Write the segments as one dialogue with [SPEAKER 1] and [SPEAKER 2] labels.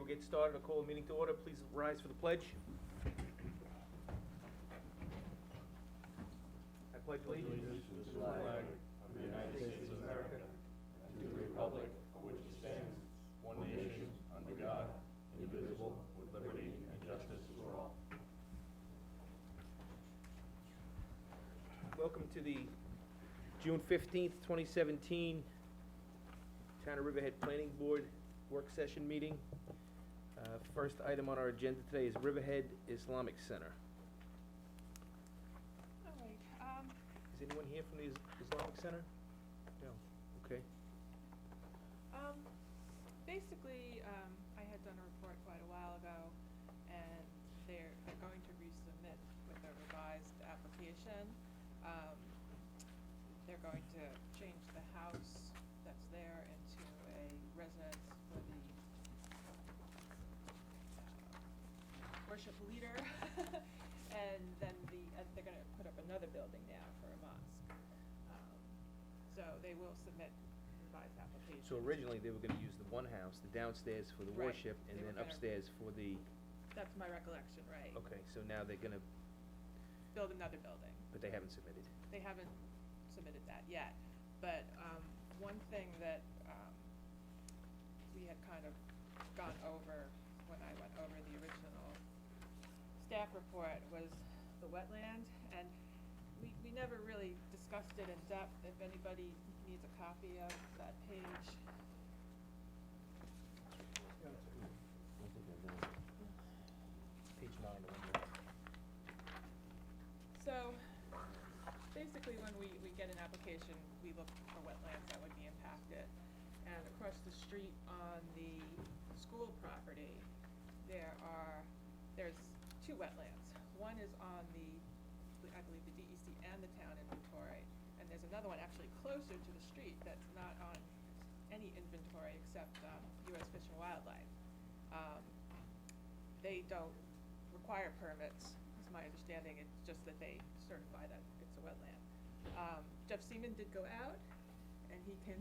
[SPEAKER 1] we'll get started. I'll call the meeting to order. Please rise for the pledge. I pledge allegiance
[SPEAKER 2] to the flag of the United States of America, and to the republic for which it stands, one nation, under God, indivisible, with liberty and justice for all.
[SPEAKER 1] Welcome to the June 15th, 2017 Town of Riverhead Planning Board Work Session Meeting. First item on our agenda today is Riverhead Islamic Center.
[SPEAKER 3] All right,
[SPEAKER 1] Is anyone here from the Islamic Center? No, okay.
[SPEAKER 3] basically, I had done a report quite a while ago, and they're going to resubmit with a revised application. They're going to change the house that's there into a residence for the worship leader, and then they're gonna put up another building now for a mosque. So they will submit revised applications.
[SPEAKER 1] So originally, they were gonna use the one house, the downstairs for the
[SPEAKER 3] Right.
[SPEAKER 1] worship, and
[SPEAKER 3] They
[SPEAKER 1] then
[SPEAKER 3] were gonna-
[SPEAKER 1] upstairs for the,
[SPEAKER 3] That's my recollection, right?
[SPEAKER 1] okay, so now they're gonna,
[SPEAKER 3] Build another building.
[SPEAKER 1] but they haven't submitted.
[SPEAKER 3] They haven't submitted that yet, but, one thing that, we had kind of gone over when I went over the original staff report was the wetland, and we never really discussed it in depth. If anybody needs a copy of that page.
[SPEAKER 1] Page 9, the one there.
[SPEAKER 3] So, basically, when we get an application, we look for wetlands that would be impacted. And across the street on the school property, there's two wetlands. One is on I believe the DEC and the town inventory, and there's another one actually closer to the street that's not on any inventory except, US Fish and Wildlife. They don't require permits, is my understanding. It's just that they certify that it's a wetland. Jeff Seaman did go out, and he can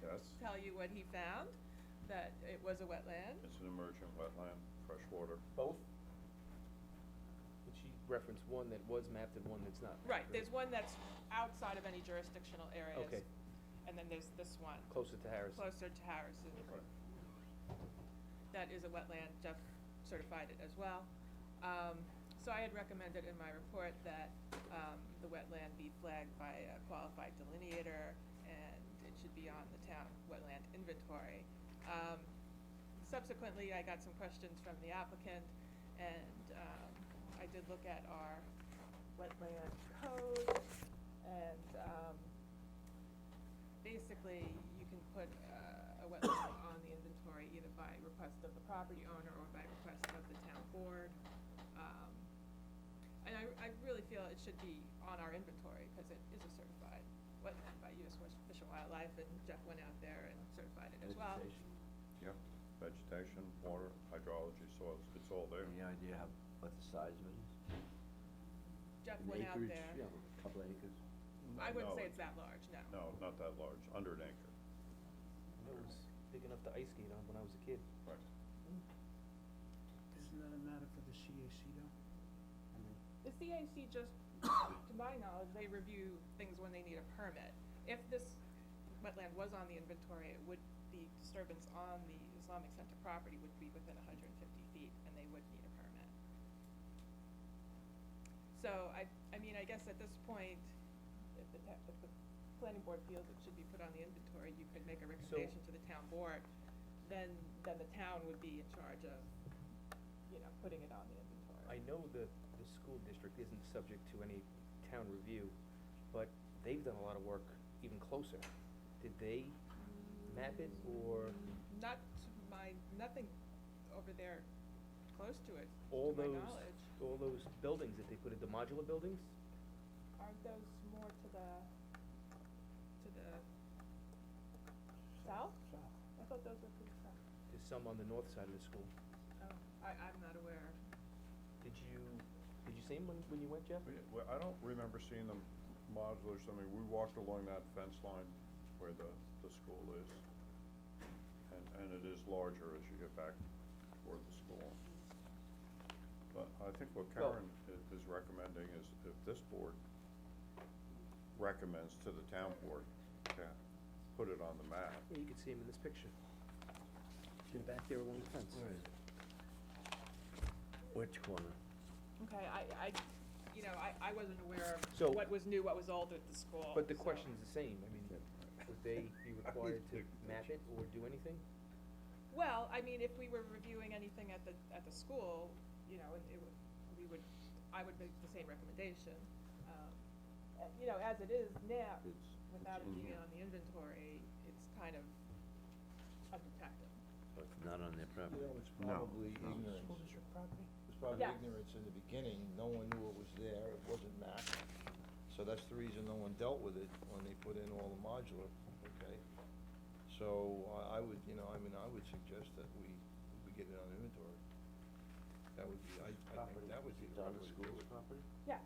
[SPEAKER 4] Yes,
[SPEAKER 3] tell you what he found, that it was a wetland.
[SPEAKER 4] it's an emergent wetland, freshwater.
[SPEAKER 1] Both? Did she reference one that was mapped and one that's not?
[SPEAKER 3] Right, there's one that's outside of any jurisdictional areas.
[SPEAKER 1] Okay.
[SPEAKER 3] And then there's this one,
[SPEAKER 1] Closer to Harrison?
[SPEAKER 3] closer to Harrison.
[SPEAKER 4] Right.
[SPEAKER 3] That is a wetland. Jeff certified it as well. So I had recommended in my report that, the wetland be flagged by a qualified delineator, and it should be on the town wetland inventory. Subsequently, I got some questions from the applicant, and, I did look at our wetland code, and, basically, you can put, a wetland on the inventory either by request of the property owner or by request of the town board. And I really feel it should be on our inventory, because it is a certified wetland by US Fish and Wildlife, and Jeff went out there and certified it as well.
[SPEAKER 4] Yeah, vegetation, water, hydrology, soils, it's all there.
[SPEAKER 2] Any idea what the size of it is?
[SPEAKER 3] Jeff
[SPEAKER 2] In
[SPEAKER 3] went out
[SPEAKER 2] acreage?
[SPEAKER 3] there.
[SPEAKER 2] Yeah, a couple acres.
[SPEAKER 3] I wouldn't
[SPEAKER 4] No,
[SPEAKER 3] say it's that large, no.
[SPEAKER 4] No, not that large, under an acre.
[SPEAKER 1] It was big enough to ice skate on when I was a kid.
[SPEAKER 4] Right.
[SPEAKER 5] Isn't that a matter for the CAC though?
[SPEAKER 3] The CAC just, to my knowledge, they review things when they need a permit. If this wetland was on the inventory, the disturbance on the Islamic Center property would be within 150 feet, and they would need a permit. So, I mean, I guess at this point, if the planning board feels it should be put on the inventory, you could make a recommendation to the town board, then the town would be in charge of, putting it on the inventory.
[SPEAKER 1] I know the school district isn't subject to any town review, but they've done a lot of work even closer. Did they map it, or
[SPEAKER 3] Nothing over there close to it,
[SPEAKER 1] all
[SPEAKER 3] to my
[SPEAKER 1] those,
[SPEAKER 3] knowledge.
[SPEAKER 1] all those buildings that they put into modular buildings?
[SPEAKER 3] Aren't those more to the south? I thought those were to the south.
[SPEAKER 1] There's some on the north side of the school.
[SPEAKER 3] Oh, I'm not aware.
[SPEAKER 1] Did you see them when you went, Jeff?
[SPEAKER 4] Well, I don't remember seeing them modulars. I mean, we walked along that fence line where the school is. And it is larger as you get back I think what
[SPEAKER 1] Well-
[SPEAKER 4] Karen is recommending is if this board recommends to the town board to put it on the map.
[SPEAKER 1] Yeah, you can see him in this picture. In back there along the fence.
[SPEAKER 6] Where is it? Which corner?
[SPEAKER 3] Okay, I wasn't aware
[SPEAKER 1] So-
[SPEAKER 3] of what was new, what was old at the school.
[SPEAKER 1] But the
[SPEAKER 3] so-
[SPEAKER 1] question's the same, I mean, would they be required to map it or do anything?
[SPEAKER 3] Well, I mean, if we were reviewing anything at the school, you know, I would make the same recommendation. You know, as it is now, without it
[SPEAKER 6] in
[SPEAKER 3] being
[SPEAKER 6] here.
[SPEAKER 3] on the inventory, it's kind of undetected.
[SPEAKER 6] So it's not on their property?
[SPEAKER 2] You know, it's
[SPEAKER 4] No.
[SPEAKER 2] probably
[SPEAKER 5] School
[SPEAKER 2] ignorance.
[SPEAKER 5] district property?
[SPEAKER 2] It's probably
[SPEAKER 3] Yes.
[SPEAKER 2] ignorance in the beginning, no one knew it was there, it wasn't mapped. So that's the reason no one dealt with it when they put in all the modular, okay? So I would, you know, I mean, I would suggest that we get it on inventory. That would be, I think that would be the right way to do it.
[SPEAKER 6] Property?
[SPEAKER 3] Yes,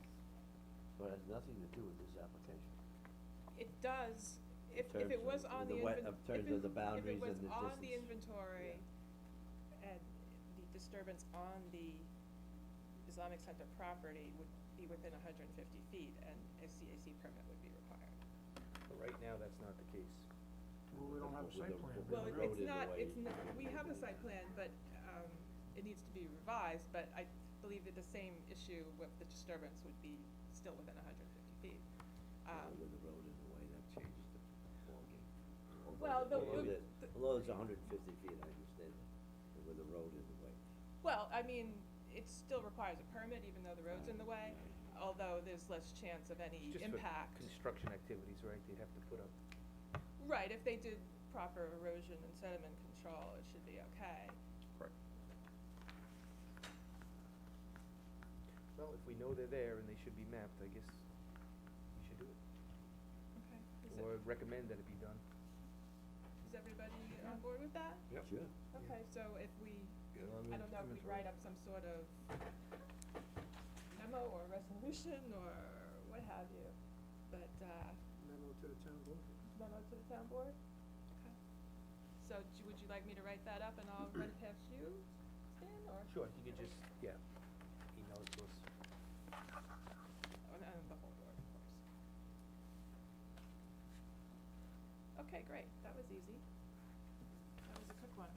[SPEAKER 6] So it has nothing to do with this application?
[SPEAKER 3] it does, if
[SPEAKER 6] In
[SPEAKER 3] it
[SPEAKER 6] terms
[SPEAKER 3] was
[SPEAKER 6] of
[SPEAKER 3] on
[SPEAKER 6] the
[SPEAKER 3] the
[SPEAKER 6] wet-
[SPEAKER 3] inven-
[SPEAKER 6] in terms of the boundaries and the
[SPEAKER 3] If it was on the
[SPEAKER 6] distance.
[SPEAKER 3] inventory and the disturbance on the Islamic Center property would be within 150 feet and a CAC permit would be required.
[SPEAKER 1] But right now, that's not the case.
[SPEAKER 5] Well, we don't have a
[SPEAKER 6] With
[SPEAKER 5] site
[SPEAKER 6] the-
[SPEAKER 5] plan.
[SPEAKER 6] with
[SPEAKER 3] Well,
[SPEAKER 6] the
[SPEAKER 3] it's
[SPEAKER 6] road in the
[SPEAKER 3] not,
[SPEAKER 6] way.
[SPEAKER 3] it's not, we have a site plan, but, it needs to be revised, but I believe that the same issue with the disturbance would be still within 150 feet.
[SPEAKER 6] With the road in the way, that changes the ballgame.
[SPEAKER 3] Well,
[SPEAKER 6] Although it's 150 feet, I understand that, but with the road in the way.
[SPEAKER 3] Well, I mean, it still requires a permit even though the road's in the way, although there's less chance of any
[SPEAKER 1] It's just
[SPEAKER 3] impact.
[SPEAKER 1] for construction activities, right, they'd have to put up.
[SPEAKER 3] Right, if they did proper erosion and sediment control, it should be okay.
[SPEAKER 4] Right.
[SPEAKER 1] Well, if we know they're there and they should be mapped, I guess we should do it.
[SPEAKER 3] Okay.
[SPEAKER 1] Or recommend that it be done.
[SPEAKER 3] Is everybody on board with that?
[SPEAKER 4] Yep.
[SPEAKER 6] Sure.
[SPEAKER 3] Okay, so if we,
[SPEAKER 2] Get it on
[SPEAKER 3] I don't know if we
[SPEAKER 2] inventory.
[SPEAKER 3] write up some sort of memo or resolution or what have you, but,
[SPEAKER 5] Memo to the town board?
[SPEAKER 3] memo to the town board? Okay. So would you like me to write that up and I'll run it past you, Stan, or?
[SPEAKER 1] Sure, you could just, yeah, email it to us.
[SPEAKER 3] And the whole board, of course. Okay, great, that was easy. That was a quick one.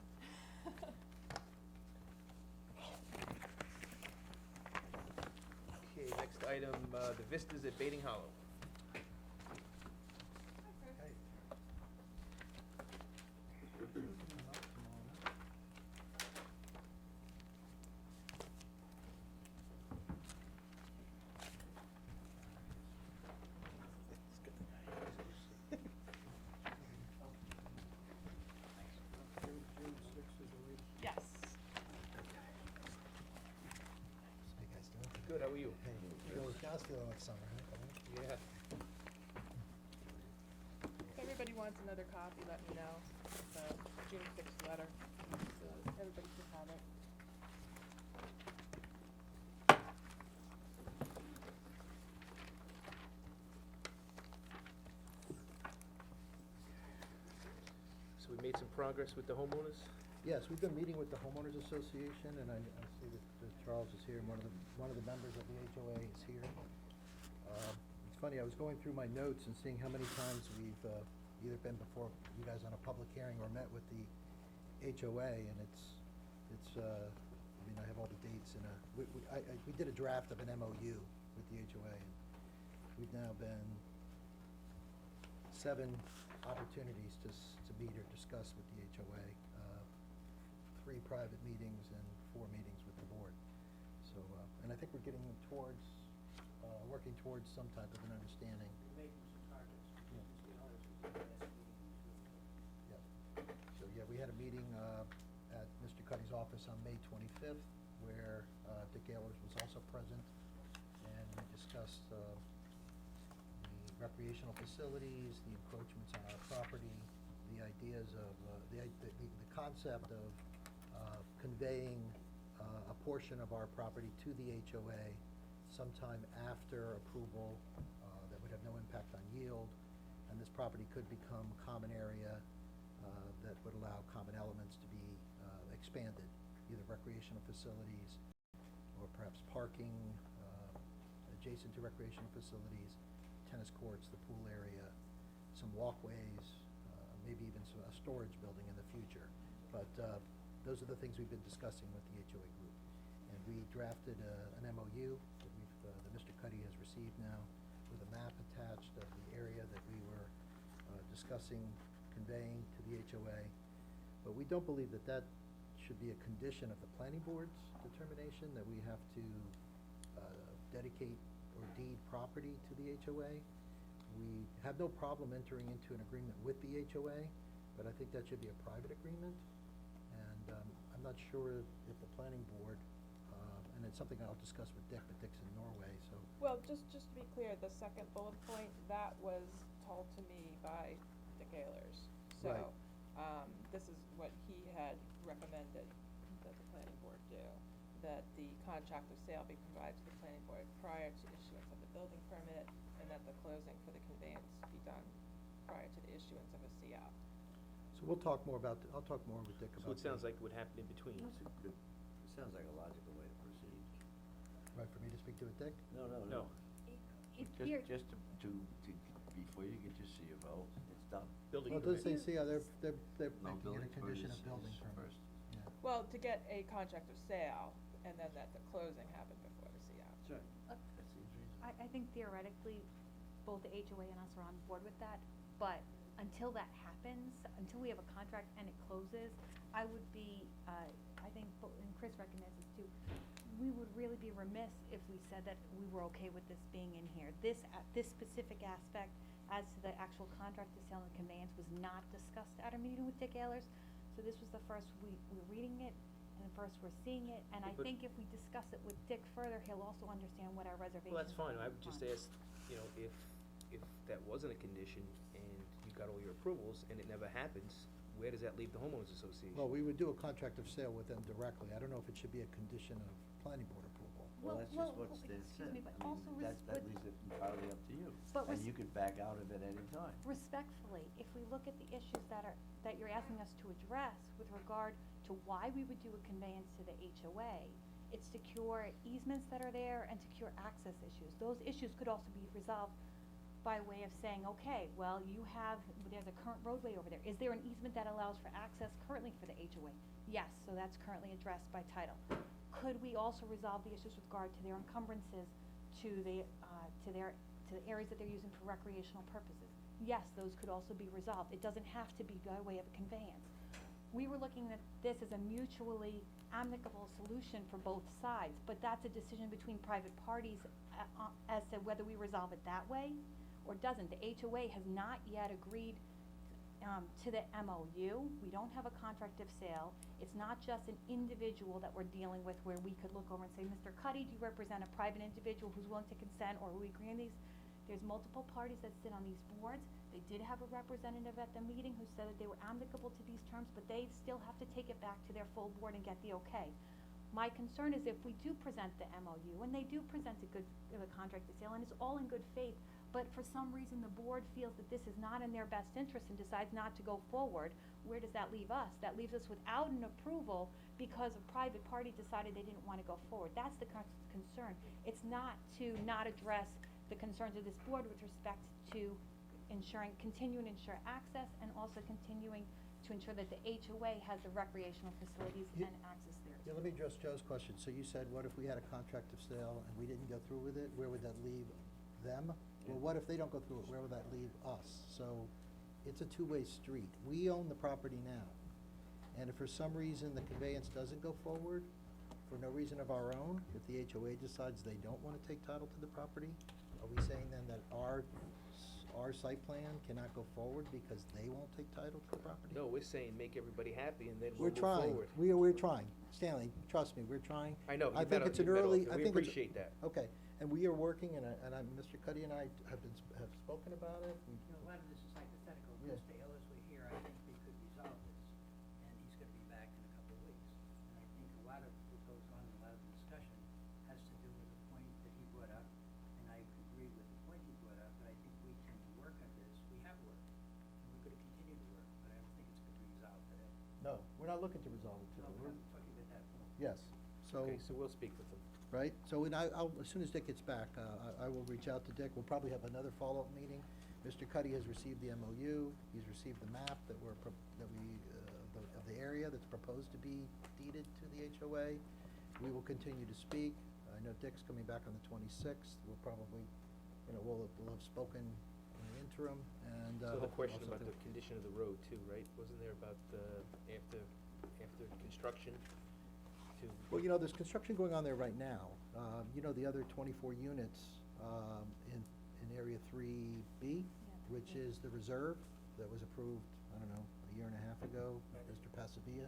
[SPEAKER 1] Okay, next item, the Vistas at Baiting Hollow.
[SPEAKER 5] June 6th is the latest.
[SPEAKER 3] Yes.
[SPEAKER 7] Hey guys, doing?
[SPEAKER 1] Good, how are you?
[SPEAKER 7] Hey, Billy John's feeling like summer, huh?
[SPEAKER 1] Yeah.
[SPEAKER 3] If everybody wants another copy, let me know, the June 6th letter, so everybody should have it.
[SPEAKER 1] So we made some progress with the homeowners?
[SPEAKER 7] Yes, we've been meeting with the homeowners association, and I see that Charles is here, and one of the members of the HOA is here. It's funny, I was going through my notes and seeing how many times we've, either been before you guys on a public hearing or met with the HOA, and I mean, I have all the dates and, we did a draft of an MOU with the HOA, and we've now been 7 opportunities to meet or discuss with the HOA, 3 private meetings and 4 meetings with the board. So, and I think we're getting towards, working towards some type of an understanding.
[SPEAKER 5] Making some targets,
[SPEAKER 7] Yeah.
[SPEAKER 5] to be honest with you, last meeting.
[SPEAKER 7] Yeah. So, yeah, we had a meeting at Mr. Cuddy's office on May 25th, where Dick Ehlers was also present, and we discussed the recreational facilities, the encroachments on our property, the ideas of, the concept of conveying a portion of our property to the HOA sometime after approval that would have no impact on yield, and this property could become common area that would allow common elements to be expanded, either recreational facilities or or perhaps parking, adjacent to recreational facilities, tennis courts, the pool area, some walkways, maybe even a storage building in the future. But those are the things we've been discussing with the HOA group. And we drafted an MOU that Mr. Cuddy has received now with a map attached of the area that we were discussing conveying to the HOA. But we don't believe that that should be a condition of the planning board's determination, that we have to dedicate or deed property to the HOA. We have no problem entering into an agreement with the HOA, but I think that should be a private agreement. And I'm not sure if the planning board, and it's something I'll discuss with Dick, but Dick's in Norway, so.
[SPEAKER 3] Well, just to be clear, the second bullet point, that was told to me by Dick Ehlers. So,
[SPEAKER 7] Right.
[SPEAKER 3] This is what he had recommended that the planning board do, that the contract of sale be provided to the planning board prior to issuance of the building permit, and that the closing for the conveyance be done prior to the issuance of a CO.
[SPEAKER 7] So we'll talk more about, I'll talk more with Dick
[SPEAKER 1] So
[SPEAKER 7] about.
[SPEAKER 1] it sounds like it would happen in between.
[SPEAKER 6] It sounds like a logical way to proceed.
[SPEAKER 7] Right, for me to speak to it, Dick?
[SPEAKER 6] No, no,
[SPEAKER 1] No.
[SPEAKER 6] no. Just to, before you get your C of O, it's done.
[SPEAKER 1] Building
[SPEAKER 7] Well, it does say,
[SPEAKER 1] permit.
[SPEAKER 7] see, they're
[SPEAKER 6] No,
[SPEAKER 7] making it
[SPEAKER 6] building
[SPEAKER 7] a condition of
[SPEAKER 6] permit
[SPEAKER 7] building
[SPEAKER 6] is
[SPEAKER 7] permit.
[SPEAKER 6] first.
[SPEAKER 7] Yeah.
[SPEAKER 3] Well, to get a contract of sale, and then that the closing happened before the CO.
[SPEAKER 6] That's right. That seems reasonable.
[SPEAKER 8] I think theoretically, both the HOA and us are on board with that, but until that happens, until we have a contract and it closes, I would be, I think, and Chris recognizes too, we would really be remiss if we said that we were okay with this being in here. This specific aspect, as to the actual contract of sale and conveyance, was not discussed at our meeting with Dick Ehlers. So this was the first we're reading it, and the first we're seeing it, and I
[SPEAKER 1] But-
[SPEAKER 8] think if we discuss it with Dick further, he'll also understand what our reservations are.
[SPEAKER 1] Well, that's fine, I would just
[SPEAKER 8] on.
[SPEAKER 1] ask, you know, if that wasn't a condition and you got all your approvals and it never happens, where does that leave the homeowners association?
[SPEAKER 7] Well, we would do a contract of sale with them directly. I don't know if it should be a condition of planning board approval.
[SPEAKER 6] Well, that's just what
[SPEAKER 8] excuse
[SPEAKER 6] Stan said.
[SPEAKER 8] me, but
[SPEAKER 6] I mean,
[SPEAKER 8] also
[SPEAKER 6] that leaves it entirely up to you.
[SPEAKER 8] But
[SPEAKER 6] And you could back out of it any time.
[SPEAKER 8] Respectfully, if we look at the issues that you're asking us to address with regard to why we would do a conveyance to the HOA, it's to cure easements that are there and to cure access issues. Those issues could also be resolved by way of saying, okay, well, there's a current roadway over there. Is there an easement that allows for access currently for the HOA? Yes, so that's currently addressed by title. Could we also resolve the issues with regard to their encumbrances to the areas that they're using for recreational purposes? Yes, those could also be resolved. It doesn't have to be by way of a conveyance. We were looking at this as a mutually amicable solution for both sides, but that's a decision between private parties as to whether we resolve it that way or doesn't. The HOA has not yet agreed to the MOU. We don't have a contract of sale. It's not just an individual that we're dealing with where we could look over and say, Mr. Cuddy, do you represent a private individual who's willing to consent, or we agree on these? There's multiple parties that sit on these boards. They did have a representative at the meeting who said that they were amicable to these terms, but they still have to take it back to their full board and get the okay. My concern is if we do present the MOU, and they do present a contract of sale, and it's all in good faith, but for some reason the board feels that this is not in their best interest and decides not to go forward, where does that leave us? That leaves us without an approval because a private party decided they didn't wanna go forward. That's the concern. It's not to not address the concerns of this board with respect to continuing to ensure access and also continuing to ensure that the HOA has the recreational facilities
[SPEAKER 7] Yeah.
[SPEAKER 8] and access there.
[SPEAKER 7] Yeah, let me address Joe's question. So you said, what if we had a contract of sale and we didn't go through with it? Where would that leave them? Well, what if they don't go through it? Where would that leave us? So it's a two-way street. We own the property now. And if for some reason the conveyance doesn't go forward, for no reason of our own, if the HOA decides they don't wanna take title to the property, are we saying then that our site plan cannot go forward because they won't take title to the property?
[SPEAKER 1] No, we're saying make everybody happy and then
[SPEAKER 7] We're
[SPEAKER 1] we'll move
[SPEAKER 7] trying.
[SPEAKER 1] forward.
[SPEAKER 7] We're trying. Stanley, trust me, we're trying.
[SPEAKER 1] I know,
[SPEAKER 7] I
[SPEAKER 1] you've
[SPEAKER 7] think
[SPEAKER 1] been
[SPEAKER 7] it's an
[SPEAKER 1] on-
[SPEAKER 7] early,
[SPEAKER 1] you've been
[SPEAKER 7] I
[SPEAKER 1] on-
[SPEAKER 7] think
[SPEAKER 1] we
[SPEAKER 7] it's.
[SPEAKER 1] appreciate that.
[SPEAKER 7] Okay, and we are working, and Mr. Cuddy and I have spoken about it.
[SPEAKER 5] You know, a lot of this is hypothetical. If
[SPEAKER 7] Yeah.
[SPEAKER 5] Mr. Ehlers were here, I think we could resolve this, and he's gonna be back in a couple of weeks. And I think a lot of what goes on, a lot of the discussion has to do with the point that he brought up, and I agree with the point he brought up, but I think we can work on this. We have worked, and we're gonna continue to work, but I don't think it's gonna be resolved today.
[SPEAKER 7] No, we're not looking to resolve it
[SPEAKER 5] No,
[SPEAKER 7] today.
[SPEAKER 5] but I'm talking about that point.
[SPEAKER 7] Yes, so so.
[SPEAKER 1] Okay, so we'll speak with them.
[SPEAKER 7] Right, so when I'll, as soon as Dick gets back, I will reach out to Dick, we'll probably have another follow-up meeting. Mr. Cuddy has received the MOU, he's received the map that of the area that's proposed to be deeded to the HOA. We will continue to speak, I know Dick's coming back on the 26th, we'll probably, we'll have spoken in the interim, and.
[SPEAKER 1] So the question
[SPEAKER 7] also
[SPEAKER 1] about the condition of the road too, right? Wasn't there about, after construction to?
[SPEAKER 7] Well, there's construction going on there right now. The other 24 units in Area 3B, which is the reserve that was approved, I don't know, a year and a half ago, Mr. Pasavia.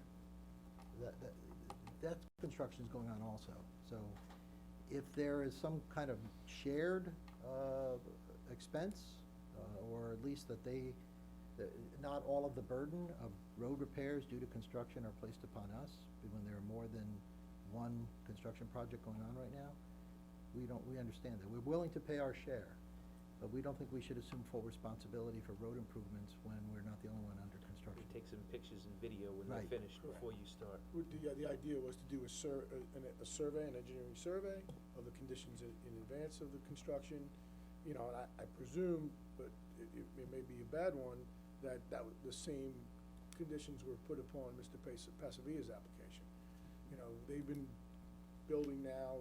[SPEAKER 7] That construction's going on also. So if there is some kind of shared expense, or at least that not all of the burden of road repairs due to construction are placed upon us, when there are more than one construction project going on right now, we understand that. We're willing to pay our share, but we don't think we should assume full responsibility for road improvements when we're not the only one under construction.
[SPEAKER 1] We take some pictures and video when
[SPEAKER 7] Right.
[SPEAKER 1] they're finished before you start.
[SPEAKER 9] The idea was to do a survey, an engineering survey of the conditions in advance of the construction. And I presume, but it may be a bad one, that the same conditions were put upon Mr. Pasavia's application. They've been building now,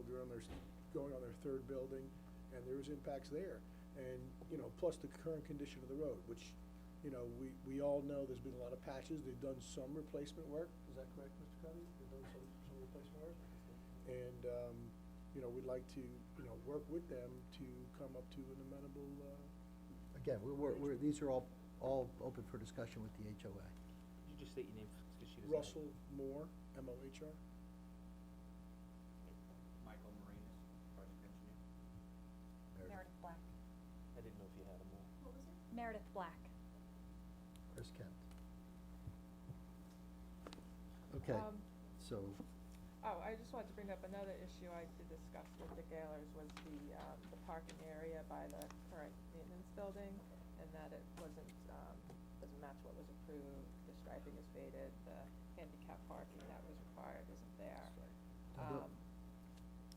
[SPEAKER 9] going on their third building, and there's impacts there. And, plus the current condition of the road, which, we all know there's been a lot of patches. They've done some replacement work. Is that correct, Mr. Cuddy? They've done some replacement work? And, we'd like to, work with them to come up to an amenable,
[SPEAKER 7] Again, these are all open for discussion with the HOA.
[SPEAKER 1] Could you just state your name, because she doesn't.
[SPEAKER 9] Russell Moore, M-O-H-R.
[SPEAKER 5] Michael Marinas, project engineer.
[SPEAKER 8] Meredith Black.
[SPEAKER 1] I didn't know if you had them all.
[SPEAKER 8] What was it? Meredith Black.
[SPEAKER 7] Chris Kent. Okay,
[SPEAKER 3] Um,
[SPEAKER 7] so,
[SPEAKER 3] Oh, I just wanted to bring up another issue I did discuss with Dick Ayers was the parking area by the current maintenance building, and that it doesn't match what was approved, the striping is faded, the handicap parking that was required isn't there.
[SPEAKER 7] Although-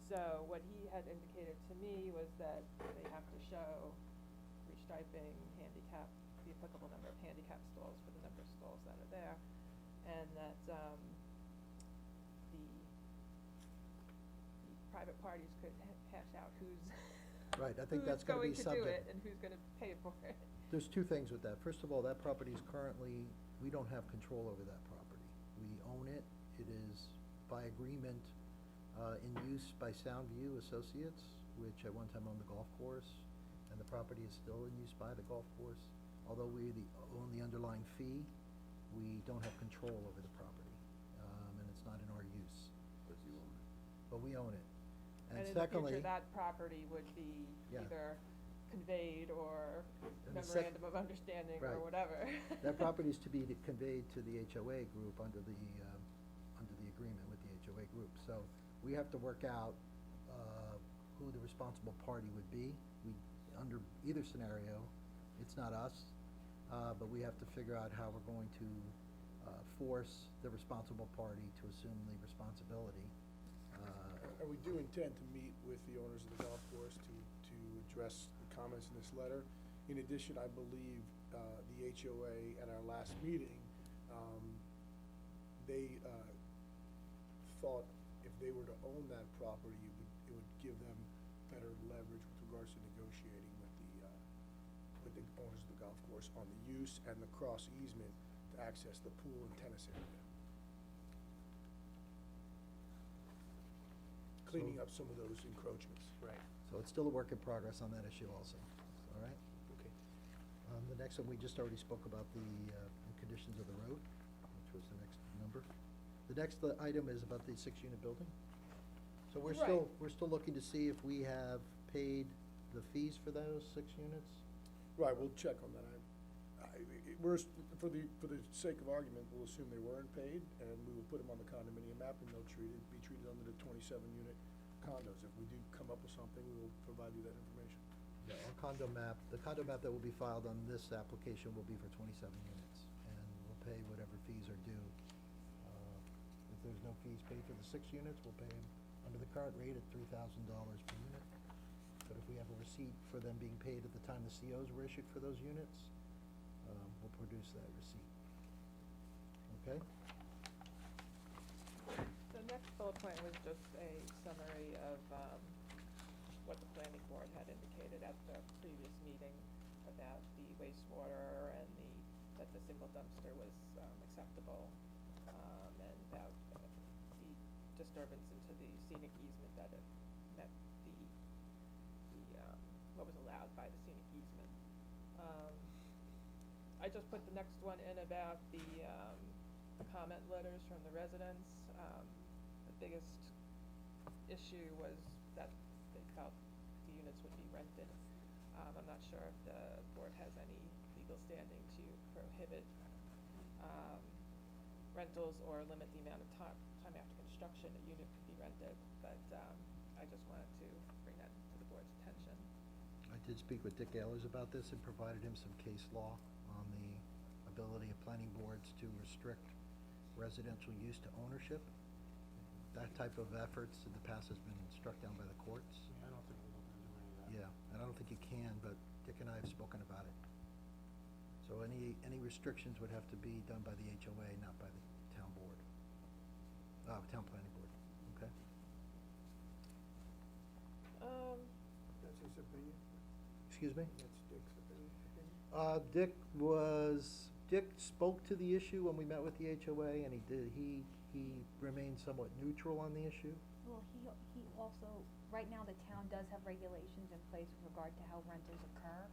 [SPEAKER 3] So what he had indicated to me was that they have to show restriping, handicap, the applicable number of handicap stalls for the number of stalls that are there, and that, the private parties could hash out who's
[SPEAKER 7] right, I think that's gonna be
[SPEAKER 3] who's going to do it
[SPEAKER 7] subject.
[SPEAKER 3] and who's gonna pay for it.
[SPEAKER 7] There's two things with that. First of all, that property is currently, we don't have control over that property. We own it. It is by agreement, in use by Soundview Associates, which at one time owned the golf course, and the property is still in use by the golf course. Although we own the underlying fee, we don't have control over the property, and it's not in our use.
[SPEAKER 6] But you own it.
[SPEAKER 7] But we own it.
[SPEAKER 3] And in the
[SPEAKER 7] secondly,
[SPEAKER 3] future, that property would be
[SPEAKER 7] Yeah.
[SPEAKER 3] either conveyed or
[SPEAKER 7] And the
[SPEAKER 3] memorandum of understanding or
[SPEAKER 7] Right.
[SPEAKER 3] whatever.
[SPEAKER 7] that property is to be conveyed to the HOA group under the agreement with the HOA group. So we have to work out who the responsible party would be. Under either scenario, it's not us, but we have to figure out how we're going to force the responsible party to assume the responsibility.
[SPEAKER 9] And we do intend to meet with the owners of the golf course to address the comments in this letter. In addition, I believe, the HOA at our last meeting, they, thought if they were to own that property, it would give them better leverage with regards to negotiating with the owners of the golf course on the use and the cross easement to access the pool and tennis area. Cleaning up some of those encroachments.
[SPEAKER 1] Right,
[SPEAKER 7] So it's still a work in progress on that issue also, all right?
[SPEAKER 1] okay.
[SPEAKER 7] The next one, we just already spoke about the conditions of the road, which was the next number. The next item is about the 6-unit building. So we're
[SPEAKER 3] Right.
[SPEAKER 7] still looking to see if we have paid the fees for those 6 units?
[SPEAKER 9] Right, we'll check on that. We're, for the sake of argument, we'll assume they weren't paid, and we will put them on the condominium map, and they'll be treated under the 27-unit condos. If we do come up with something, we will provide you that information.
[SPEAKER 7] Yeah, our condo map, the condo map that will be filed on this application will be for 27 units, and we'll pay whatever fees are due. If there's no fees paid for the 6 units, we'll pay him under the current rate at $3,000 per unit. But if we have a receipt for them being paid at the time the COs were issued for those units, we'll produce that receipt. Okay?
[SPEAKER 3] The next bullet point was just a summary of, what the planning board had indicated at the previous meeting about the wastewater and that the single dumpster was, acceptable, and about the disturbance into the scenic easement, that it met what was allowed by the scenic easement. I just put the next one in about the comment letters from the residents. The biggest issue was that they felt the units would be rented. I'm not sure if the board has any legal standing to prohibit rentals or limit the amount of time after construction a unit could be rented, but I just wanted to bring that to the board's attention.
[SPEAKER 7] I did speak with Dick Ehlers about this and provided him some case law on the ability of planning boards to restrict residential use to ownership. That type of efforts in the past has been struck down by the courts.
[SPEAKER 9] Yeah, I don't think we're gonna do any of that.
[SPEAKER 7] Yeah, and I don't think you can, but Dick and I have spoken about it. So any restrictions would have to be done by the HOA, not by the town board. Town planning board, okay?
[SPEAKER 9] That's his opinion.
[SPEAKER 7] Excuse me?
[SPEAKER 9] That's Dick's opinion.
[SPEAKER 7] Dick spoke to the issue when we met with the HOA, and he remained somewhat neutral on the issue.
[SPEAKER 8] Well, he also, right now, the town does have regulations in place with regard to how rentals occur.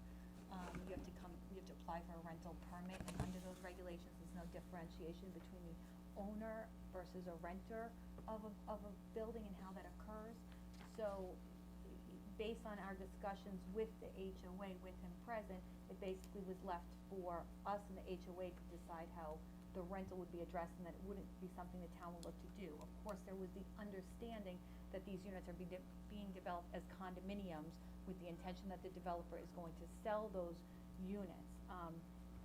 [SPEAKER 8] You have to apply for a rental permit, and under those regulations, there's no differentiation between the owner versus a renter of a building and how that occurs. So, based on our discussions with the HOA, with him present, it basically was left for us and the HOA to decide how the rental would be addressed, and that it wouldn't be something the town would look to do. Of course, there was the understanding that these units are being developed as condominiums with the intention that the developer is going to sell those units.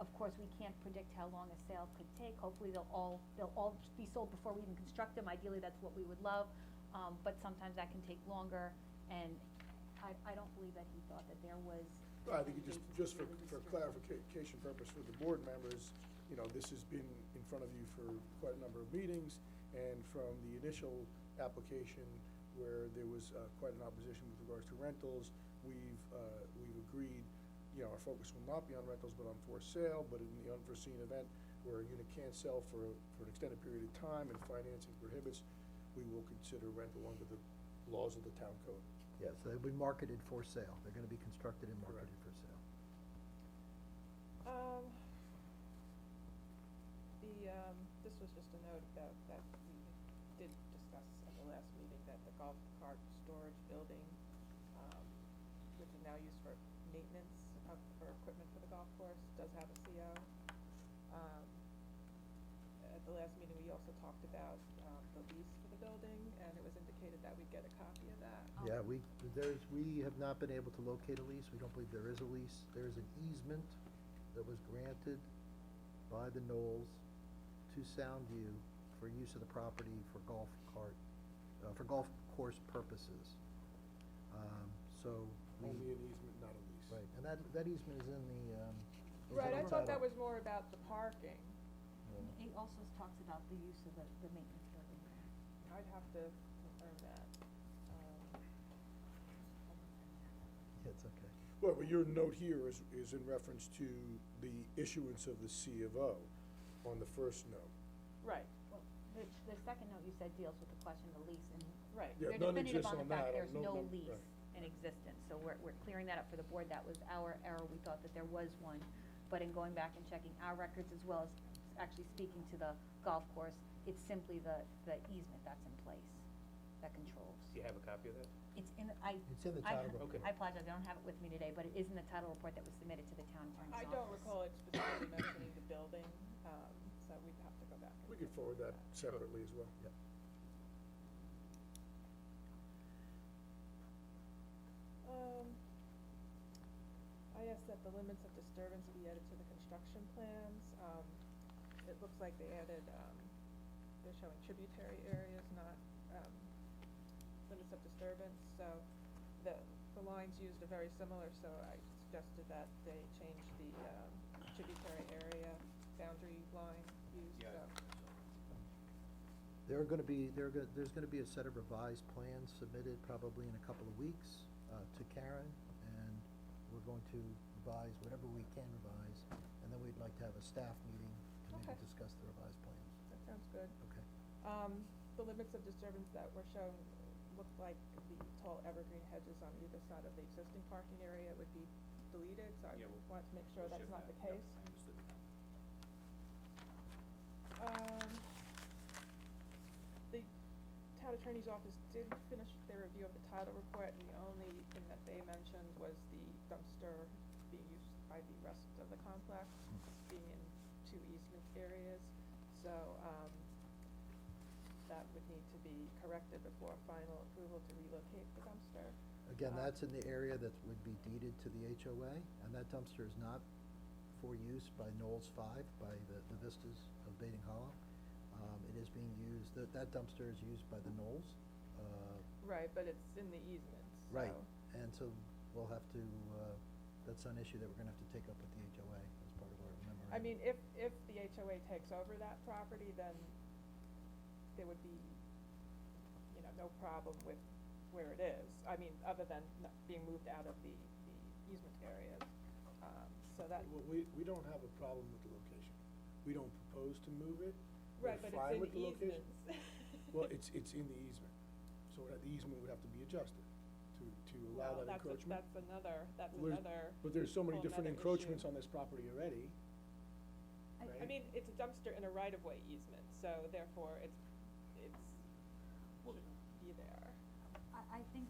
[SPEAKER 8] Of course, we can't predict how long a sale could take. Hopefully, they'll all be sold before we even construct them. Ideally, that's what we would love, but sometimes that can take longer, and I don't believe that he thought that there was.
[SPEAKER 9] Well, I think just for clarification purpose for the board members, you know, this has been in front of you for quite a number of meetings, and from the initial application where there was quite an opposition with regards to rentals, we've agreed, you know, our focus will not be on rentals but on forced sale, but in the unforeseen event where a unit can't sell for an extended period of time and financing prohibits, we will consider rental under the laws of the town code.
[SPEAKER 7] Yes, they'll be marketed for sale. They're gonna be constructed and marketed for sale.
[SPEAKER 3] This was just a note about that we did discuss at the last meeting that the golf cart storage building, which is now used for maintenance for equipment for the golf course, does have a CO. At the last meeting, we also talked about, the lease for the building, and it was indicated that we'd get a copy of that.
[SPEAKER 7] Yeah, we have not been able to locate a lease. We don't believe there is a lease. There is an easement that was granted by the Knolls to Soundview for use of the property for golf course purposes. So we.
[SPEAKER 9] Only an easement, not a lease.
[SPEAKER 7] Right, and that easement is in the,
[SPEAKER 3] Right, I thought that
[SPEAKER 7] title.
[SPEAKER 3] was more about the parking.
[SPEAKER 7] Yeah.
[SPEAKER 8] It also talks about the use of the maintenance building there.
[SPEAKER 3] I'd have to confirm that.
[SPEAKER 7] Yeah, it's okay.
[SPEAKER 9] Well, but your note here is in reference to the issuance of the C of O on the first note.
[SPEAKER 3] Right,
[SPEAKER 8] Well, the second note you said deals with the question of the lease, and
[SPEAKER 3] right.
[SPEAKER 9] Yeah,
[SPEAKER 8] you're
[SPEAKER 9] none
[SPEAKER 8] definitive
[SPEAKER 9] exists
[SPEAKER 8] on the
[SPEAKER 9] on
[SPEAKER 8] fact
[SPEAKER 9] that,
[SPEAKER 8] there's
[SPEAKER 9] no-
[SPEAKER 8] no
[SPEAKER 9] no-
[SPEAKER 8] lease
[SPEAKER 9] right.
[SPEAKER 8] in existence, so we're clearing that up for the board. That was our error. We thought that there was one, but in going back and checking our records as well as actually speaking to the golf course, it's simply the easement that's in place that controls.
[SPEAKER 1] Do you have a copy of that?
[SPEAKER 8] It's in,
[SPEAKER 7] It's in the
[SPEAKER 8] I-
[SPEAKER 7] title report.
[SPEAKER 1] Okay.
[SPEAKER 8] I apologize, I don't have it with me today, but it is in the title report that was submitted to the town attorney's
[SPEAKER 3] I
[SPEAKER 8] office.
[SPEAKER 3] don't recall it specifically mentioning the building, so we'd have to go back and.
[SPEAKER 9] We could forward that separately as well.
[SPEAKER 7] Yep.
[SPEAKER 3] I asked that the limits of disturbance be added to the construction plans. It looks like they added, they're showing tributary areas, not, limits of disturbance, so the lines used are very similar, so I suggested that they change the, tributary area boundary line used, so.
[SPEAKER 7] There's gonna be a set of revised plans submitted probably in a couple of weeks, to Karen, and we're going to revise whatever we can revise, and then we'd like to have a staff meeting to maybe
[SPEAKER 3] Okay.
[SPEAKER 7] discuss the revised plans.
[SPEAKER 3] That sounds good.
[SPEAKER 7] Okay.
[SPEAKER 3] The limits of disturbance that were shown looked like the tall evergreen hedges on either side of the existing parking area would be deleted, so I
[SPEAKER 10] Yeah, we'll-
[SPEAKER 3] wanted to make sure
[SPEAKER 10] we'll
[SPEAKER 3] that's
[SPEAKER 10] shift
[SPEAKER 3] not the
[SPEAKER 10] that. Yep,
[SPEAKER 3] case.
[SPEAKER 10] I understood that.
[SPEAKER 3] The town attorney's office did finish their review of the title report, and the only thing that they mentioned was the dumpster being used by the rest of the complex, being in two easement areas, so, that would need to be corrected before final approval to relocate the dumpster.
[SPEAKER 7] Again, that's in the area that would be deeded to the HOA, and that dumpster is not for use by Knowles 5, by the Vistas of Bating Hollow. It is being used, that dumpster is used by the Knowles.
[SPEAKER 3] Right, but it's in the easements, so.
[SPEAKER 7] Right, and so we'll have to, that's an issue that we're gonna have to take up with the HOA as part of our memorandum.
[SPEAKER 3] I mean, if the HOA takes over that property, then there would be, you know, no problem with where it is. I mean, other than being moved out of the easement areas, so that.
[SPEAKER 9] Well, we don't have a problem with the location. We don't propose to move it.
[SPEAKER 3] Right,
[SPEAKER 9] We're
[SPEAKER 3] but
[SPEAKER 9] fine
[SPEAKER 3] it's
[SPEAKER 9] with
[SPEAKER 3] in
[SPEAKER 9] the location.
[SPEAKER 3] easements.
[SPEAKER 9] Well, it's in the easement, so the easement would have to be adjusted to allow
[SPEAKER 3] Well,
[SPEAKER 9] that encroachment.
[SPEAKER 3] that's
[SPEAKER 9] Well,
[SPEAKER 3] another.
[SPEAKER 9] But there's so many
[SPEAKER 3] whole
[SPEAKER 9] different
[SPEAKER 3] nother
[SPEAKER 9] encroachments
[SPEAKER 3] issue.
[SPEAKER 9] on this property already.
[SPEAKER 8] I-
[SPEAKER 9] Right.
[SPEAKER 3] I mean, it's a dumpster in a right-of-way easement, so therefore it's shouldn't be there.
[SPEAKER 8] I think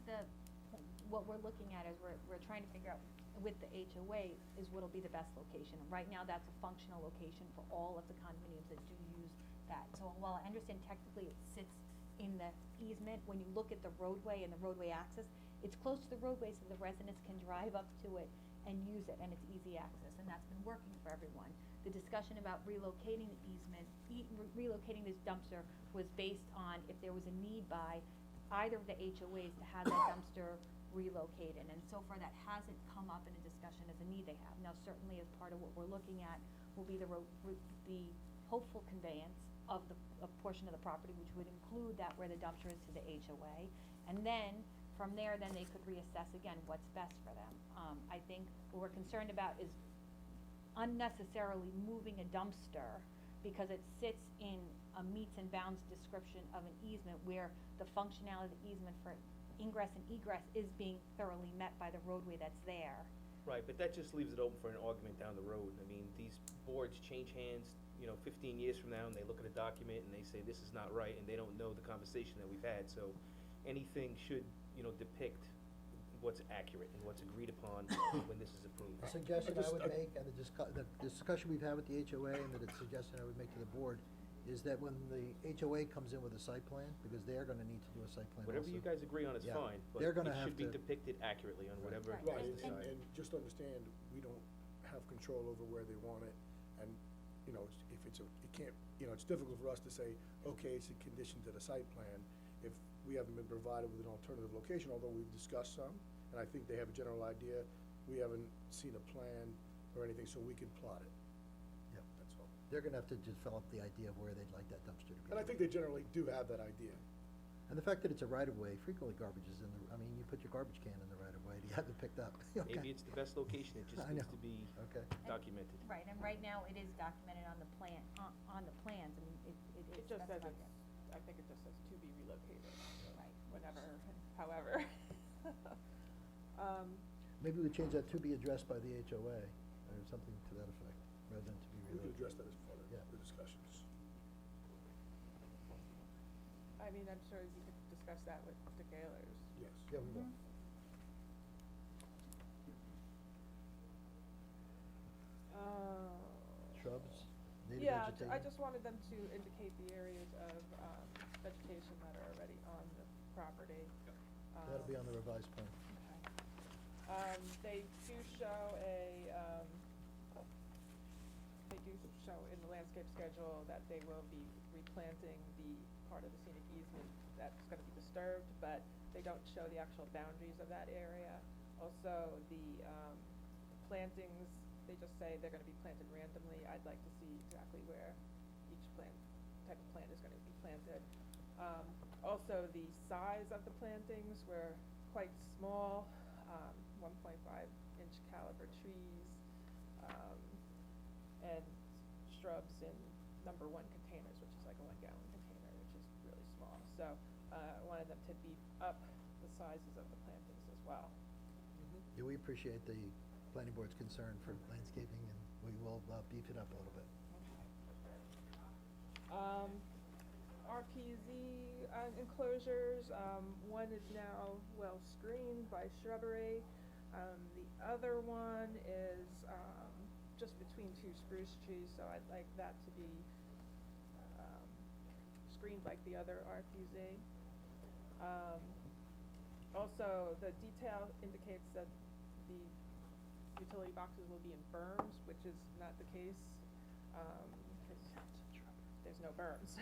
[SPEAKER 8] what we're looking at is we're trying to figure out with the HOA is what'll be the best location. Right now, that's a functional location for all of the condominiums that do use that. So while I understand technically it sits in the easement, when you look at the roadway and the roadway access, it's close to the roadway so the residents can drive up to it and use it, and it's easy access, and that's been working for everyone. The discussion about relocating the easement, relocating this dumpster was based on if there was a need by either of the HOAs to have that dumpster relocated, and so far that hasn't come up in a discussion as a need they have. Now, certainly as part of what we're looking at will be the hopeful conveyance of a portion of the property, which would include that where the dumpster is to the HOA, and then, from there, then they could reassess again what's best for them. I think what we're concerned about is unnecessarily moving a dumpster because it sits in a meets and bounds description of an easement where the functionality of the easement for ingress and egress is being thoroughly met by the roadway that's there.
[SPEAKER 1] Right, but that just leaves it open for an argument down the road. I mean, these boards change hands, 15 years from now, and they look at a document and they say, this is not right, and they don't know the conversation that we've had, so anything should, depict what's accurate and what's agreed upon when this is approved.
[SPEAKER 7] The suggestion I
[SPEAKER 9] just-
[SPEAKER 7] would make, and the discussion we've had with the HOA, and the suggestion I would make to the board, is that when the HOA comes in with a site plan, because they're gonna need to do a site plan also.
[SPEAKER 1] Whatever you guys agree on is
[SPEAKER 7] Yeah.
[SPEAKER 1] fine, but
[SPEAKER 7] They're gonna
[SPEAKER 1] it
[SPEAKER 7] have
[SPEAKER 1] should be
[SPEAKER 7] to-
[SPEAKER 1] depicted accurately on whatever
[SPEAKER 8] Right.
[SPEAKER 1] you
[SPEAKER 9] Right,
[SPEAKER 1] guys
[SPEAKER 9] and,
[SPEAKER 1] decide.
[SPEAKER 9] and just understand, we don't have control over where they want it, and, if it can't, it's difficult for us to say, okay, it's a condition to the site plan, if we haven't been provided with an alternative location, although we've discussed some, and I think they have a general idea, we haven't seen a plan or anything, so we can plot it.
[SPEAKER 7] Yep.
[SPEAKER 9] That's all.
[SPEAKER 7] They're gonna have to develop the idea of where they'd like that dumpster to be.
[SPEAKER 9] And I think they generally do have that idea.
[SPEAKER 7] And the fact that it's a right-of-way, frequently garbage is you put your garbage can in the right-of-way, you have it picked up. Okay.
[SPEAKER 1] Maybe it's the best location, it just
[SPEAKER 7] I
[SPEAKER 1] needs
[SPEAKER 7] know.
[SPEAKER 1] to be
[SPEAKER 7] Okay.
[SPEAKER 1] documented.
[SPEAKER 8] Right, and right now it is documented on the plan, on the plans, I mean, it is
[SPEAKER 3] It just says
[SPEAKER 8] specified
[SPEAKER 3] it's,
[SPEAKER 8] there.
[SPEAKER 3] I think it just says to be relocated,
[SPEAKER 8] Right.
[SPEAKER 3] whenever, however.
[SPEAKER 7] Maybe we change that to be addressed by the HOA, or something to that effect, rather than to be
[SPEAKER 9] We can
[SPEAKER 7] relocated.
[SPEAKER 9] address that as part of
[SPEAKER 7] Yeah.
[SPEAKER 9] the discussions.
[SPEAKER 3] I mean, I'm sure you could discuss that with the Gaylors.
[SPEAKER 9] Yes.
[SPEAKER 7] Yeah, we will.
[SPEAKER 8] Mhm.
[SPEAKER 7] Shrubs, native
[SPEAKER 3] Yeah,
[SPEAKER 7] vegetation.
[SPEAKER 3] I just wanted them to indicate the areas of, vegetation that are already on the property.
[SPEAKER 7] That'll be on the revised plan.
[SPEAKER 3] Okay. They do show they do show in the landscape schedule that they will be replanting the part of the scenic easement that's gonna be disturbed, but they don't show the actual boundaries of that area. Also, the, plantings, they just say they're gonna be planted randomly. I'd like to see exactly where each type of plant is gonna be planted. Also, the size of the plantings were quite small, 1.5-inch caliber trees, and shrubs in number 1 containers, which is like a 1-gallon container, which is really small. So, I wanted them to beef up the sizes of the plantings as well.
[SPEAKER 7] Yeah, we appreciate the planning board's concern for landscaping, and we will beef it up a little bit.
[SPEAKER 3] RPZ enclosures, one is now well screened by shrubbery. The other one is, just between 2 spruce trees, so I'd like that to be, screened like the other RPZ. Also, the detail indicates that the utility boxes will be in berms, which is not the case, 'cause there's no berms.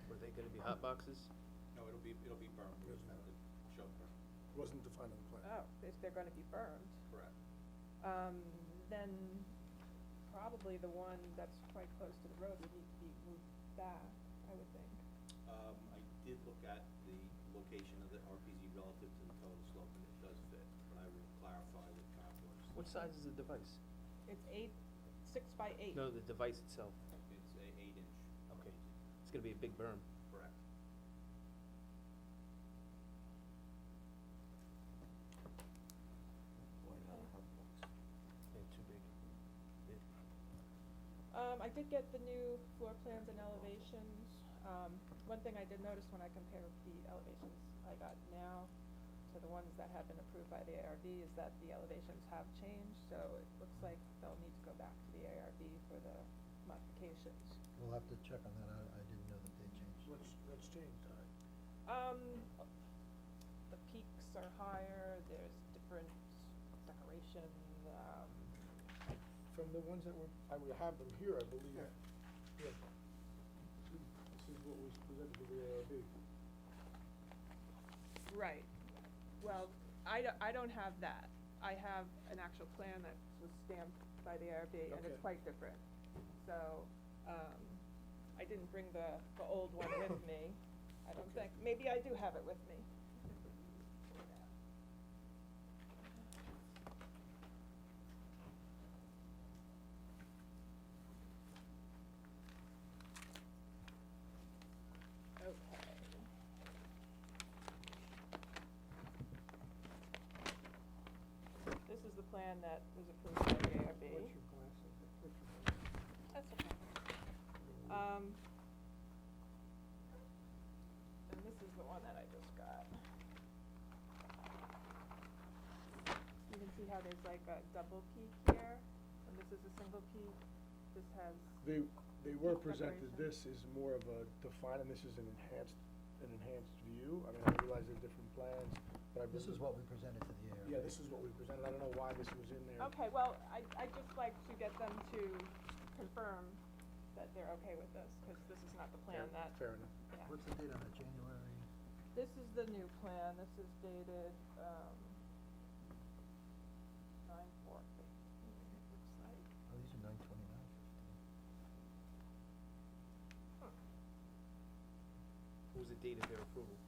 [SPEAKER 1] Were they gonna be hot boxes?
[SPEAKER 10] No, it'll be burned, we just have to show burn.
[SPEAKER 9] Wasn't defined on the plan.
[SPEAKER 3] Oh, if they're gonna be burned.
[SPEAKER 10] Correct.
[SPEAKER 3] Then probably the one that's quite close to the road would need to be moved back, I would think.
[SPEAKER 10] I did look at the location of the RPZ relative to the total slope, and it does fit, but I will clarify with Concourse.
[SPEAKER 1] What size is the device?
[SPEAKER 3] It's 6 by 8.
[SPEAKER 1] No, the device itself.
[SPEAKER 10] It's a 8-inch.
[SPEAKER 1] Okay. It's gonna be a big berm.
[SPEAKER 10] Correct.
[SPEAKER 1] Yeah, too big.
[SPEAKER 3] I did get the new floor plans and elevations. One thing I did notice when I compared the elevations I got now to the ones that have been approved by the ARB is that the elevations have changed, so it looks like they'll need to go back to the ARB for the modifications.
[SPEAKER 7] We'll have to check on that. I didn't know that they changed.
[SPEAKER 9] What's changed,
[SPEAKER 3] The peaks are higher, there's different decoration,
[SPEAKER 9] From the ones that were, I would have them here, I believe.
[SPEAKER 3] Sure.
[SPEAKER 9] Yeah. This is what was presented to the ARB.
[SPEAKER 3] Right. Well, I don't have that. I have an actual plan that was stamped by the ARB, and it's
[SPEAKER 9] Okay.
[SPEAKER 3] quite different. So, I didn't bring the old one with me, I don't think. Maybe I do have it with me. Okay. This is the plan that was approved by the ARB.
[SPEAKER 9] What's your glass?
[SPEAKER 3] That's okay. And this is the one that I just got. You can see how there's like a double peak here, and this is a single peak. This has,
[SPEAKER 9] They were presented,
[SPEAKER 3] Decoration.
[SPEAKER 9] this is more of a define, and this is an enhanced view. I mean, I realize they're different plans, but I believe.
[SPEAKER 7] This is what we presented to the ARB.
[SPEAKER 9] Yeah, this is what we presented. I don't know why this was in there.
[SPEAKER 3] okay, well, I'd just like to get them to confirm that they're okay with this, because this is not the plan that,
[SPEAKER 9] Fair enough.
[SPEAKER 3] yeah.
[SPEAKER 7] What's the date on that, January?
[SPEAKER 3] This is the new plan, this is dated, 9/4, it looks like.
[SPEAKER 7] Oh, these are 9/29/15.
[SPEAKER 1] What was the date of their approval?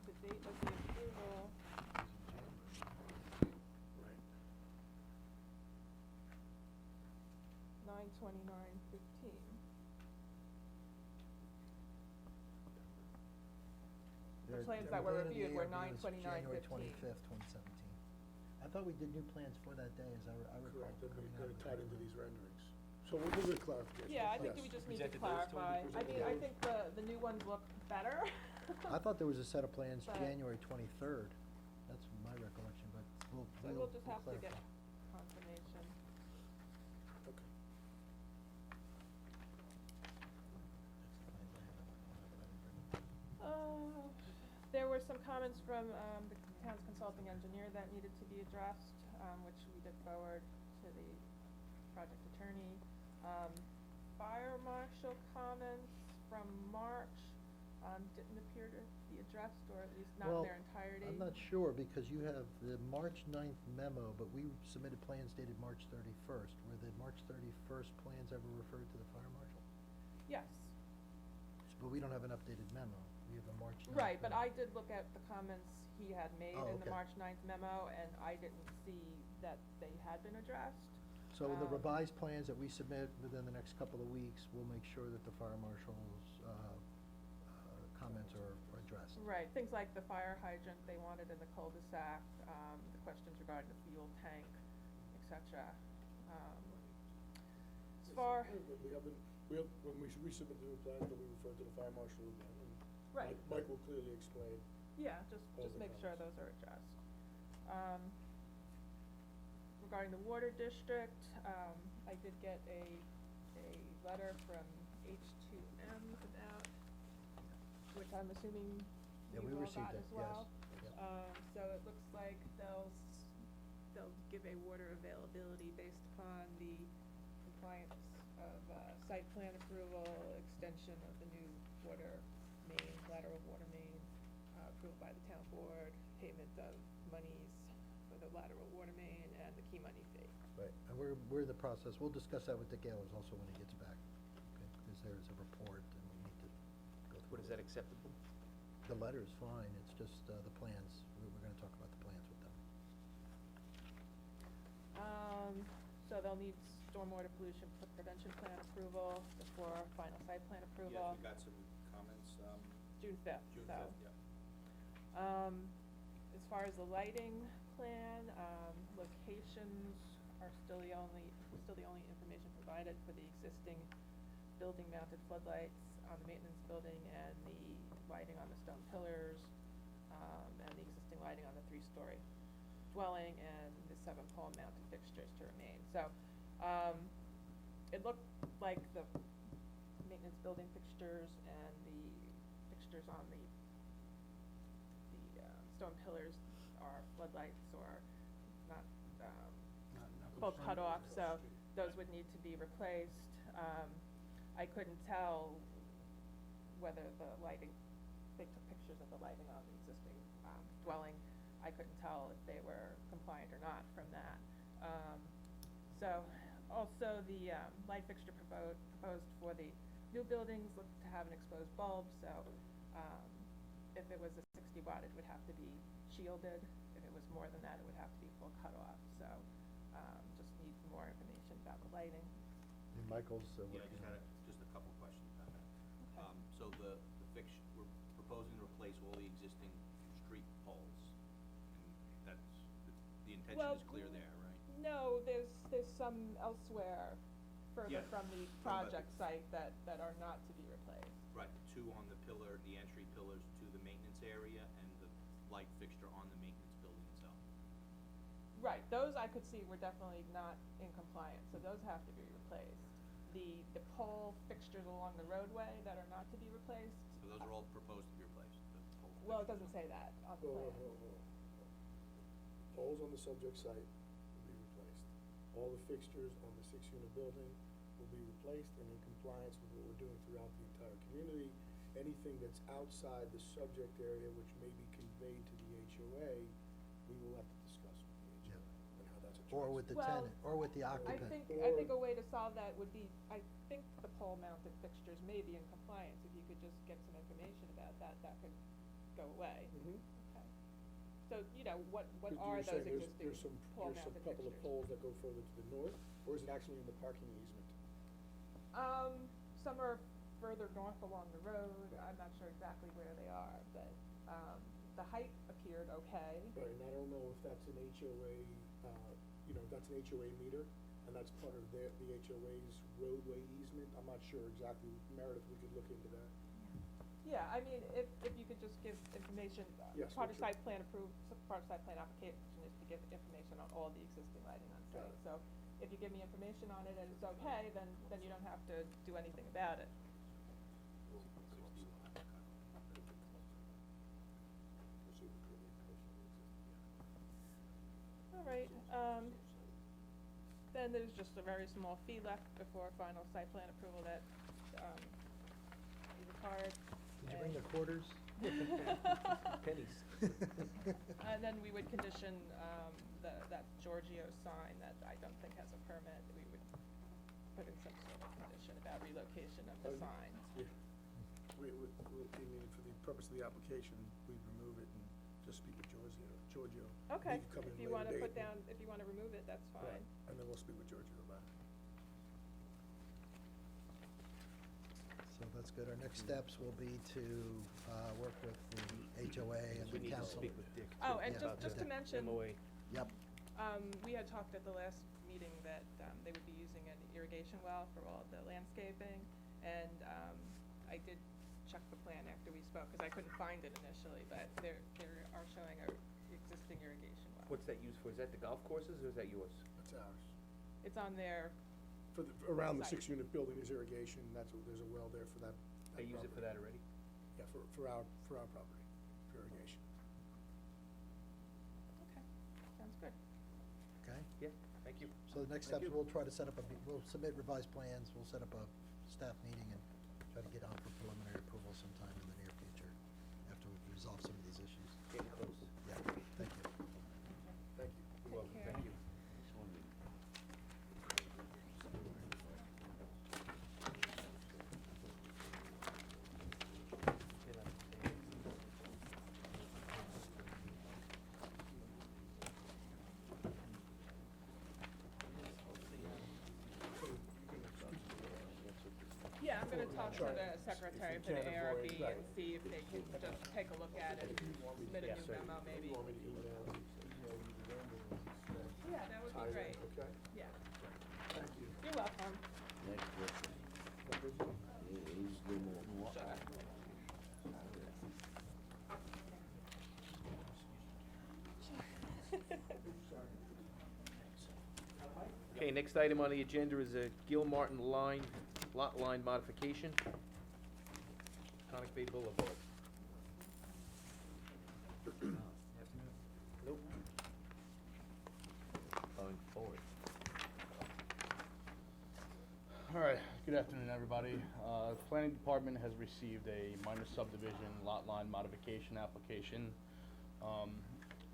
[SPEAKER 3] The date of the approval,
[SPEAKER 9] Right.
[SPEAKER 3] 9/29/15. The plans that were reviewed were 9/29/15.
[SPEAKER 7] January 25th, 2017. I thought we did new plans for that day, as I recall.
[SPEAKER 9] Correct, they're
[SPEAKER 7] coming out
[SPEAKER 9] gonna
[SPEAKER 7] of the
[SPEAKER 9] tie into
[SPEAKER 7] library.
[SPEAKER 9] these renderings. So we'll get clarification.
[SPEAKER 3] Yeah, I think
[SPEAKER 9] Yes.
[SPEAKER 3] we just need to
[SPEAKER 1] Presented those to them,
[SPEAKER 3] clarify.
[SPEAKER 1] you
[SPEAKER 3] I mean,
[SPEAKER 1] presented
[SPEAKER 3] I
[SPEAKER 1] those?
[SPEAKER 3] think the new ones look better.
[SPEAKER 7] I thought there was a set of plans
[SPEAKER 3] But-
[SPEAKER 7] January 23rd. That's my recollection, but
[SPEAKER 3] So we'll just have to get
[SPEAKER 7] clarify.
[SPEAKER 3] confirmation.
[SPEAKER 9] Okay.
[SPEAKER 3] There were some comments from the town's consulting engineer that needed to be addressed, which we did forward to the project attorney. fire marshal comments from March, didn't appear to be addressed, or at least not in their entirety.
[SPEAKER 7] I'm not sure, because you have the March 9th memo, but we submitted plans dated March 31st. Were the March 31st plans ever referred to the fire marshal?
[SPEAKER 3] Yes,
[SPEAKER 7] But we don't have an updated memo. We have a March 9th.
[SPEAKER 3] right, but
[SPEAKER 7] memo.
[SPEAKER 3] I did look at the comments he had made
[SPEAKER 7] Oh,
[SPEAKER 3] in the
[SPEAKER 7] okay.
[SPEAKER 3] March 9th memo, and I didn't see that they had been addressed.
[SPEAKER 7] So in the revised
[SPEAKER 3] um,
[SPEAKER 7] plans that we submit within the next couple of weeks, we'll make sure that the fire marshal's comments are addressed.
[SPEAKER 3] Right, things like the fire hydrant they wanted in the cul-de-sac, the questions regarding the fuel tank, et cetera. As far,
[SPEAKER 9] When we resubmit the new plans, then we refer to the fire marshal again, and
[SPEAKER 3] right,
[SPEAKER 9] Mike will clearly explain.
[SPEAKER 3] yeah, just
[SPEAKER 9] all the
[SPEAKER 3] make sure
[SPEAKER 9] comments.
[SPEAKER 3] those are addressed. Regarding the water district, I did get a letter from H2M about, which I'm assuming
[SPEAKER 7] Yeah,
[SPEAKER 3] you
[SPEAKER 7] we
[SPEAKER 3] all
[SPEAKER 7] received
[SPEAKER 3] got
[SPEAKER 7] it,
[SPEAKER 3] as well.
[SPEAKER 7] yes.
[SPEAKER 3] So it looks like they'll give a water availability based upon the compliance of, site plan approval, extension of the new water main, lateral water main, approved by the town board, payment of monies for the lateral water main, and the key money fee.
[SPEAKER 7] Right, and we're in the process, we'll discuss that with Dick Ayers also when he gets back, okay? Because there's a report and we need to go through.
[SPEAKER 1] What, is that acceptable?
[SPEAKER 7] The letter is fine, it's just, the plans, we're gonna talk about the plans with them.
[SPEAKER 3] So they'll need stormwater pollution prevention plan approval before final site plan approval.
[SPEAKER 10] Yes, we got some comments,
[SPEAKER 3] June fifth,
[SPEAKER 10] June
[SPEAKER 3] so.
[SPEAKER 10] fifth, yeah.
[SPEAKER 3] As far as the lighting plan, locations are still the only information provided for the existing building mounted floodlights on the maintenance building and the lighting on the stone pillars, and the existing lighting on the 3-story dwelling and the 7 pole mounted fixtures to remain. So, it looked like the maintenance building fixtures and the fixtures on the stone pillars are floodlights or not, both cut off, so those would need to be replaced. I couldn't tell whether the lighting, they took pictures of the lighting on the existing, dwelling. I couldn't tell if they were compliant or not from that. So, also the, light fixture proposed for the new buildings looked to have an exposed bulb, so, if it was a 60 watt, it would have to be shielded. If it was more than that, it would have to be full cut off, so, just need more information about the lighting.
[SPEAKER 7] And Michael's,
[SPEAKER 10] Yeah, I
[SPEAKER 7] working
[SPEAKER 10] just
[SPEAKER 7] on
[SPEAKER 10] had
[SPEAKER 7] it.
[SPEAKER 10] just a couple questions on that.
[SPEAKER 3] Okay.
[SPEAKER 10] So the fixture, we're proposing to replace all the existing street poles, and that's, the intention
[SPEAKER 3] Well,
[SPEAKER 10] is clear there, right?
[SPEAKER 3] No, there's some elsewhere further
[SPEAKER 10] Yeah,
[SPEAKER 3] from the
[SPEAKER 10] from the-
[SPEAKER 3] project site that are not to be replaced.
[SPEAKER 10] Right, the 2 on the pillar, the entry pillars to the maintenance area, and the light fixture on the maintenance building itself.
[SPEAKER 3] Right, those I could see were definitely not in compliance, so those have to be replaced. The pole fixtures along the roadway that are not to be replaced,
[SPEAKER 10] So those are all proposed to be replaced, the pole
[SPEAKER 3] well, it
[SPEAKER 10] fixtures.
[SPEAKER 3] doesn't say that on the plan.
[SPEAKER 9] Poles on the subject site will be replaced. All the fixtures on the 6-unit building will be replaced and in compliance with what we're doing throughout the entire community. Anything that's outside the subject area which may be conveyed to the HOA, we will have to discuss with the HOA and how that's addressed.
[SPEAKER 7] Or with the
[SPEAKER 3] Well,
[SPEAKER 7] tenant, or with the occupant.
[SPEAKER 3] I think a way to solve that would be, I think the pole mounted fixtures may be in compliance. If you could just get some information about that, that could go away.
[SPEAKER 9] Mhm.
[SPEAKER 3] Okay. So, you know, what
[SPEAKER 9] Because
[SPEAKER 3] are
[SPEAKER 9] you're
[SPEAKER 3] those
[SPEAKER 9] saying
[SPEAKER 3] existing
[SPEAKER 9] there's some
[SPEAKER 3] pole mounted fixtures?
[SPEAKER 9] couple of poles that go further to the north, or is it actually in the parking easement?
[SPEAKER 3] Some are further north along the road. I'm not sure exactly where they are, but, the height appeared okay.
[SPEAKER 9] Right, and I don't know if that's an HOA, that's an HOA meter, and that's part of the HOA's roadway easement. I'm not sure exactly, Meredith, we could look into that.
[SPEAKER 3] Yeah, I mean, if you could just give information,
[SPEAKER 9] Yes,
[SPEAKER 3] part of
[SPEAKER 9] sure.
[SPEAKER 3] site plan part of site plan application is to give information on all the existing lighting on
[SPEAKER 9] Got
[SPEAKER 3] site.
[SPEAKER 9] it.
[SPEAKER 3] So if you give me information on it and it's okay, then you don't have to do anything about it.
[SPEAKER 10] 60 watt cutoff.
[SPEAKER 3] All right, then there's just a very small fee left before final site plan approval that, is required.
[SPEAKER 7] Did you bring the quarters?
[SPEAKER 1] Pennies.
[SPEAKER 3] And then we would condition, that Giorgio sign that I don't think has a permit, we would put in some sort of condition about relocation of the
[SPEAKER 9] Oh,
[SPEAKER 3] sign.
[SPEAKER 9] Yeah. We, I mean, for the purpose of the application, we remove it and just speak with Giorgio.
[SPEAKER 3] Okay,
[SPEAKER 9] He can come in
[SPEAKER 3] if you
[SPEAKER 9] later
[SPEAKER 3] wanna
[SPEAKER 9] date
[SPEAKER 3] put
[SPEAKER 9] and-
[SPEAKER 3] down, if you wanna remove it, that's
[SPEAKER 9] Yeah,
[SPEAKER 3] fine.
[SPEAKER 9] and then we'll speak with Giorgio about it.
[SPEAKER 7] So that's good. Our next steps will be to, work with the HOA and
[SPEAKER 1] We
[SPEAKER 7] the
[SPEAKER 1] need to
[SPEAKER 7] council.
[SPEAKER 1] speak with Dick.
[SPEAKER 3] Oh,
[SPEAKER 1] too,
[SPEAKER 3] and
[SPEAKER 1] about
[SPEAKER 3] just
[SPEAKER 1] the
[SPEAKER 3] to mention,
[SPEAKER 1] MOA.
[SPEAKER 7] Yep,
[SPEAKER 3] we had talked at the last meeting that, they would be using an irrigation well for all the landscaping, and, I did check the plan after we spoke, cause I couldn't find it initially, but they are showing a existing irrigation well.
[SPEAKER 1] What's that used for? Is that the golf courses or is that yours?
[SPEAKER 9] That's ours.
[SPEAKER 3] It's on their,
[SPEAKER 9] For the, around the
[SPEAKER 3] Site.
[SPEAKER 9] 6-unit building is irrigation, there's a well there for that.
[SPEAKER 1] They use it for that already?
[SPEAKER 9] Yeah, for our property, for irrigation.
[SPEAKER 3] okay, sounds good.
[SPEAKER 7] okay.
[SPEAKER 1] Yeah, thank you.
[SPEAKER 7] So the next
[SPEAKER 1] Thank
[SPEAKER 7] steps,
[SPEAKER 1] you.
[SPEAKER 7] we'll try to set up we'll submit revised plans, we'll set up a staff meeting and try to get on for preliminary approval sometime in the near future, after we've resolved some of these issues.
[SPEAKER 1] Getting close.
[SPEAKER 7] Yeah, thank you.
[SPEAKER 9] Thank you.
[SPEAKER 1] You're welcome,
[SPEAKER 3] care.
[SPEAKER 1] thank you.
[SPEAKER 3] Yeah, I'm gonna talk to
[SPEAKER 9] Sure.
[SPEAKER 3] the secretary
[SPEAKER 9] If
[SPEAKER 3] for
[SPEAKER 9] you
[SPEAKER 3] the
[SPEAKER 9] can't avoid-
[SPEAKER 3] ARB and see if they can just take a look at it, submit a
[SPEAKER 1] Yeah,
[SPEAKER 3] new
[SPEAKER 1] sure.
[SPEAKER 3] memo maybe.
[SPEAKER 9] You want me to email you the number?
[SPEAKER 3] Yeah, that would
[SPEAKER 9] Tie
[SPEAKER 3] be
[SPEAKER 9] it in,
[SPEAKER 3] great,
[SPEAKER 9] Okay,
[SPEAKER 3] yeah.
[SPEAKER 9] thank you.
[SPEAKER 3] You're welcome.
[SPEAKER 6] Next question. He's the more.
[SPEAKER 3] Sure.
[SPEAKER 1] Okay, next item on the agenda is a Gil Martin lot line modification. Conic Bay Boulevard. Nope.
[SPEAKER 6] Going forward.
[SPEAKER 11] All right, good afternoon, everybody. Planning Department has received a minor subdivision lot line modification application.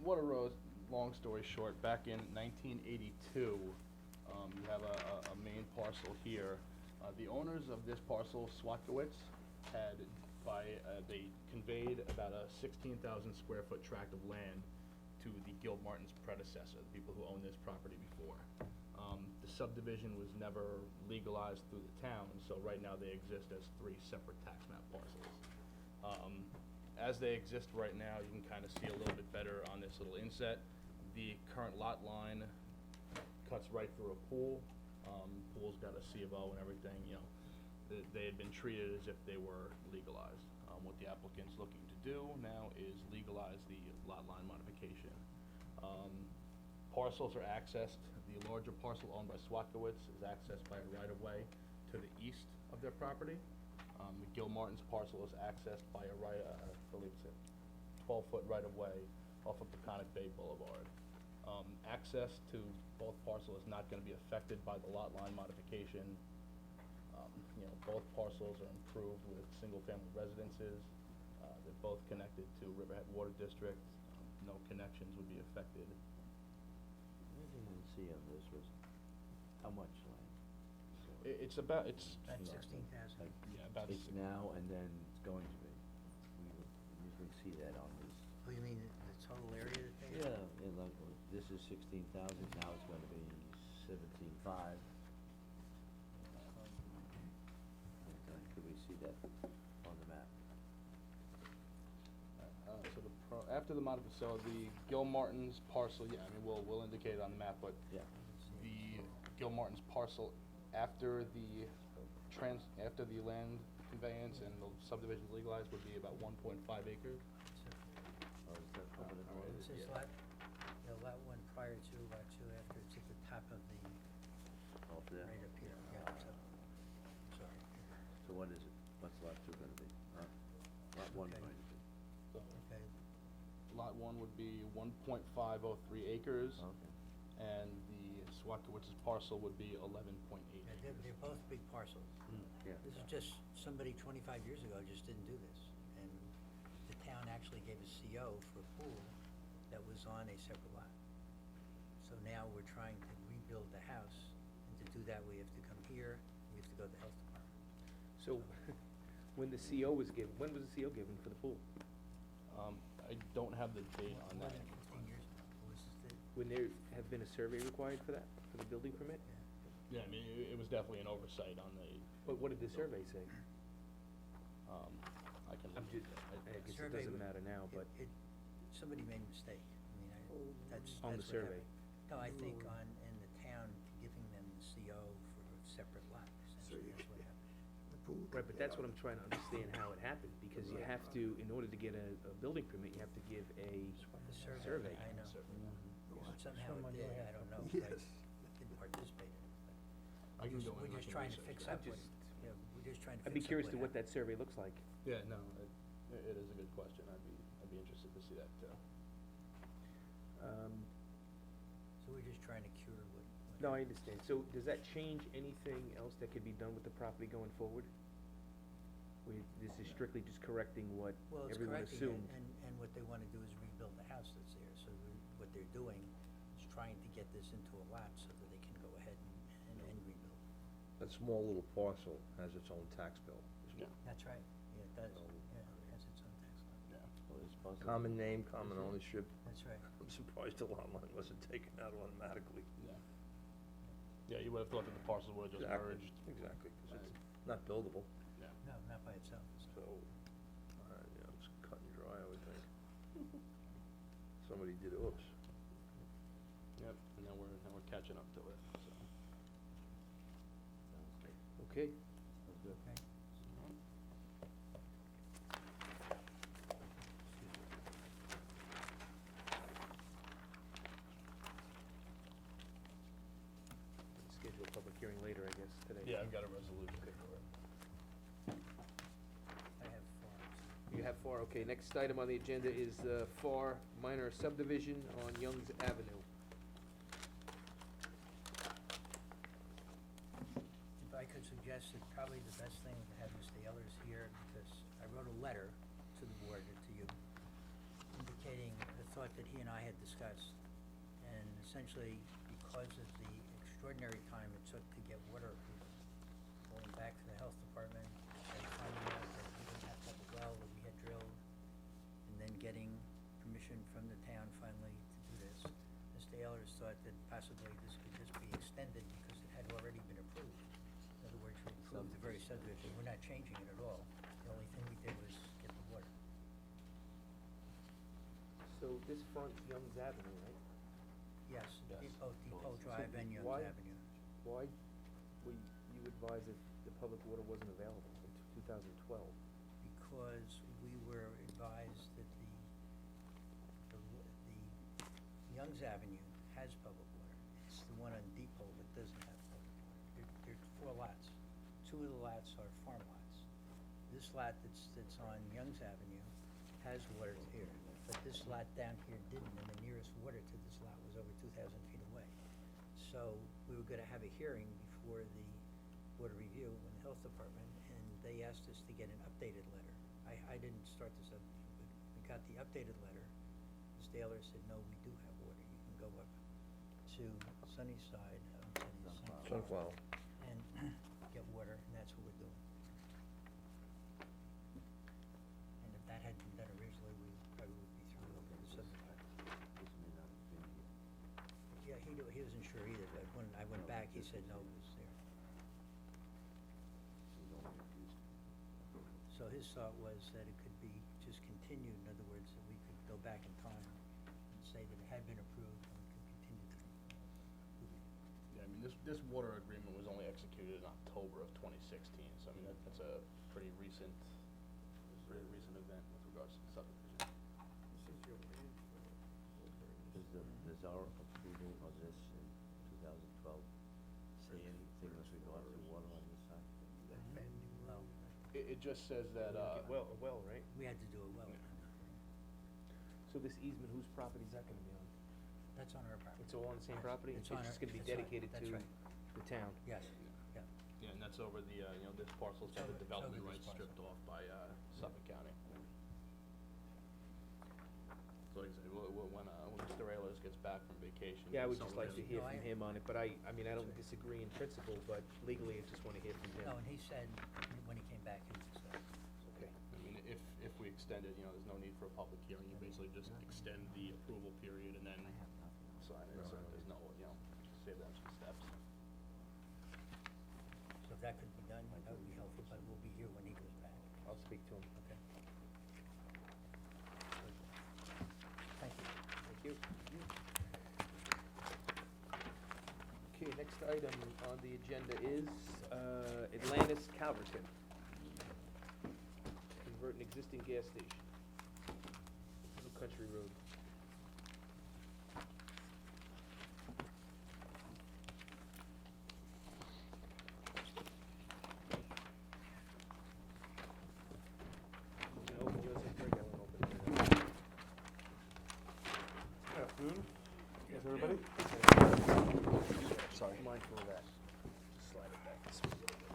[SPEAKER 11] What arose, long story short, back in 1982, you have a main parcel here. The owners of this parcel, Swatkowitz, they conveyed about a 16,000 square foot tract of land to the Gil Martin's predecessor, the people who owned this property before. The subdivision was never legalized through the town, so right now they exist as 3 separate tax map parcels. As they exist right now, you can kind of see a little bit better on this little inset. The current lot line cuts right through a pool. Pool's got a C of O and everything, you know. They had been treated as if they were legalized. What the applicant's looking to do now is legalize the lot line modification. Parcels are accessed, the larger parcel owned by Swatkowitz is accessed by a right-of-way to the east of their property. The Gil Martin's parcel is accessed by a I believe it's a 12-foot right-of-way off of Peconic Bay Boulevard. Access to both parcels is not gonna be affected by the lot line modification. Both parcels are improved with single-family residences. They're both connected to Riverhead Water District. No connections would be affected.
[SPEAKER 6] What I didn't see on this was how much land?
[SPEAKER 11] It's about, it's.
[SPEAKER 5] About 16,000.
[SPEAKER 6] Like,
[SPEAKER 11] Yeah, about
[SPEAKER 6] it's
[SPEAKER 11] six-
[SPEAKER 6] now and then it's going to be. You can see that on this.
[SPEAKER 5] Oh, you mean the total area that they have?
[SPEAKER 6] Yeah, and like, this is 16,000, now it's gonna be 17,500. Could we see that on the map?
[SPEAKER 11] After the so the Gil Martin's parcel, yeah, I mean, we'll indicate it on the map, but
[SPEAKER 6] Yeah.
[SPEAKER 11] the Gil Martin's parcel after the land conveyance and the subdivision legalized would be about 1.5 acres.
[SPEAKER 6] Oh, is that coming in
[SPEAKER 11] Alright,
[SPEAKER 6] order?
[SPEAKER 5] It says
[SPEAKER 11] yeah.
[SPEAKER 5] lot 1 prior to, lot 2 after, it's at the top of the,
[SPEAKER 6] Off there?
[SPEAKER 5] right up here, yeah, so, sorry.
[SPEAKER 6] So what is it? What's lot 2 gonna be? Lot 1
[SPEAKER 5] Okay.
[SPEAKER 6] going to be?
[SPEAKER 11] So
[SPEAKER 5] Okay,
[SPEAKER 11] lot 1 would be 1.503 acres.
[SPEAKER 6] Okay.
[SPEAKER 11] And the Wackowitz's parcel would be 11.8
[SPEAKER 5] Yeah,
[SPEAKER 11] acres.
[SPEAKER 5] they're both big parcels.
[SPEAKER 6] Yeah.
[SPEAKER 5] This is just, somebody 25 years ago just didn't do this. And the town actually gave a CO for a pool that was on a separate lot. So now we're trying to rebuild the house, and to do that, we have to come here, we have to go to the health department.
[SPEAKER 1] So, when the CO was given, when was the CO given for the pool?
[SPEAKER 11] I don't have the date on
[SPEAKER 5] More
[SPEAKER 11] that.
[SPEAKER 5] than 15 years ago, was the,
[SPEAKER 1] When there have been a survey required for that, for the building permit?
[SPEAKER 11] Yeah, I mean, it was definitely an oversight on the,
[SPEAKER 1] But what did the survey say?
[SPEAKER 11] I can.
[SPEAKER 1] I guess it
[SPEAKER 5] survey
[SPEAKER 1] doesn't
[SPEAKER 5] would-
[SPEAKER 1] matter now, but
[SPEAKER 5] somebody made a mistake. I mean, that's
[SPEAKER 1] on the
[SPEAKER 5] what
[SPEAKER 1] survey.
[SPEAKER 5] happened. No, I think in the town giving them the CO for a separate lot, essentially, that's what happened.
[SPEAKER 1] Right, but that's what I'm trying to understand how it happened, because you have to, in order to get a building permit, you have to give a
[SPEAKER 5] The
[SPEAKER 1] survey.
[SPEAKER 5] I know. Somehow
[SPEAKER 7] Someone
[SPEAKER 5] it did,
[SPEAKER 7] really
[SPEAKER 5] I
[SPEAKER 7] had
[SPEAKER 5] don't
[SPEAKER 7] to-
[SPEAKER 5] know,
[SPEAKER 7] Yes.
[SPEAKER 5] I didn't participate in it.
[SPEAKER 11] I can go in
[SPEAKER 5] We're
[SPEAKER 11] and
[SPEAKER 5] just
[SPEAKER 11] I can
[SPEAKER 5] trying to
[SPEAKER 11] research
[SPEAKER 5] fix
[SPEAKER 11] that.
[SPEAKER 5] up what, yeah, we're just trying to fix up
[SPEAKER 1] I'd be curious to what
[SPEAKER 5] happened.
[SPEAKER 1] that survey looks like.
[SPEAKER 11] Yeah, no, it is a good question. I'd be interested to see that too.
[SPEAKER 5] So we're just trying to cure what.
[SPEAKER 1] No, I understand. So does that change anything else that could be done with the property going forward? This is strictly just correcting what
[SPEAKER 5] Well, it's
[SPEAKER 1] everyone
[SPEAKER 5] correcting it,
[SPEAKER 1] assumed.
[SPEAKER 5] and what they wanna do is rebuild the house that's there, so what they're doing is trying to get this into a lot so that they can go ahead and rebuild.
[SPEAKER 2] That small little parcel has its own tax bill.
[SPEAKER 11] Yeah.
[SPEAKER 5] That's right, yeah, it does, yeah, it has its own tax lot.
[SPEAKER 11] Yeah.
[SPEAKER 6] Well, it's possible.
[SPEAKER 2] Common name, common ownership.
[SPEAKER 5] That's right.
[SPEAKER 2] I'm surprised the lot line wasn't taken out automatically.
[SPEAKER 11] Yeah. Yeah, you would have thought that the parcels would have just
[SPEAKER 2] Exactly,
[SPEAKER 11] merged.
[SPEAKER 2] exactly, 'cause it's not buildable,
[SPEAKER 11] Yeah.
[SPEAKER 5] No, not by itself, it's
[SPEAKER 2] so, it's cut and dry, I would think. Somebody did oops.
[SPEAKER 11] Yep, and now we're catching up to it, so.
[SPEAKER 6] Sounds good.
[SPEAKER 1] Okay,
[SPEAKER 6] Sounds good.
[SPEAKER 5] okay.
[SPEAKER 1] schedule a public hearing later, I guess, today.
[SPEAKER 11] Yeah, I've got a resolution for it.
[SPEAKER 5] I have farms.
[SPEAKER 1] You have FAR, okay. Next item on the agenda is FAR minor subdivision on Youngs Avenue.
[SPEAKER 5] If I could suggest that probably the best thing to have Mr. Ehlers here, because I wrote a letter to the board, to you, indicating the thought that he and I had discussed. And essentially, because of the extraordinary time it took to get water approval, going back to the health department, and finding out that we didn't have to have a well that we had drilled, and then getting permission from the town finally to do this, Mr. Ehlers thought that possibly this could just be extended because it had already been approved. In other words, we approved the very subdivision, we're not changing it at all. The only thing we did was get the water.
[SPEAKER 1] So this fronts Youngs Avenue, right?
[SPEAKER 5] Yes,
[SPEAKER 11] Yes.
[SPEAKER 5] Depot Drive and Youngs
[SPEAKER 1] why-
[SPEAKER 5] Avenue.
[SPEAKER 1] Why were you advised that the public water wasn't available in 2012?
[SPEAKER 5] Because we were advised that the Youngs Avenue has public water. It's the one on Depot that doesn't have public water. There's 4 lots. 2 of the lots are farm lots. This lot that's on Youngs Avenue has water here, but this lot down here didn't, and the nearest water to this lot was over 2,000 feet away. So we were gonna have a hearing before the Board of Review and the Health Department, and they asked us to get an updated letter. I didn't start this up, but we got the updated letter. Mr. Taylor said, no, we do have water, you can go up to Sunnyside,
[SPEAKER 2] Sunflower.
[SPEAKER 5] and get water, and that's what we're doing. And if that had been done originally, we probably would be through with the subdivision.
[SPEAKER 6] This may not have been here.
[SPEAKER 5] Yeah, he wasn't sure either, but when I went back, he said, no, it was there.
[SPEAKER 6] So you don't refuse.
[SPEAKER 5] So his thought was that it could be just continued, in other words, that we could go back in time and say that it had been approved and we could continue to approve it.
[SPEAKER 11] Yeah, I mean, this water agreement was only executed in October of 2016, so I mean, that's a pretty recent event with regards to the subdivision.
[SPEAKER 6] Does our approval of this in 2012 say anything with regard to water on this side?
[SPEAKER 5] Well,
[SPEAKER 11] It just says that,
[SPEAKER 1] Well, a well, right?
[SPEAKER 5] we had to do it well.
[SPEAKER 1] So this easement, whose property is that gonna be on?
[SPEAKER 5] That's on our property.
[SPEAKER 1] It's all on the same
[SPEAKER 5] Yes,
[SPEAKER 1] property?
[SPEAKER 5] it's
[SPEAKER 1] It's
[SPEAKER 5] on
[SPEAKER 1] just
[SPEAKER 5] our-
[SPEAKER 1] gonna be
[SPEAKER 5] that's right,
[SPEAKER 1] dedicated
[SPEAKER 5] that's
[SPEAKER 1] to
[SPEAKER 5] right.
[SPEAKER 1] the town?
[SPEAKER 5] Yes, yeah.
[SPEAKER 11] Yeah, and that's over the, this parcel's got the
[SPEAKER 5] It's over
[SPEAKER 11] development
[SPEAKER 5] this
[SPEAKER 11] rights
[SPEAKER 5] parcel.
[SPEAKER 11] stripped off by, Suffolk County. So like I said, when Mr. Ayers gets back from vacation.
[SPEAKER 1] Yeah, I would
[SPEAKER 11] someone
[SPEAKER 1] just like to
[SPEAKER 11] will-
[SPEAKER 1] hear
[SPEAKER 5] No,
[SPEAKER 1] from him on it, but I mean, I don't disagree in principle, but legally, I just wanna hear from him.
[SPEAKER 5] No, and he said, when he came back, he would say.
[SPEAKER 1] Okay.
[SPEAKER 11] I mean, if we extend it, there's no need for a public hearing, you basically just extend the approval period and then sign it, so there's no, save them some steps.
[SPEAKER 5] So if that could be done, that would be helpful, but we'll be here when he goes back.
[SPEAKER 1] I'll speak to him.
[SPEAKER 5] Okay. Thank you.
[SPEAKER 1] Thank you. Okay, next item on the agenda is, Atlantis Calverton. Convert an existing gas station. Little Country Road. You can open yours up, Greg, I won't open mine.
[SPEAKER 12] Good afternoon. Yes, everybody? Sorry.
[SPEAKER 1] Mindful of that. Just slide it back this way a little bit.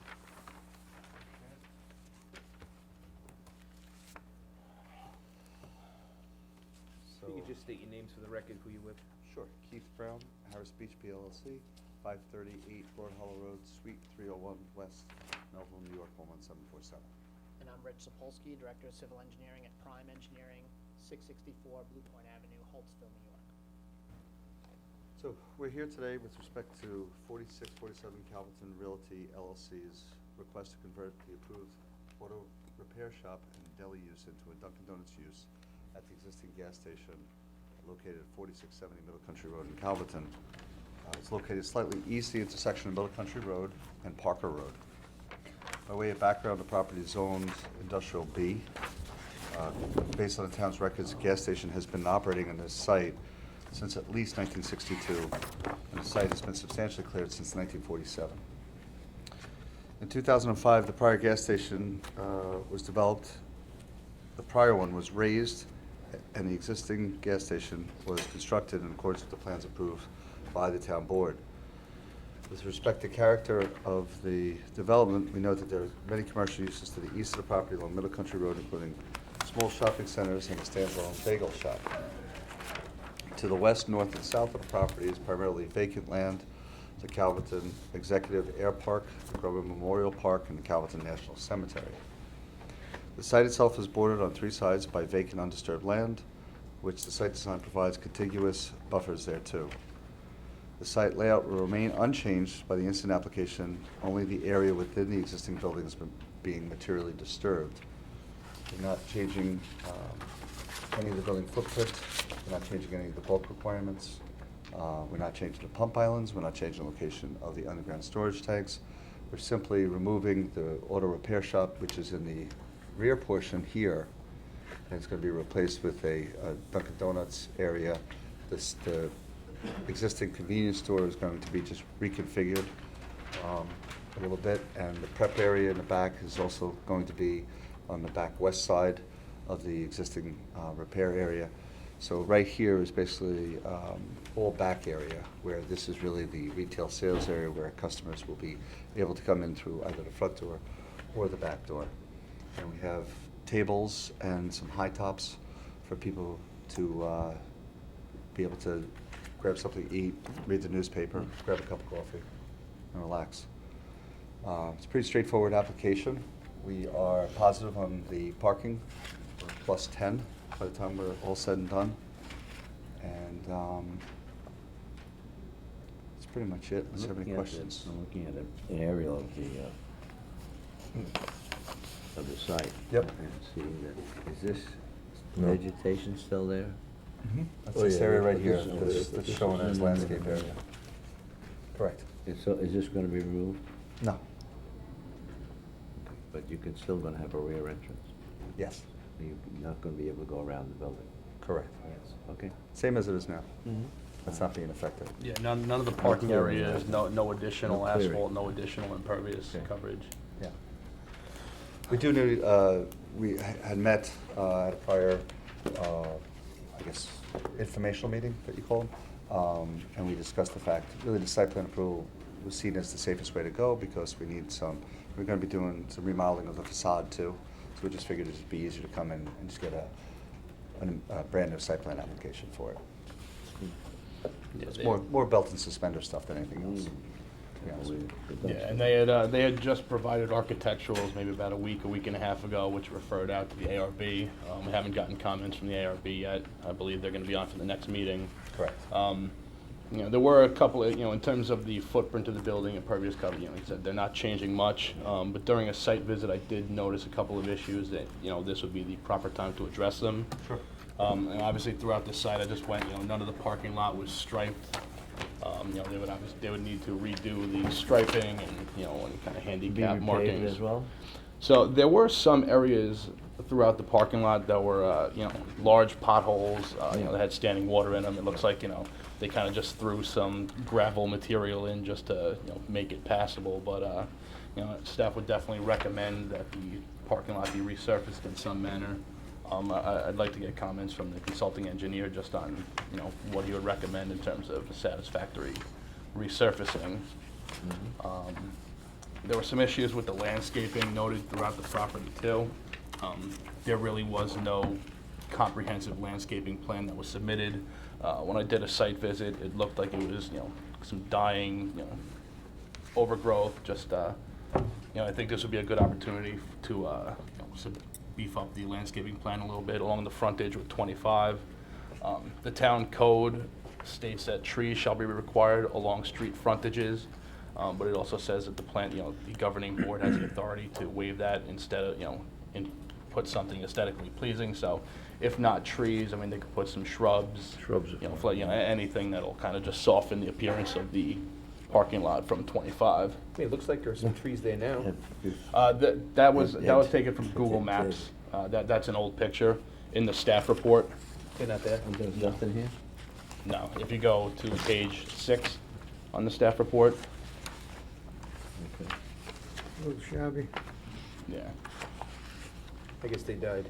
[SPEAKER 12] So,
[SPEAKER 1] You could just state your names for the record, who you with.
[SPEAKER 12] sure, Keith Brown, Harris Beach PLLC, 538 Lord Hollow Road, Suite 301 West, Melville, New York, 11747.
[SPEAKER 13] And I'm Rich Sapolsky, Director of Civil Engineering at Prime Engineering, 664 Blue Point Avenue, Holtsville, New York.
[SPEAKER 12] So, we're here today with respect to 4647 Calverton Realty LLC's request to convert the approved auto repair shop and deli use into a Dunkin' Donuts use at the existing gas station located at 4670 Middle Country Road in Calverton. It's located slightly east of the intersection of Middle Country Road and Parker Road. By way of background, the property is zoned Industrial B. Based on the town's records, the gas station has been operating on this site since at least 1962, and the site has been substantially cleared since 1947. In 2005, the prior gas station was developed. The prior one was raised, and the existing gas station was constructed in accordance with the plans approved by the town board. With respect to character of the development, we note that there are many commercial uses to the east of the property along Middle Country Road, including small shopping centers and a standalone bagel shop. To the west, north, and south of the property is primarily vacant land, the Calverton Executive Air Park, the Grover Memorial Park, and the Calverton National Cemetery. The site itself is bordered on three sides by vacant undisturbed land, which the site design provides contiguous buffers thereto. The site layout will remain unchanged by the instant application, only the area within the existing building has been being materially disturbed. We're not changing any of the building footprint, we're not changing any of the bulk requirements, we're not changing the pump islands, we're not changing the location of the underground storage tanks. We're simply removing the auto repair shop, which is in the rear portion here, and it's going to be replaced with a Dunkin' Donuts area. The existing convenience store is going to be just reconfigured a little bit, and the prep area in the back is also going to be on the back west side of the existing repair area. So right here is basically all back area, where this is really the retail sales area where customers will be able to come in through either the front door or the back door. And we have tables and some high tops for people to be able to grab something to eat, read the newspaper, grab a cup of coffee, and relax. It's a pretty straightforward application. We are positive on the parking, we're +10 by the time we're all said and done. And that's pretty much it, unless you have any questions.
[SPEAKER 6] I'm looking at an aerial of the site.
[SPEAKER 12] Yep.
[SPEAKER 6] And seeing that, is this vegetation still there?
[SPEAKER 12] That's
[SPEAKER 6] Oh,
[SPEAKER 12] this
[SPEAKER 6] yeah,
[SPEAKER 12] area right
[SPEAKER 6] but
[SPEAKER 12] here,
[SPEAKER 6] this is-
[SPEAKER 12] that's
[SPEAKER 6] this is
[SPEAKER 12] shown as
[SPEAKER 6] in the
[SPEAKER 12] landscape
[SPEAKER 6] middle.
[SPEAKER 12] area. Correct.
[SPEAKER 6] So is this gonna be removed?
[SPEAKER 12] No.
[SPEAKER 6] But you can still gonna have a rear entrance?
[SPEAKER 12] Yes.
[SPEAKER 6] You're not gonna be able to go around the building?
[SPEAKER 12] Correct.
[SPEAKER 6] Okay.
[SPEAKER 12] Same as it is now. That's not being affected.
[SPEAKER 11] Yeah, none of the parking
[SPEAKER 6] clear
[SPEAKER 11] areas,
[SPEAKER 6] area.
[SPEAKER 11] no additional
[SPEAKER 6] No clearing.
[SPEAKER 11] asphalt, no additional impervious
[SPEAKER 6] Okay.
[SPEAKER 11] coverage.
[SPEAKER 12] Yeah. We do need, we had met at a prior I guess, informational meeting that you called. And we discussed the fact, really the site plan approval was seen as the safest way to go because we're gonna be doing some remodeling of the facade too. So we just figured it'd just be easier to come in and just get a brand new site plan application for it. It's more belt and suspender stuff than anything else, to be honest with you.
[SPEAKER 11] Yeah, and they had just provided architecturals maybe about a week and a half ago, which referred out to the ARB. We haven't gotten comments from the ARB yet. I believe they're gonna be on for the next meeting.
[SPEAKER 12] Correct.
[SPEAKER 11] You know, there were a couple of, in terms of the footprint of the building and pervious cover, like I said, they're not changing much. But during a site visit, I did notice a couple of issues that, this would be the proper time to address them.
[SPEAKER 12] Sure.
[SPEAKER 11] And obviously throughout the site, I just went, none of the parking lot was striped. They would need to redo the striping and, any kind of handicap markings.
[SPEAKER 6] as well?
[SPEAKER 11] So there were some areas throughout the parking lot that were, large potholes, that had standing water in them. It looks like, they kind of just threw some gravel material in just to, make it passable. But, staff would definitely recommend that the parking lot be resurfaced in some manner. I'd like to get comments from the consulting engineer just on, what he would recommend in terms of a satisfactory resurfacing. There were some issues with the landscaping noted throughout the property too. There really was no comprehensive landscaping plan that was submitted. When I did a site visit, it looked like it was, some dying, overgrowth, just, I think this would be a good opportunity to, beef up the landscaping plan a little bit along the frontage with 25. The town code states that trees shall be required along street frontages, but it also says that the governing board has the authority to waive that instead of, and put something aesthetically pleasing. So if not trees, I mean, they could put some shrubs. Anything that'll kind of just soften the appearance of the parking lot from 25.
[SPEAKER 1] It looks like there's some trees there now.
[SPEAKER 11] That was taken from Google Maps. That's an old picture in the staff report.
[SPEAKER 1] They're not there.
[SPEAKER 6] And there's nothing here?
[SPEAKER 11] No, if you go to page 6 on the staff report,
[SPEAKER 6] Okay.
[SPEAKER 9] Looks shabby.
[SPEAKER 11] yeah.
[SPEAKER 1] I guess they died.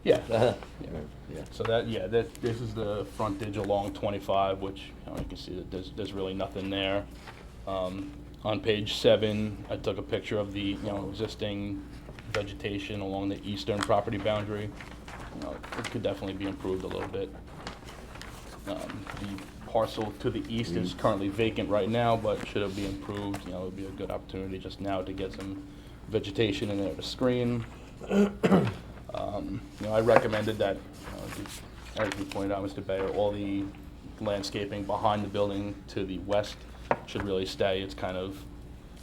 [SPEAKER 11] Yeah.
[SPEAKER 6] Yeah.
[SPEAKER 11] So this is the frontage along 25, which, you can see that there's really nothing there. On page 7, I took a picture of the, existing vegetation along the eastern property boundary. It could definitely be improved a little bit. The parcel to the east is currently vacant right now, but should it be improved, it would be a good opportunity just now to get some vegetation in there to screen. I recommended that, as you pointed out, Mr. Bayer, all the landscaping behind the building to the west should really stay. It's kind of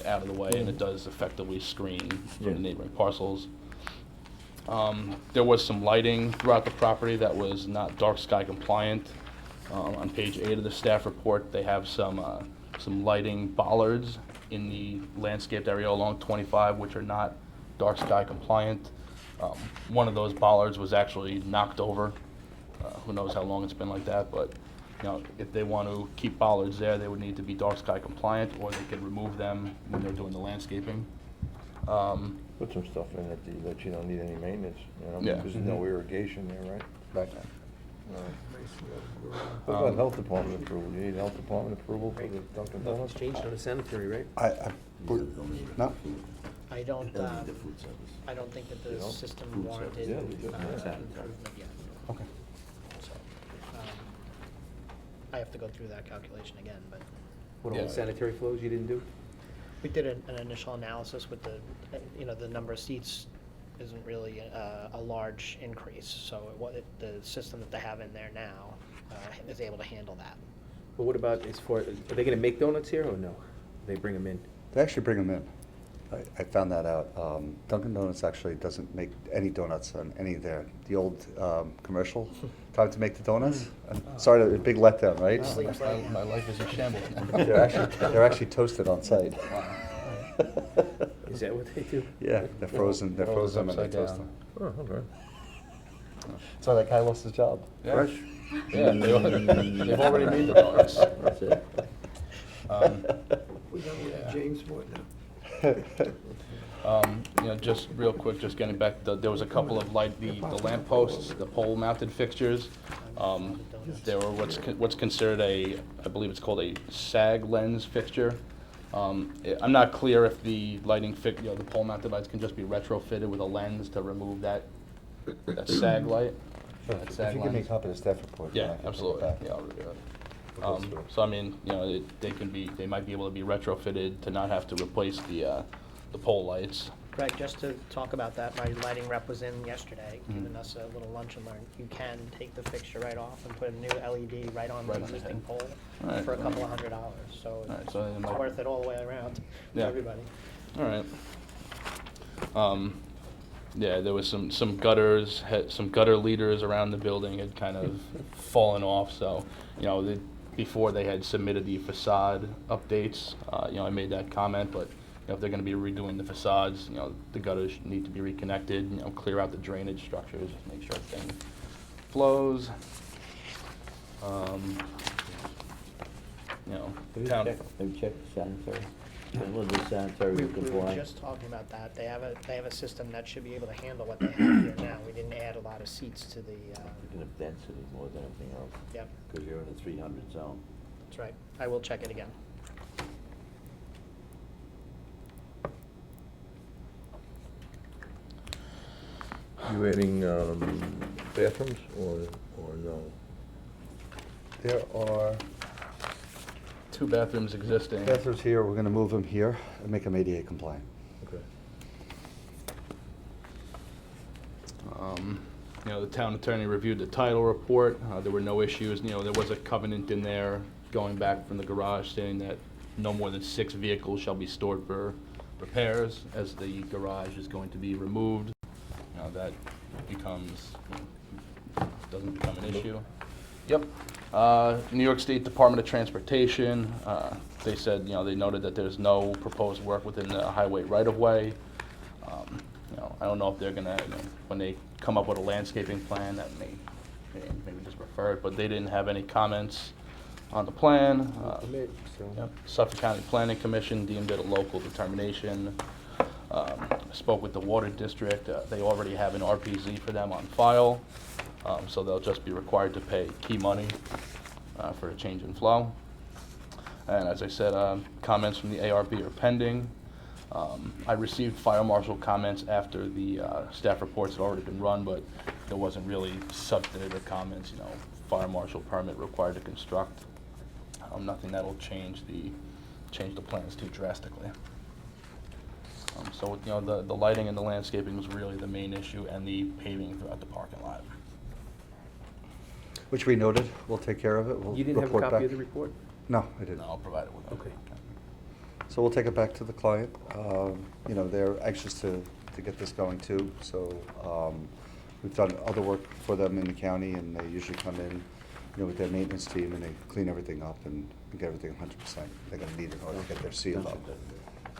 [SPEAKER 11] out of the way, and it does effectively screen from the neighboring parcels. There was some lighting throughout the property that was not dark sky compliant. On page 8 of the staff report, they have some lighting bollards in the landscaped area along 25, which are not dark sky compliant. One of those bollards was actually knocked over. Who knows how long it's been like that, but if they want to keep bollards there, they would need to be dark sky compliant, or they could remove them when they're doing the landscaping.
[SPEAKER 2] Put some stuff in it that you don't need any maintenance,
[SPEAKER 11] Yeah.
[SPEAKER 2] because there's no irrigation there, right?
[SPEAKER 11] Right.
[SPEAKER 2] What about health department approval? You need health department approval for the Dunkin' Donuts?
[SPEAKER 1] Nothing's changed on the sanitary, right?
[SPEAKER 12] No?
[SPEAKER 13] I don't,
[SPEAKER 6] They'll need the food service.
[SPEAKER 13] I don't think that the
[SPEAKER 2] You know,
[SPEAKER 13] system
[SPEAKER 2] food
[SPEAKER 13] warranted,
[SPEAKER 2] service, yeah, we just had that.
[SPEAKER 13] improvement yet.
[SPEAKER 12] Okay.
[SPEAKER 13] So, I have to go through that calculation again, but
[SPEAKER 1] What, all the
[SPEAKER 11] Yeah.
[SPEAKER 1] sanitary flows you didn't do?
[SPEAKER 13] we did an initial analysis with the, the number of seats isn't really a large increase, so the system that they have in there now is able to handle that.
[SPEAKER 1] But what about as far, are they gonna make donuts here or no? They bring them in?
[SPEAKER 12] They actually bring them in. I found that out. Dunkin' Donuts actually doesn't make any donuts on any of the old commercial, time to make the donuts. Sorry, a big letdown, right?
[SPEAKER 11] My life is a shambles.
[SPEAKER 12] They're actually toasted on site.
[SPEAKER 1] Is that what they do?
[SPEAKER 12] Yeah, they're frozen and they
[SPEAKER 11] upside
[SPEAKER 12] toast
[SPEAKER 11] down.
[SPEAKER 12] them.
[SPEAKER 2] Oh, okay.
[SPEAKER 12] So that guy lost his job.
[SPEAKER 11] Yeah.
[SPEAKER 2] Fresh?
[SPEAKER 11] Yeah, they've already made the donuts.
[SPEAKER 6] That's it.
[SPEAKER 9] We don't need James Moore now.
[SPEAKER 11] Just real quick, just getting back, there was a couple of the lamp posts, the pole mounted fixtures. There were what's considered a, I believe it's called a sag lens fixture. I'm not clear if the lighting the pole mounted lights can just be retrofitted with a lens to remove that sag light.
[SPEAKER 12] Sure,
[SPEAKER 11] that
[SPEAKER 12] if
[SPEAKER 11] sag
[SPEAKER 12] you give me a
[SPEAKER 11] lens.
[SPEAKER 12] copy of the staff report. then
[SPEAKER 11] Yeah,
[SPEAKER 12] I can take it
[SPEAKER 11] absolutely,
[SPEAKER 12] back.
[SPEAKER 11] yeah, I'll review it.
[SPEAKER 12] We'll go through it.
[SPEAKER 11] So I mean, they might be able to be retrofitted to not have to replace the pole lights.
[SPEAKER 13] Greg, just to talk about that, my lighting rep was in yesterday,
[SPEAKER 11] Mhm.
[SPEAKER 13] giving us a little lunch and learn. You can take the fixture right off and put a new LED right on the
[SPEAKER 11] Right on the
[SPEAKER 13] existing
[SPEAKER 11] head.
[SPEAKER 13] pole
[SPEAKER 11] Alright,
[SPEAKER 13] for a
[SPEAKER 11] well.
[SPEAKER 13] couple of $100, so
[SPEAKER 11] Alright, so it
[SPEAKER 13] it's
[SPEAKER 11] might-
[SPEAKER 13] worth it all the way around for
[SPEAKER 11] Yeah.
[SPEAKER 13] everybody.
[SPEAKER 11] All right. Yeah, there was some gutters, some gutter leaders around the building had kind of fallen off, so, before they had submitted the facade updates, I made that comment, but, if they're gonna be redoing the facades, the gutters need to be reconnected, clear out the drainage structures, make sure everything flows. Town.
[SPEAKER 6] Have you checked the sanitary? What is the sanitary
[SPEAKER 13] We
[SPEAKER 6] looking
[SPEAKER 13] were
[SPEAKER 6] for?
[SPEAKER 13] just talking about that. They have a system that should be able to handle what they have here now. We didn't add a lot of seats to the,
[SPEAKER 6] Looking at density more than anything else,
[SPEAKER 13] yep,
[SPEAKER 6] because you're in the 300 zone.
[SPEAKER 13] that's right. I will check it again.
[SPEAKER 2] You adding, bathrooms or no?
[SPEAKER 12] There are
[SPEAKER 11] 2 bathrooms existing.
[SPEAKER 12] bathrooms here, we're gonna move them here and make them ADA compliant.
[SPEAKER 2] Okay.
[SPEAKER 11] The town attorney reviewed the title report, there were no issues, there was a covenant in there going back from the garage saying that no more than 6 vehicles shall be stored for repairs, as the garage is going to be removed, that doesn't become an issue. Yep. New York State Department of Transportation, they said, they noted that there's no proposed work within the highway right-of-way. I don't know if they're gonna, when they come up with a landscaping plan, that maybe just refer it, but they didn't have any comments on the plan. Yep. Suffolk County Planning Commission deemed it a local determination. I spoke with the Water District, they already have an RPZ for them on file, so they'll just be required to pay key money for a change in flow. And as I said, comments from the ARB are pending. I received fire marshal comments after the staff reports had already been run, but there wasn't really substantive comments, fire marshal permit required to construct. Nothing that'll change the plans too drastically. So, the lighting and the landscaping was really the main issue, and the paving throughout the parking lot.
[SPEAKER 12] Which we noted, we'll take care of it, we'll
[SPEAKER 1] You didn't have a
[SPEAKER 12] report
[SPEAKER 1] copy
[SPEAKER 12] back.
[SPEAKER 1] of the report?
[SPEAKER 12] No, I didn't.
[SPEAKER 11] And I'll provide it with them.
[SPEAKER 1] Okay.
[SPEAKER 12] So we'll take it back to the client. They're anxious to get this going too, so we've done other work for them in the county, and they usually come in, with their maintenance team, and they clean everything up and get everything 100%. They're gonna need in order to get their seal up.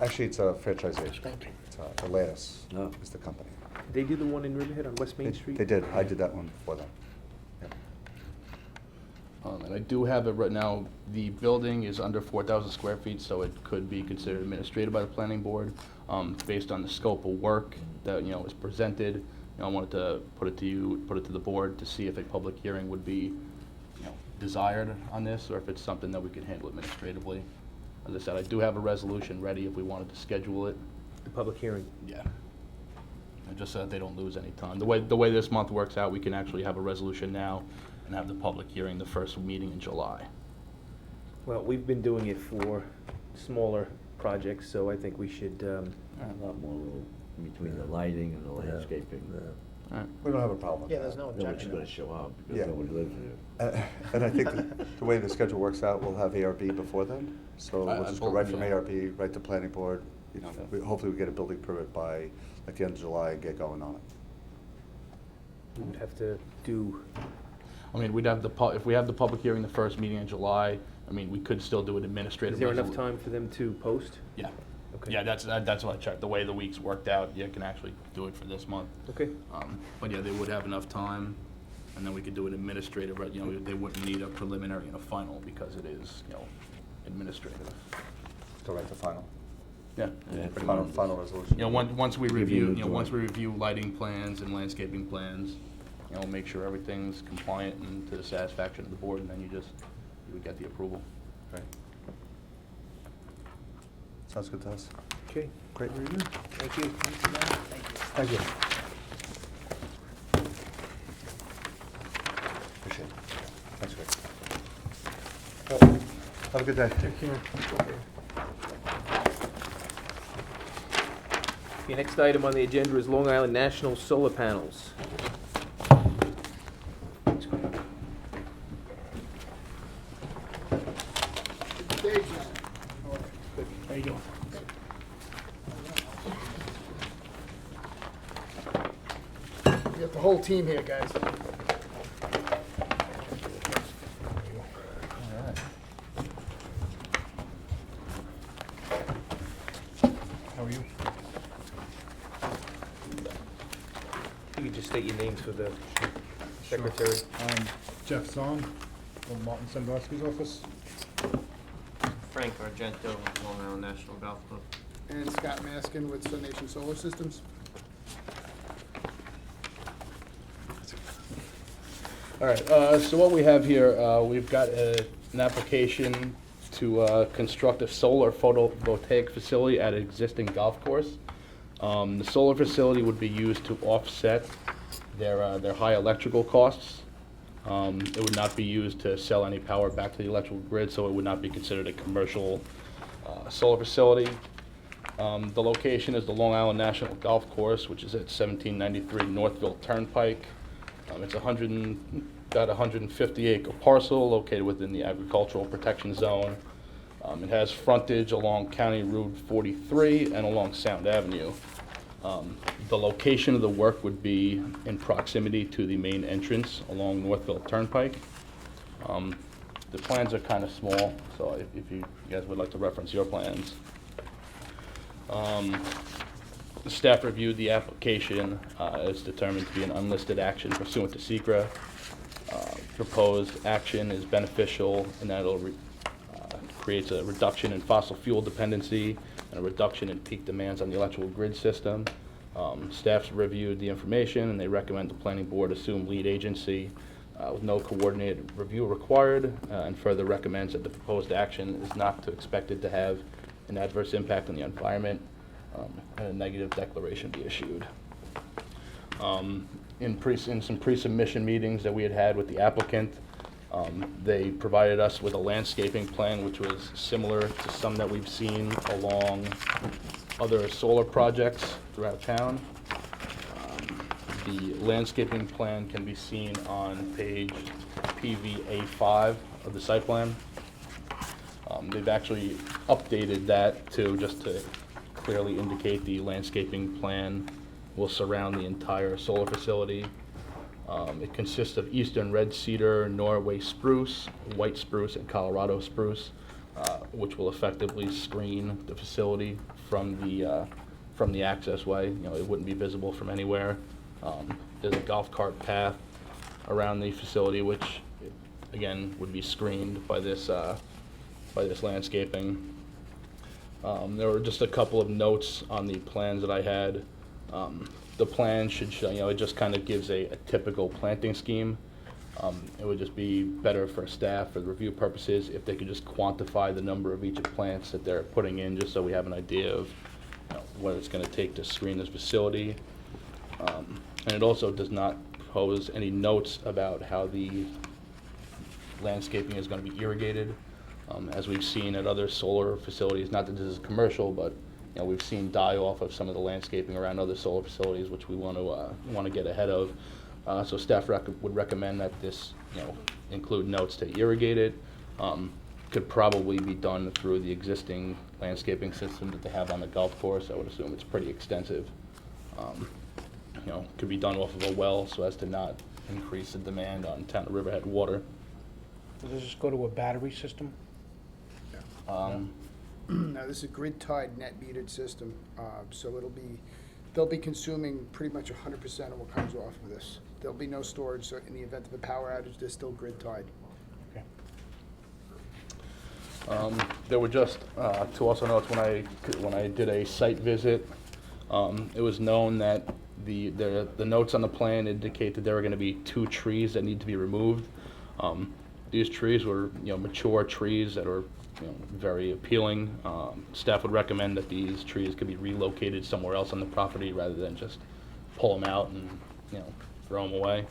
[SPEAKER 12] Actually, it's a franchisation.
[SPEAKER 13] Thank you.
[SPEAKER 12] It's Atlantis
[SPEAKER 6] Oh.
[SPEAKER 12] is the company.
[SPEAKER 1] Did they do the one in Riverhead on West Main Street?
[SPEAKER 12] They did, I did that one for them. Yep.
[SPEAKER 11] And I do have it right now, the building is under 4,000 square feet, so it could be considered administrated by the planning board, based on the scope of work that, was presented. I wanted to put it to the board to see if a public hearing would be, desired on this, or if it's something that we could handle administratively. As I said, I do have a resolution ready if we wanted to schedule it.
[SPEAKER 1] The public hearing.
[SPEAKER 11] Yeah. And just so that they don't lose any time. The way this month works out, we can actually have a resolution now and have the public hearing the first meeting in July.
[SPEAKER 1] Well, we've been doing it for smaller projects, so I think we should,
[SPEAKER 6] A lot more little, between the lighting and the landscaping.
[SPEAKER 12] We don't have a problem with
[SPEAKER 13] Yeah,
[SPEAKER 12] that.
[SPEAKER 13] there's no
[SPEAKER 6] Nobody's
[SPEAKER 13] objection.
[SPEAKER 6] gonna show up,
[SPEAKER 12] Yeah.
[SPEAKER 6] because nobody lives here.
[SPEAKER 12] And I think the way the schedule works out, we'll have ARB before then, so
[SPEAKER 11] I
[SPEAKER 12] we'll just go right from
[SPEAKER 11] believe, yeah.
[SPEAKER 12] ARB, right to planning board, hopefully we get a building permit by, at the end of July and get going on it.
[SPEAKER 1] we would have to do,
[SPEAKER 11] I mean, we'd have if we have the public hearing the first meeting in July, I mean, we could still do an
[SPEAKER 1] is
[SPEAKER 11] administrative
[SPEAKER 1] there enough
[SPEAKER 11] resolu-
[SPEAKER 1] time for them to post?
[SPEAKER 11] Yeah.
[SPEAKER 1] Okay.
[SPEAKER 11] Yeah, that's what I checked. The way the weeks worked out, you can actually do it for this month.
[SPEAKER 1] Okay.
[SPEAKER 11] But yeah, they would have enough time, and then we could do an administrative, they wouldn't need a preliminary and a final because it is, administrative.
[SPEAKER 12] Go right to final.
[SPEAKER 11] Yeah.
[SPEAKER 6] Yeah,
[SPEAKER 11] pretty
[SPEAKER 12] Final,
[SPEAKER 11] much.
[SPEAKER 12] final resolution.
[SPEAKER 11] Once we
[SPEAKER 6] Give you
[SPEAKER 11] review,
[SPEAKER 6] the
[SPEAKER 11] once
[SPEAKER 6] joint.
[SPEAKER 11] we review lighting plans and landscaping plans, make sure everything's compliant and to the satisfaction of the board, and then you would get the approval.
[SPEAKER 12] Right. Sounds good to us.
[SPEAKER 1] Okay,
[SPEAKER 12] Great review.
[SPEAKER 1] thank you.
[SPEAKER 12] Thank you. Appreciate it. Thanks, Greg. Have a good day. Take care.
[SPEAKER 1] Okay, next item on the agenda is Long Island National Solar Panels.
[SPEAKER 11] How you doing?
[SPEAKER 9] We got the whole team here, guys.
[SPEAKER 11] How are you?
[SPEAKER 1] You can just state your names for the secretary.
[SPEAKER 14] Jeff Zahn from Martin Sandowski's office.
[SPEAKER 15] Frank Argento, Long Island National Golf Club.
[SPEAKER 9] And Scott Maskin with Sun Nation Solar Systems.
[SPEAKER 11] All right, so what we have here, we've got an application to construct a solar photovoltaic facility at an existing golf course. The solar facility would be used to offset their high electrical costs. It would not be used to sell any power back to the electrical grid, so it would not be considered a commercial solar facility. The location is the Long Island National Golf Course, which is at 1793 Northville Turnpike. It's about 150 acre parcel located within the agricultural protection zone. It has frontage along County Route 43 and along Sound Avenue. The location of the work would be in proximity to the main entrance along Northville Turnpike. The plans are kind of small, so if you guys would like to reference your plans. The staff reviewed the application. It's determined to be an unlisted action pursuant to SECRA. Proposed action is beneficial in that it'll creates a reduction in fossil fuel dependency and a reduction in peak demands on the electrical grid system. Staff's reviewed the information and they recommend the planning board assume lead agency with no coordinated review required, and further recommends that the proposed action is not expected to have an adverse impact on the environment, and a negative declaration be issued. In some pre-submission meetings that we had with the applicant, they provided us with a landscaping plan which was similar to some that we've seen along other solar projects throughout town. The landscaping plan can be seen on page PVA5 of the site plan. They've actually updated that to just to clearly indicate the landscaping plan will surround the entire solar facility. It consists of eastern red cedar, Norway spruce, white spruce, and Colorado spruce, which will effectively screen the facility from the access way. It wouldn't be visible from anywhere. There's a golf cart path around the facility, which again would be screened by this landscaping. There were just a couple of notes on the plans that I had. The plan should show, it just kind of gives a typical planting scheme. It would just be better for staff, for review purposes, if they could just quantify the number of each plants that they're putting in, just so we have an idea of what it's going to take to screen this facility. And it also does not propose any notes about how the landscaping is going to be irrigated. As we've seen at other solar facilities, not that this is commercial, but we've seen die off of some of the landscaping around other solar facilities, which we want to get ahead of. So staff would recommend that this include notes to irrigate it. Could probably be done through the existing landscaping system that they have on the golf course. I would assume it's pretty extensive. Could be done off of a well so as to not increase the demand on town of Riverhead water.
[SPEAKER 14] Does this go to a battery system?
[SPEAKER 9] Now, this is a grid-tied, net-metered system, so they'll be consuming pretty much 100% of what comes off of this. There'll be no storage, so in the event of a power outage, they're still grid-tied.
[SPEAKER 11] There were just to also note when I did a site visit, it was known that The notes on the plan indicate that there are gonna be 2 trees that need to be removed. These trees were, mature trees that are, very appealing. Staff would recommend that these trees could be relocated somewhere else on the property rather than just pull them out and, throw them away.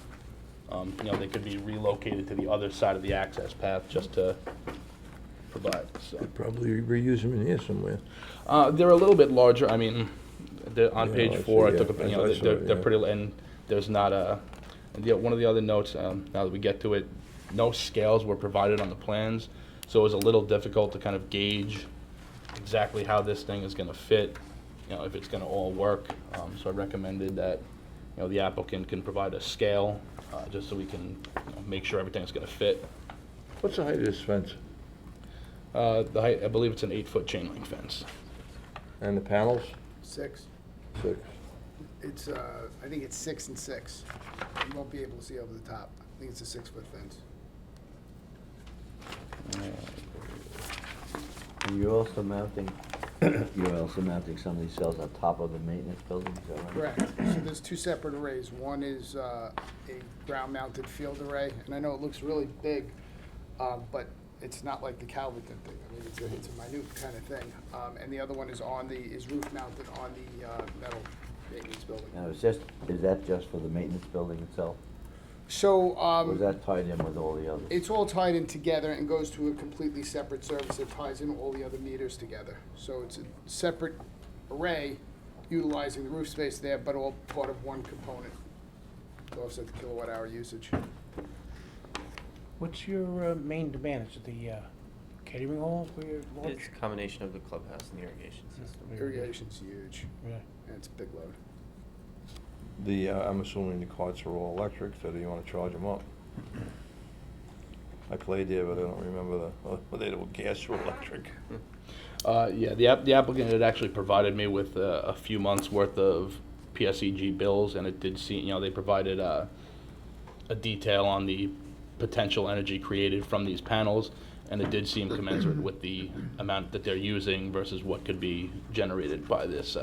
[SPEAKER 11] They could be relocated to the other side of the access path just to provide, so.
[SPEAKER 2] Could probably reuse them in here somewhere.
[SPEAKER 11] They're a little bit larger, I mean, on
[SPEAKER 2] Yeah,
[SPEAKER 11] page
[SPEAKER 2] I see,
[SPEAKER 11] 4, I
[SPEAKER 2] yeah,
[SPEAKER 11] took a,
[SPEAKER 2] I saw
[SPEAKER 11] they're
[SPEAKER 2] it, yeah.
[SPEAKER 11] pretty, and there's not a, one of the other notes, now that we get to it, no scales were provided on the plans, so it was a little difficult to kind of gauge exactly how this thing is gonna fit, if it's gonna all work. So I recommended that, the applicant can provide a scale, just so we can, make sure everything's gonna fit.
[SPEAKER 2] What's the height of this fence?
[SPEAKER 11] The height, I believe it's an 8-foot chain link fence.
[SPEAKER 2] And the panels?
[SPEAKER 9] 6.
[SPEAKER 2] 6.
[SPEAKER 9] It's, I think it's 6 and 6. You won't be able to see over the top. I think it's a 6-foot fence.
[SPEAKER 6] And you're also mounting, some of these cells on top of the maintenance building, is that right?
[SPEAKER 9] Correct. So there's 2 separate arrays. One is a ground-mounted field array, and I know it looks really big, but it's not like the Calverton thing. I mean, it's a minute kind of thing. And the other one is roof-mounted on the metal maintenance building.
[SPEAKER 6] Now, is that just for the maintenance building itself?
[SPEAKER 9] So,
[SPEAKER 6] Or is that tied in with all the others?
[SPEAKER 9] it's all tied in together and goes to a completely separate service that ties in all the other meters together. So it's a separate array utilizing the roof space there, but all part of one component to offset the kilowatt-hour usage.
[SPEAKER 16] What's your main demand? Is it the catering hall for your lunch?
[SPEAKER 15] It's a combination of the clubhouse and the irrigation system.
[SPEAKER 9] Irrigation's huge,
[SPEAKER 16] Yeah.
[SPEAKER 9] and it's a big load.
[SPEAKER 2] I'm assuming the carts are all electric, so do you wanna charge them up? I played there, but I don't remember whether they were gas or electric.
[SPEAKER 11] Yeah, the applicant had actually provided me with a few months' worth of PSEG bills, and it did seem, they provided a detail on the potential energy created from these panels, and it did seem commensurate with the amount that they're using versus what could be generated by this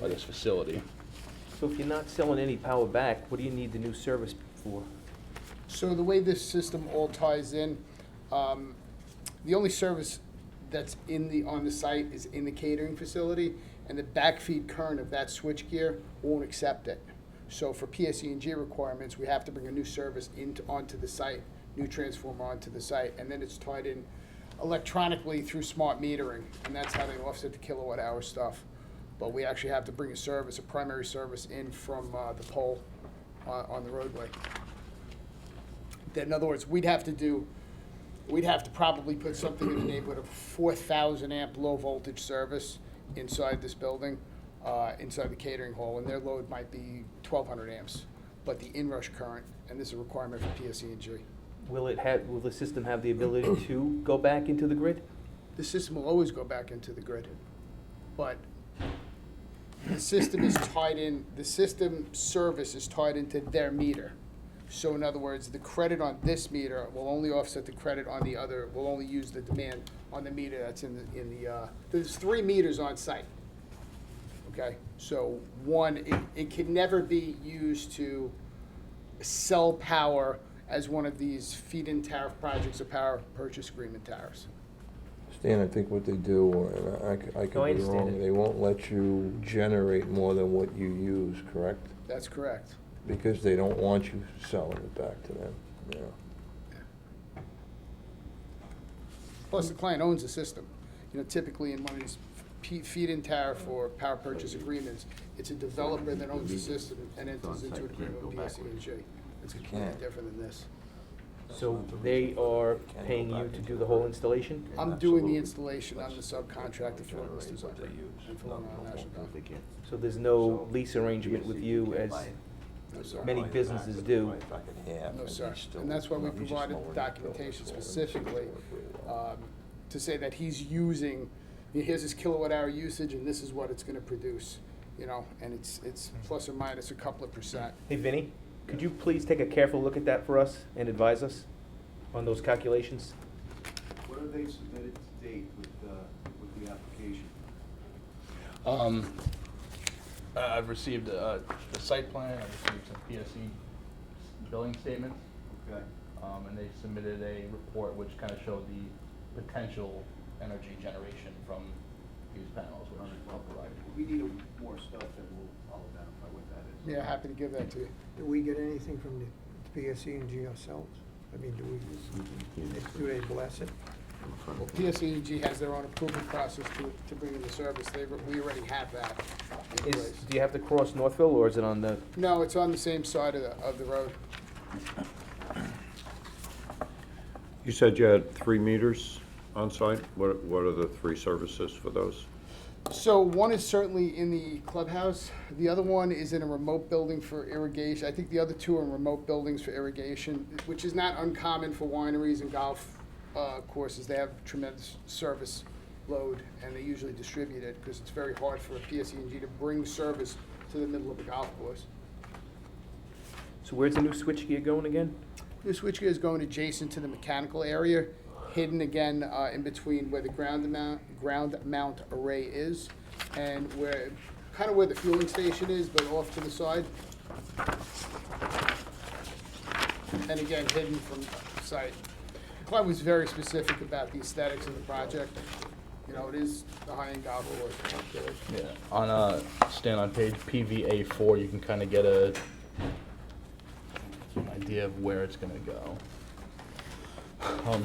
[SPEAKER 11] facility.
[SPEAKER 1] So if you're not selling any power back, what do you need the new service for?
[SPEAKER 9] So the way this system all ties in, the only service that's on the site is in the catering facility, and the backfeed current of that switchgear won't accept it. So for PSE&G requirements, we have to bring a new service onto the site, new transformer onto the site, and then it's tied in electronically through smart metering, and that's how they offset the kilowatt-hour stuff. But we actually have to bring a primary service in from the pole on the roadway. In other words, we'd have to probably put something in the neighborhood of 4,000 amp low voltage service inside this building, inside the catering hall, and their load might be 1,200 amps. But the inrush current, and this is a requirement for PSE&G.
[SPEAKER 1] Will the system have the ability to go back into the grid?
[SPEAKER 9] The system will always go back into the grid, but the system is tied in, the system service is tied into their meter. So in other words, the credit on this meter will only offset the credit on the other, will only use the demand on the meter that's in the, there's 3 meters on site. Okay, so one, it can never be used to sell power as one of these feed-in tariff projects or power purchase agreement tariffs.
[SPEAKER 2] Stan, I think what they do, and I could
[SPEAKER 1] No, I
[SPEAKER 2] be
[SPEAKER 1] understand
[SPEAKER 2] wrong,
[SPEAKER 1] it.
[SPEAKER 2] they won't let you generate more than what you use, correct?
[SPEAKER 9] That's correct.
[SPEAKER 2] Because they don't want you selling it back to them,
[SPEAKER 9] Plus, the client owns the system. Typically in one of these feed-in tariff or power purchase agreements, it's a developer that owns the system and enters into an agreement with PSE&G. It's completely different than this.
[SPEAKER 1] So they are paying you to do the whole installation?
[SPEAKER 9] I'm doing the installation, I'm the subcontractor for this design. And for Long Island National Bank.
[SPEAKER 1] So there's no lease arrangement with you as
[SPEAKER 9] No, sir.
[SPEAKER 1] many businesses do?
[SPEAKER 9] No, sir. And that's why we provided documentation specifically to say that he's using, here's his kilowatt-hour usage, and this is what it's gonna produce, and it's plus or minus a couple of %.
[SPEAKER 1] Hey, Vinny, could you please take a careful look at that for us and advise us on those calculations?
[SPEAKER 17] What have they submitted to date with the application?
[SPEAKER 11] I've received, the site plan, I've received some PSE billing statements.
[SPEAKER 17] Okay.
[SPEAKER 11] And they submitted a report which kind of showed the potential energy generation from these panels, which I'll provide.
[SPEAKER 17] We need more stuff and I'll identify what that is.
[SPEAKER 9] Yeah, happy to give that to you.
[SPEAKER 18] Do we get anything from the PSE and G ourselves? I mean, do they bless it?
[SPEAKER 9] Well, PSE&G has their own approval process to bring in the service. We already have that in place.
[SPEAKER 1] Do you have to cross Northville, or is it on the?
[SPEAKER 9] No, it's on the same side of the road.
[SPEAKER 19] You said you had 3 meters on site. What are the 3 services for those?
[SPEAKER 9] So one is certainly in the clubhouse. The other one is in a remote building for irrigation. I think the other 2 are in remote buildings for irrigation, which is not uncommon for wineries and golf courses. They have tremendous service load, and they usually distribute it because it's very hard for a PSE&G to bring service to the middle of a golf course.
[SPEAKER 1] So where's the new switchgear going again?
[SPEAKER 9] New switchgear is going adjacent to the mechanical area, hidden again in between where the ground mount array is, and where the fueling station is, but off to the side. And again, hidden from sight. The client was very specific about the aesthetics of the project. You know, it is the high-end golf course.
[SPEAKER 11] Yeah, on, Stan, on page PVA4, you can kind of get an idea of where it's gonna go.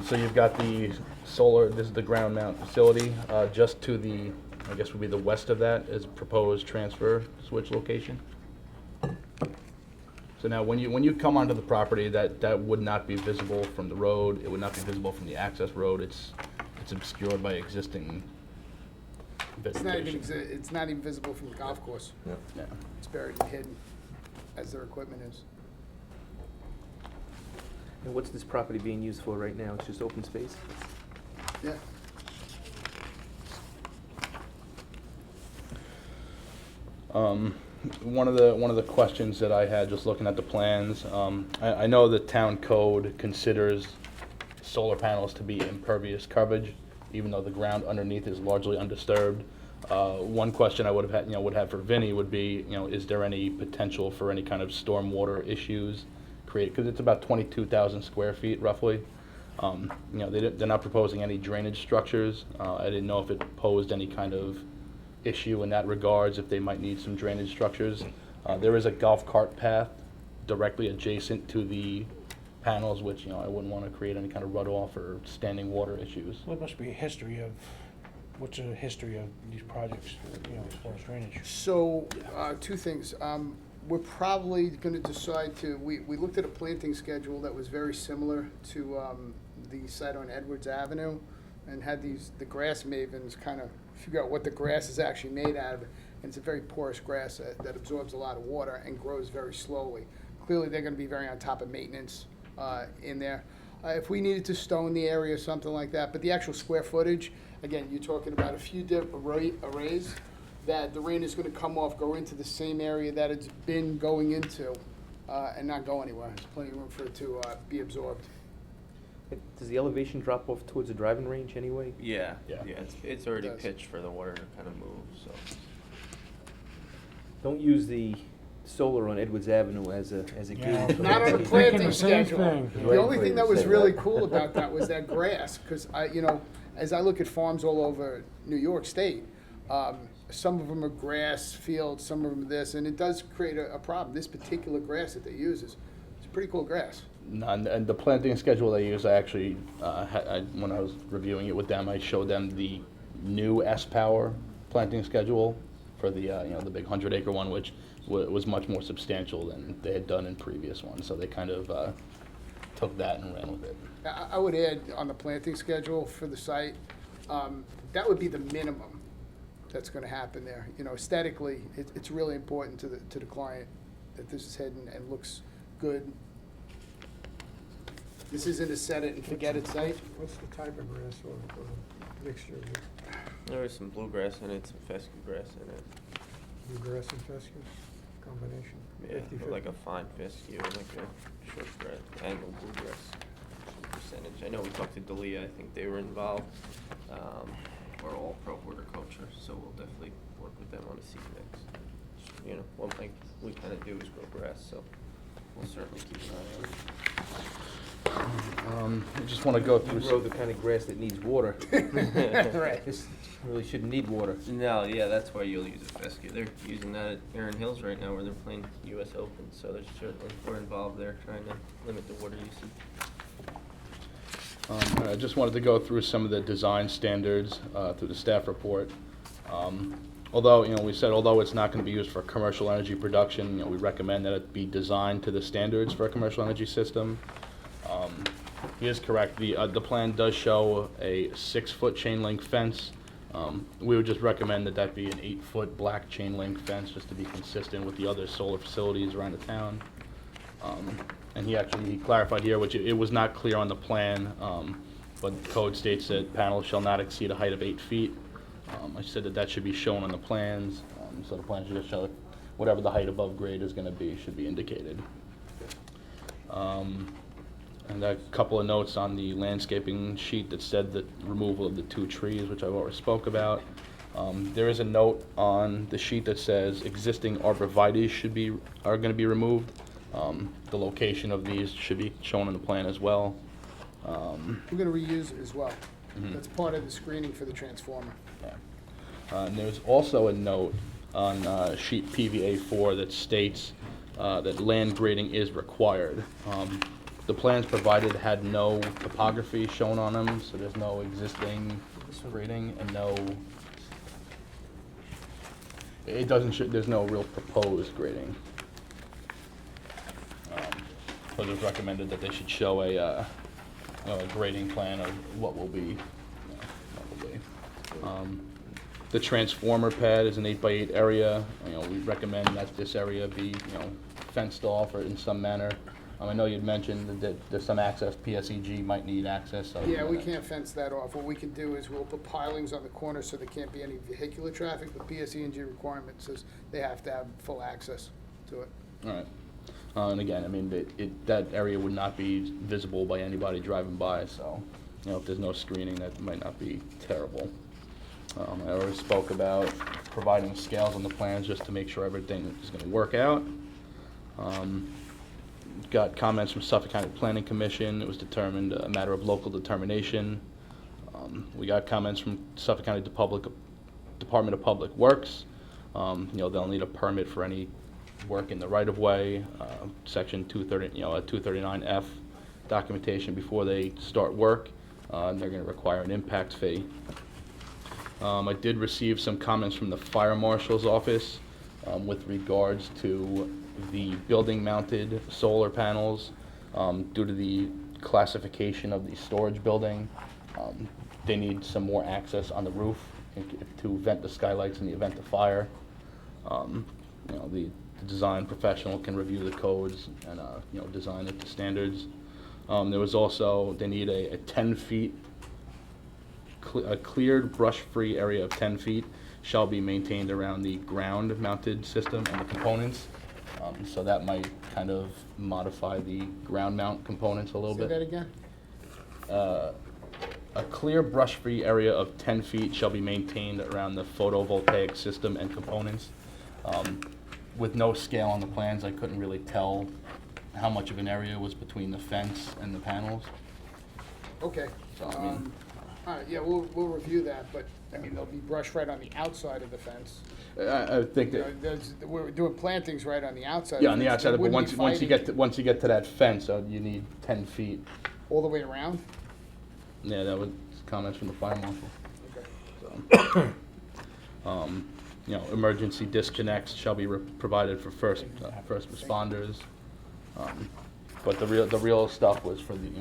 [SPEAKER 11] So you've got the solar, this is the ground mount facility, just to the, I guess would be the west of that is proposed transfer switch location. So now, when you come onto the property, that would not be visible from the road, it would not be visible from the access road, it's obscured by existing vegetation.
[SPEAKER 9] It's not even visible from the golf course.
[SPEAKER 11] Yeah.
[SPEAKER 9] It's buried and hidden, as their equipment is.
[SPEAKER 1] And what's this property being used for right now? It's just open space?
[SPEAKER 9] Yeah.
[SPEAKER 11] One of the questions that I had just looking at the plans, I know the town code considers solar panels to be impervious coverage, even though the ground underneath is largely undisturbed. One question I would have for Vinnie would be, is there any potential for any kind of stormwater issues created? Because it's about 22,000 square feet roughly. They're not proposing any drainage structures. I didn't know if it posed any kind of issue in that regards, if they might need some drainage structures. There is a golf cart path directly adjacent to the panels, which, I wouldn't want to create any kind of runoff or standing water issues.
[SPEAKER 16] Well, it must be a history of, what's the history of these projects, as far as drainage?
[SPEAKER 9] So, 2 things. We're probably gonna decide we looked at a planting schedule that was very similar to, the site on Edwards Avenue, and had the grass mavens kind of figure out what the grass is actually made out of. And it's a very porous grass that absorbs a lot of water and grows very slowly. Clearly, they're gonna be very on top of maintenance, in there. If we needed to stone the area or something like that, but the actual square footage, again, you're talking about a few arrays that the rain is gonna come off, go into the same area that it's been going into, and not go anywhere. There's plenty of room for it to, be absorbed.
[SPEAKER 1] Does the elevation drop off towards the driving range anyway?
[SPEAKER 15] Yeah,
[SPEAKER 11] Yeah.
[SPEAKER 15] it's already
[SPEAKER 9] It does.
[SPEAKER 15] pitched for the water to kind of move, so.
[SPEAKER 1] Don't use the solar on Edwards Avenue as a
[SPEAKER 16] Yeah.
[SPEAKER 1] gauge.
[SPEAKER 9] Not on the
[SPEAKER 16] Thinking
[SPEAKER 9] planting
[SPEAKER 16] the same
[SPEAKER 9] schedule.
[SPEAKER 16] thing.
[SPEAKER 9] The only thing that was really cool about that was that grass, because as I look at farms all over New York State, some of them are grass fields, some of them are this, and it does create a problem. This particular grass that they use is pretty cool grass.
[SPEAKER 11] And the planting schedule they use, I actually, when I was reviewing it with them, I showed them the new S-Power planting schedule for the, the big 100-acre one, which was much more substantial than they had done in previous ones. So they kind of took that and ran with it.
[SPEAKER 9] I would add on the planting schedule for the site, that would be the minimum that's gonna happen there. Aesthetically, it's really important to the client that this is hidden and looks good. This isn't a set it and forget it site.
[SPEAKER 18] What's the type of grass or mixture of it?
[SPEAKER 15] There is some bluegrass in it, some fescue grass in it.
[SPEAKER 18] Bluegrass and fescue combination?
[SPEAKER 15] Yeah,
[SPEAKER 18] 50-50?
[SPEAKER 15] like a fine fescue, like a short grass, annual bluegrass percentage. I know we talked to Dalia, I think they were involved. We're all pro horticulture, so we'll definitely work with them on a seed mix. you know, one thing we kinda do is grow grass, so we'll certainly keep an eye on it.
[SPEAKER 11] I just wanna go through.
[SPEAKER 1] You grow the kind of grass that needs water.
[SPEAKER 15] Right.
[SPEAKER 1] This really shouldn't need water.
[SPEAKER 15] No, yeah, that's why you'll use a fescue. They're using that at Erin Hills right now where they're playing US Open, so there's certainly, we're involved there trying to limit the water usage.
[SPEAKER 11] I just wanted to go through some of the design standards through the staff report. Although, you know, we said although it's not going to be used for commercial energy production, you know, we recommend that it be designed to the standards for a commercial energy system. He is correct. The plan does show a 6-foot chain link fence. We would just recommend that that be an 8-foot black chain link fence, just to be consistent with the other solar facilities around the town. And he clarified here, which it was not clear on the plan, but the code states that panels shall not exceed a height of 8 feet. I said that that should be shown on the plans, so the plan should just show whatever the height above grade is gonna be, should be indicated. And a couple of notes on the landscaping sheet that said the removal of the 2 trees, which I've already spoke about. There is a note on the sheet that says existing arborvitaes are gonna be removed. The location of these should be shown on the plan as well.
[SPEAKER 9] We're gonna reuse it as well. That's part of the screening for the transformer.
[SPEAKER 11] And there's also a note on sheet PVA4 that states that land grading is required. The plans provided had no topography shown on them, so there's no existing grading and there's no real proposed grading. So it was recommended that they should show a grading plan of what will be. The transformer pad is an 8x8 area. We recommend that this area be, fenced off or in some manner. I know you'd mentioned that there's some access, PSEG might need access, so.
[SPEAKER 9] Yeah, we can't fence that off. What we can do is we'll put pilings on the corner so there can't be any vehicular traffic, but PSEG requirement says they have to have full access to it.
[SPEAKER 11] All right. And again, I mean, that area would not be visible by anybody driving by, so, if there's no screening, that might not be terrible. I already spoke about providing scales on the plans just to make sure everything is gonna work out. Got comments from Suffolk County Planning Commission. It was determined a matter of local determination. We got comments from Suffolk County Department of Public Works. They'll need a permit for any work in the right-of-way, section 230, a 239F documentation before they start work. And they're gonna require an impact fee. I did receive some comments from the fire marshal's office with regards to the building-mounted solar panels. Due to the classification of the storage building, they need some more access on the roof to vent the skylights in the event of fire. The design professional can review the codes and design it to standards. There was also, they need a 10 feet, a cleared brush-free area of 10 feet shall be maintained around the ground-mounted system and the components. So that might kind of modify the ground mount components a little bit.
[SPEAKER 9] Say that again?
[SPEAKER 11] A clear brush-free area of 10 feet shall be maintained around the photovoltaic system and components. With no scale on the plans, I couldn't really tell how much of an area was between the fence and the panels.
[SPEAKER 9] Okay.
[SPEAKER 11] So, I mean,
[SPEAKER 9] All right, yeah, we'll review that, but, I mean, there'll be brush right on the outside of the fence.
[SPEAKER 11] I think that.
[SPEAKER 9] We're doing plantings right on the outside.
[SPEAKER 11] Yeah, on the
[SPEAKER 9] fence.
[SPEAKER 11] outside,
[SPEAKER 9] There
[SPEAKER 11] but
[SPEAKER 9] wouldn't be
[SPEAKER 11] once you
[SPEAKER 9] fighting
[SPEAKER 11] get to that fence, you need 10 feet.
[SPEAKER 9] all the way around?
[SPEAKER 11] Yeah, that was comments from the fire marshal.
[SPEAKER 9] Okay.
[SPEAKER 11] So, emergency disconnects shall be provided for first responders. But the real stuff was for the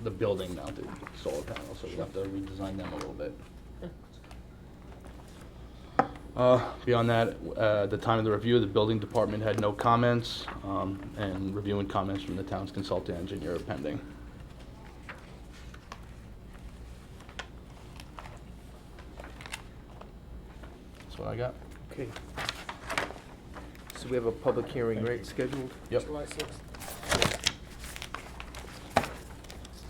[SPEAKER 11] building mounted solar panels, so we have to redesign them a little bit. Beyond that, at the time of the review, the building department had no comments, and reviewing comments from the town's consultant engineer are pending. That's what I got.
[SPEAKER 1] Okay. So we have a public hearing, right, scheduled?
[SPEAKER 11] Yep.
[SPEAKER 9] July 6th.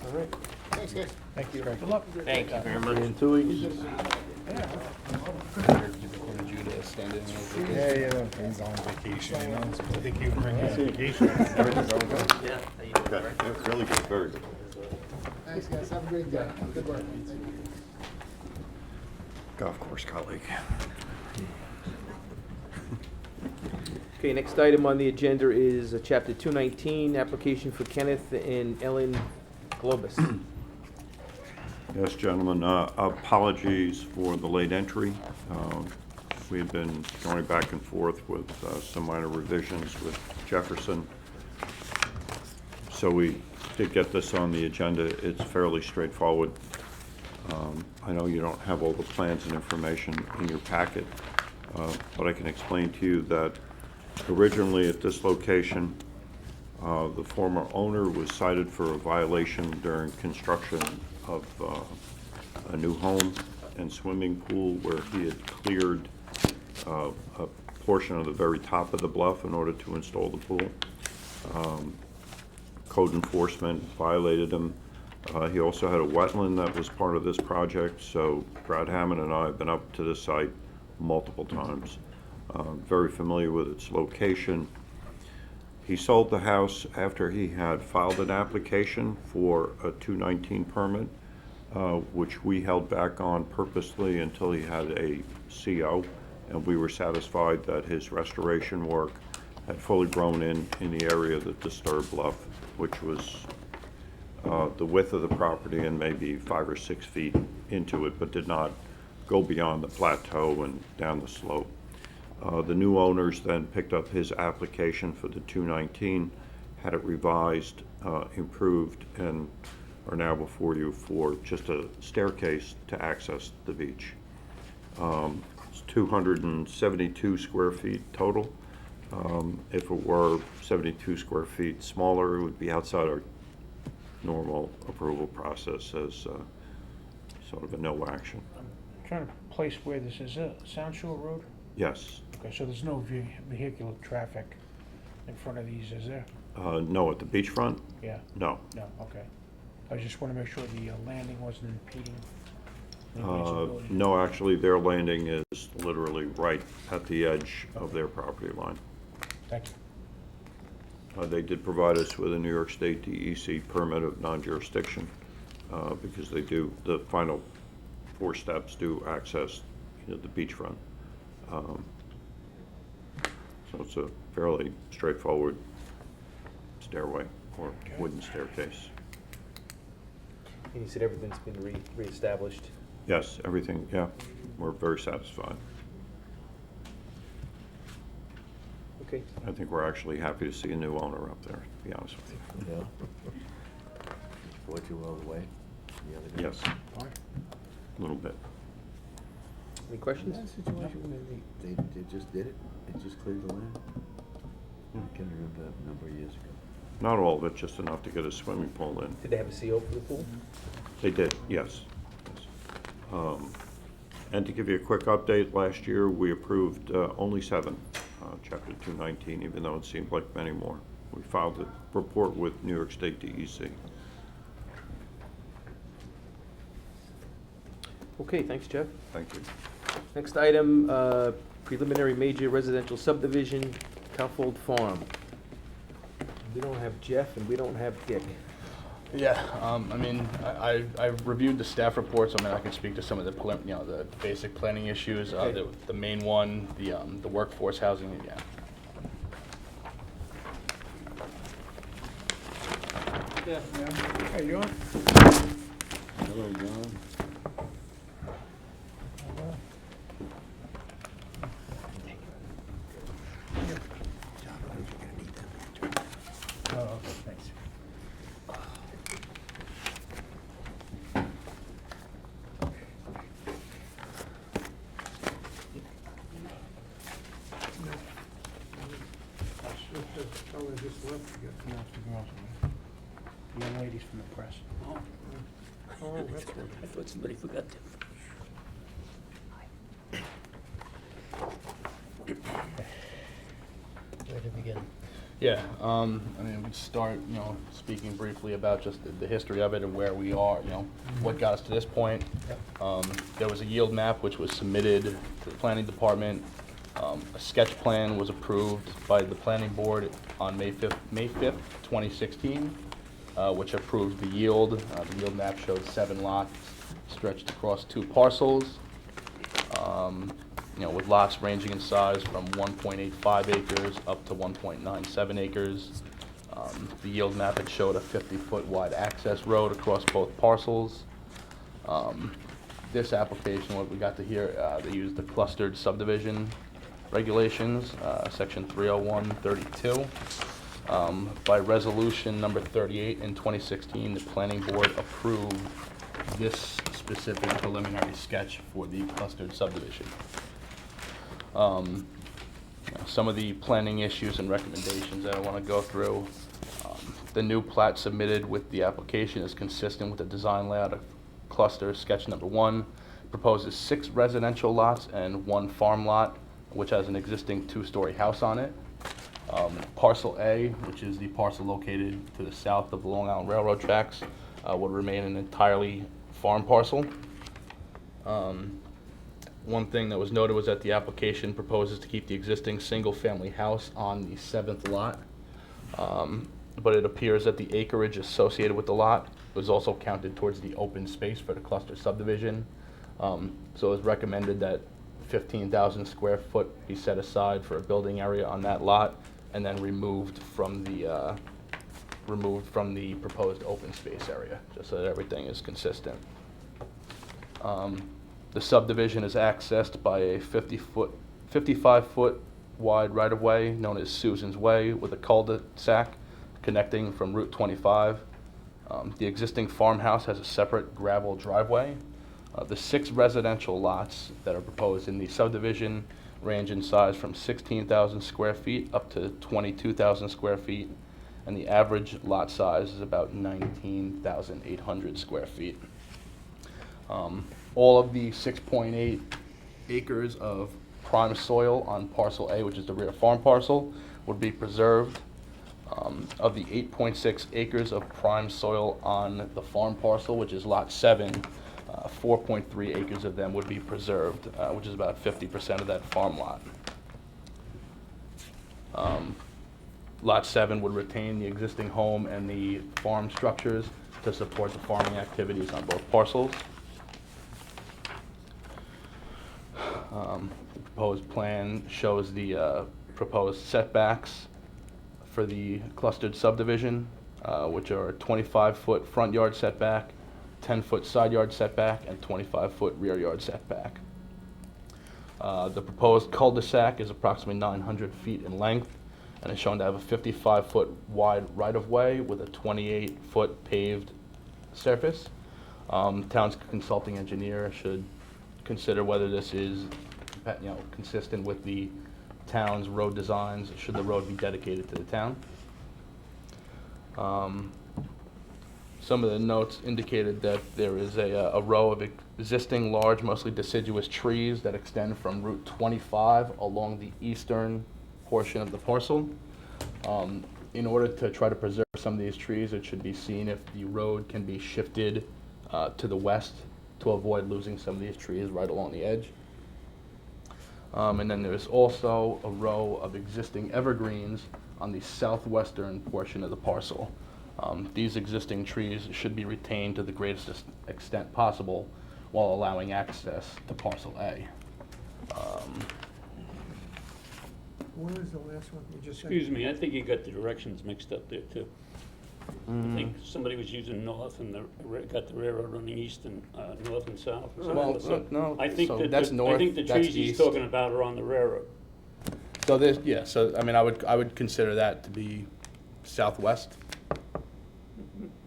[SPEAKER 1] All right.
[SPEAKER 9] Thanks, guys.
[SPEAKER 16] Thank you. Good luck.
[SPEAKER 15] Thank you very much.
[SPEAKER 11] In 2 weeks.
[SPEAKER 16] Yeah.
[SPEAKER 11] Recorded you to to stand in.
[SPEAKER 16] Yeah, he's on vacation, you know, so I think he would bring his vacation.
[SPEAKER 12] Everything's all good?
[SPEAKER 15] Yeah, how you doing,
[SPEAKER 12] Okay,
[SPEAKER 15] all right?
[SPEAKER 12] yeah, really good, very good.
[SPEAKER 9] Thanks, guys, have a great day, good work.
[SPEAKER 19] Golf course colleague.
[SPEAKER 1] Okay, next item on the agenda is Chapter 219, application for Kenneth and Ellen Globus.
[SPEAKER 19] Yes, gentlemen, apologies for the late entry. We had been going back and forth with some minor revisions with Jefferson. So we did get this on the agenda. It's fairly straightforward. I know you don't have all the plans and information in your packet, but I can explain to you that originally at this location, the former owner was cited for a violation during construction of a new home and swimming pool where he had cleared a portion of the very top of the bluff in order to install the pool. Code enforcement violated him. He also had a wetland that was part of this project, so Brad Hammond and I have been up to this site multiple times. Very familiar with its location. He sold the house after he had filed an application for a 219 permit, which we held back on purposely until he had a CO, and we were satisfied that his restoration work had fully grown in the area of the disturbed bluff, which was the width of the property and maybe 5 or 6 feet into it, but did not go beyond the plateau and down the slope. The new owners then picked up his application for the 219, had it revised, improved, and are now before you for just a staircase to access the beach. It's 272 square feet total. If it were 72 square feet smaller, it would be outside our normal approval process as sort of a no action.
[SPEAKER 16] I'm trying to place where this is, Sound Shore Road?
[SPEAKER 19] Yes.
[SPEAKER 16] Okay, so there's no vehicular traffic in front of these, is there?
[SPEAKER 19] No, at the beachfront?
[SPEAKER 16] Yeah.
[SPEAKER 19] No.
[SPEAKER 16] No, okay. I just wanna make sure the landing wasn't impeding. the reachability.
[SPEAKER 19] No, actually, their landing is literally right at the edge of their property line.
[SPEAKER 16] Thank you.
[SPEAKER 19] They did provide us with a New York State DEC permit of non-jurisdiction, because they do, the final 4 steps do access, the beachfront. So it's a fairly straightforward stairway or wooden staircase.
[SPEAKER 1] And you said everything's been reestablished?
[SPEAKER 19] Yes, everything, yeah, we're very satisfied.
[SPEAKER 1] Okay.
[SPEAKER 19] I think we're actually happy to see a new owner up there, to be honest with you.
[SPEAKER 6] Yeah. Brought you all the way the other day?
[SPEAKER 19] Yes, a little bit.
[SPEAKER 1] Any questions?
[SPEAKER 6] That situation where they just did it? They just cleared the land? I can remember that a number of years ago.
[SPEAKER 19] Not all of it, just enough to get a swimming pool in.
[SPEAKER 1] Did they have a CO for the pool?
[SPEAKER 19] They did, yes. And to give you a quick update, last year we approved only 7, Chapter 219, even though it seemed like many more. We filed a report with New York State DEC.
[SPEAKER 1] Okay, thanks, Jeff.
[SPEAKER 19] Thank you.
[SPEAKER 1] Next item, preliminary major residential subdivision, Cowfold Farm. We don't have Jeff and we don't have Dick.
[SPEAKER 11] Yeah, I mean, I've reviewed the staff reports. I mean, I can speak to some of the the basic planning issues.
[SPEAKER 1] Okay.
[SPEAKER 11] The main one, the workforce housing, yeah.
[SPEAKER 1] Yeah.
[SPEAKER 16] How you doing?
[SPEAKER 6] Hello, John.
[SPEAKER 16] Oh, okay, thanks.
[SPEAKER 18] Someone just left again.
[SPEAKER 16] No, it's the girls, man. The young ladies from the press.
[SPEAKER 18] Oh, that's good.
[SPEAKER 6] I thought somebody forgot them.
[SPEAKER 13] Where to begin?
[SPEAKER 11] Yeah, I mean, we start, speaking briefly about just the history of it and where we are, what got us to this point. There was a yield map which was submitted to the planning department. A sketch plan was approved by the planning board on May 5th, 2016, which approved the yield. The yield map showed 7 lots stretched across 2 parcels, with lots ranging in size from 1.85 acres up to 1.97 acres. The yield map had showed a 50-foot wide access road across both parcels. This application, what we got to hear, they used the clustered subdivision regulations, section 301-32. By resolution number 38 in 2016, the planning board approved this specific preliminary sketch for the clustered subdivision. Some of the planning issues and recommendations that I want to go through. The new plat submitted with the application is consistent with the design layout of cluster sketch number 1. Proposes 6 residential lots and 1 farm lot, which has an existing 2-story house on it. Parcel A, which is the parcel located to the south of the Long Island Railroad tracks, would remain an entirely farm parcel. One thing that was noted was that the application proposes to keep the existing single-family house on the 7th lot, but it appears that the acreage associated with the lot was also counted towards the open space for the cluster subdivision. So it was recommended that 15,000 square foot be set aside for a building area on that lot, and then removed from the proposed open space area, just so that everything is consistent. The subdivision is accessed by a 55-foot wide right-of-way known as Susan's Way with a cul-de-sac connecting from Route 25. The existing farmhouse has a separate gravel driveway. The 6 residential lots that are proposed in the subdivision range in size from 16,000 square feet up to 22,000 square feet, and the average lot size is about 19,800 square feet. All of the 6.8 acres of prime soil on parcel A, which is the rear farm parcel, would be preserved. Of the 8.6 acres of prime soil on the farm parcel, which is lot 7, 4.3 acres of them would be preserved, which is about 50% of that farm lot. Lot 7 would retain the existing home and the farm structures to support the farming activities on both parcels. The proposed plan shows the proposed setbacks for the clustered subdivision, which are a 25-foot front yard setback, 10-foot side yard setback, and 25-foot rear yard setback. The proposed cul-de-sac is approximately 900 feet in length and is shown to have a 55-foot wide right-of-way with a 28-foot paved surface. Town's consulting engineer should consider whether this is, consistent with the town's road designs, should the road be dedicated to the town. Some of the notes indicated that there is a row of existing large, mostly deciduous trees that extend from Route 25 along the eastern portion of the parcel. In order to try to preserve some of these trees, it should be seen if the road can be shifted to the west to avoid losing some of these trees right along the edge. And then there's also a row of existing evergreens on the southwestern portion of the parcel. These existing trees should be retained to the greatest extent possible while allowing access to parcel A.
[SPEAKER 18] What was the last one you just said?
[SPEAKER 20] Excuse me, I think you got the directions mixed up there too. I think somebody was using north and got the railroad running east and north and south. or
[SPEAKER 11] Well,
[SPEAKER 20] something.
[SPEAKER 11] no,
[SPEAKER 20] I think
[SPEAKER 11] so
[SPEAKER 20] that
[SPEAKER 11] that's
[SPEAKER 20] I
[SPEAKER 11] north,
[SPEAKER 20] think the
[SPEAKER 11] that's
[SPEAKER 20] trees he's
[SPEAKER 11] east.
[SPEAKER 20] talking about are on the railroad.
[SPEAKER 11] So there's, yeah, so I mean, I would consider that to be southwest.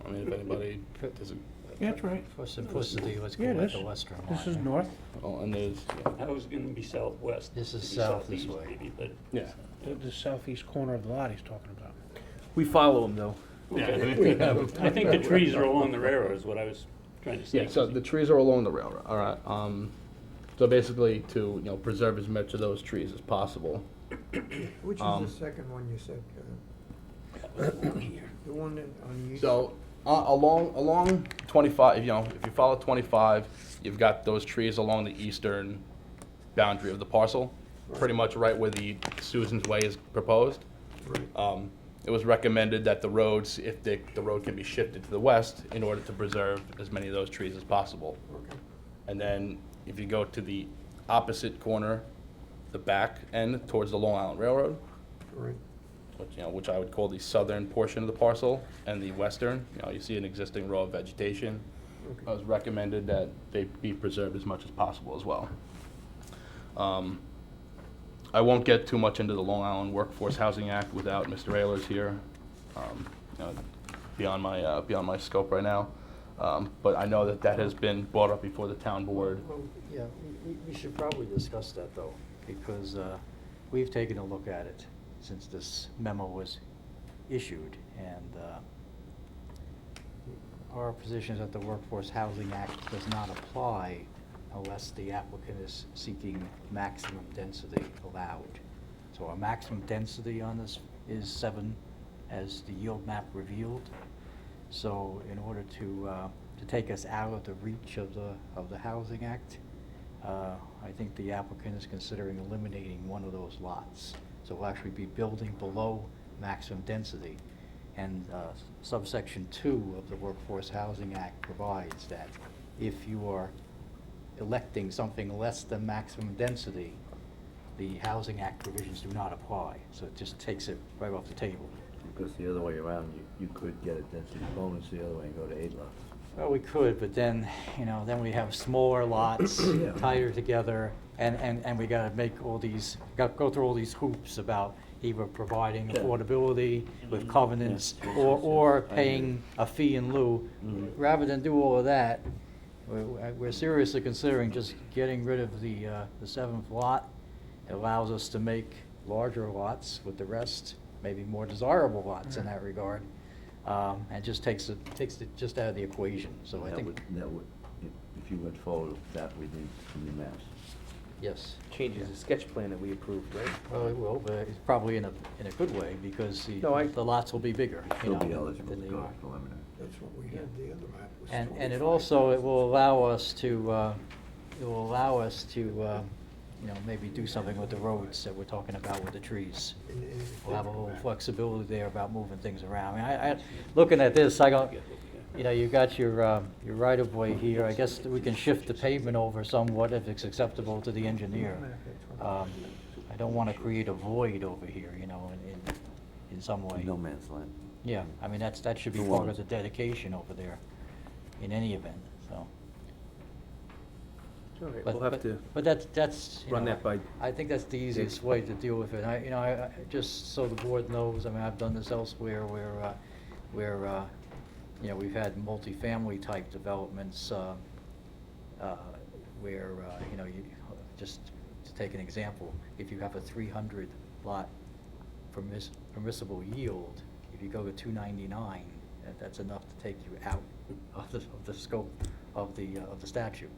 [SPEAKER 11] I mean, if anybody does it.
[SPEAKER 16] Yeah, that's right.
[SPEAKER 6] For simplicity, let's go
[SPEAKER 16] Yeah,
[SPEAKER 6] with
[SPEAKER 16] this,
[SPEAKER 6] the western line.
[SPEAKER 16] this is north.
[SPEAKER 11] Oh, and there's,
[SPEAKER 20] I was gonna be southwest.
[SPEAKER 6] This is
[SPEAKER 20] maybe
[SPEAKER 6] south this
[SPEAKER 20] southeast
[SPEAKER 6] way.
[SPEAKER 20] maybe, but.
[SPEAKER 11] yeah.
[SPEAKER 16] The southeast corner of the lot he's talking about.
[SPEAKER 1] We follow him, though.
[SPEAKER 20] Yeah, I think the trees are along the railroad is what I was trying to say.
[SPEAKER 11] Yeah, so the trees are along the railroad, all right. So basically to, preserve as much of those trees as possible.
[SPEAKER 18] Which is the second one you said? The one on the east?
[SPEAKER 11] So, along 25, if you follow 25, you've got those trees along the eastern boundary of the parcel. pretty much right where the Susan's Way is proposed. It was recommended that the roads, if the road can be shifted to the west in order to preserve as many of those trees as possible. And then if you go to the opposite corner, the back end towards the Long Island Railroad, which I would call the southern portion of the parcel, and the western, you see an existing row of vegetation. It was recommended that they be preserved as much as possible as well. I won't get too much into the Long Island Workforce Housing Act without Mr. Ehlers here, beyond my scope right now. But I know that has been brought up before the town board.
[SPEAKER 21] Well, yeah, we should probably discuss that though, because we've taken a look at it since this memo was issued, and our position is that the Workforce Housing Act does not apply unless the applicant is seeking maximum density allowed. So our maximum density on this is 7, as the yield map revealed. So in order to take us out of the reach of the Housing Act, I think the applicant is considering eliminating one of those lots. So we'll actually be building below maximum density. And subsection 2 of the Workforce Housing Act provides that if you are electing something less than maximum density, the Housing Act provisions do not apply. So it just takes it right off the table.
[SPEAKER 6] Because the other way around, you could get a density bonus the other way and go to 8 lots.
[SPEAKER 21] Well, we could, but then, then we have smaller lots tighter together, and we gotta make all these, go through all these hoops about either providing affordability with covenants or paying a fee in lieu. Rather than do all of that, we're seriously considering just getting rid of the 7th lot. It allows us to make larger lots with the rest, maybe more desirable lots in that regard, and just takes it just out of the equation. So I think
[SPEAKER 6] that would, if you went forward with that, we'd need some new maps.
[SPEAKER 21] yes.
[SPEAKER 1] Changes the sketch plan that we approved, right?
[SPEAKER 21] Well, it will, but it's probably in a good way, because the lots will be bigger,
[SPEAKER 6] They'll be eligible
[SPEAKER 21] than
[SPEAKER 6] to
[SPEAKER 21] they
[SPEAKER 6] go
[SPEAKER 21] are.
[SPEAKER 6] preliminary.
[SPEAKER 18] That's what we had, the other map was.
[SPEAKER 21] And it also, it will allow us to, maybe do something with the roads that we're talking about with the trees. We'll have a little flexibility there about moving things around. I mean, looking at this, I don't, you've got your right-of-way here. I guess we can shift the pavement over somewhat if it's acceptable to the engineer. I don't want to create a void over here, in some way.
[SPEAKER 6] No man's land.
[SPEAKER 21] Yeah, I mean, that should be
[SPEAKER 6] No
[SPEAKER 21] part
[SPEAKER 6] worries.
[SPEAKER 21] of the dedication over there, in any event, so.
[SPEAKER 1] All right,
[SPEAKER 21] But-
[SPEAKER 1] we'll have
[SPEAKER 21] but-
[SPEAKER 1] to
[SPEAKER 21] But that's,
[SPEAKER 1] run that by.
[SPEAKER 21] I think that's the easiest way to deal with it. I just so the board knows, I mean, I've done this elsewhere where, we've had multifamily type developments, where, just to take an example, if you have a 300 lot permissible yield, if you go to 299, that's enough to take you out of the scope of the statute,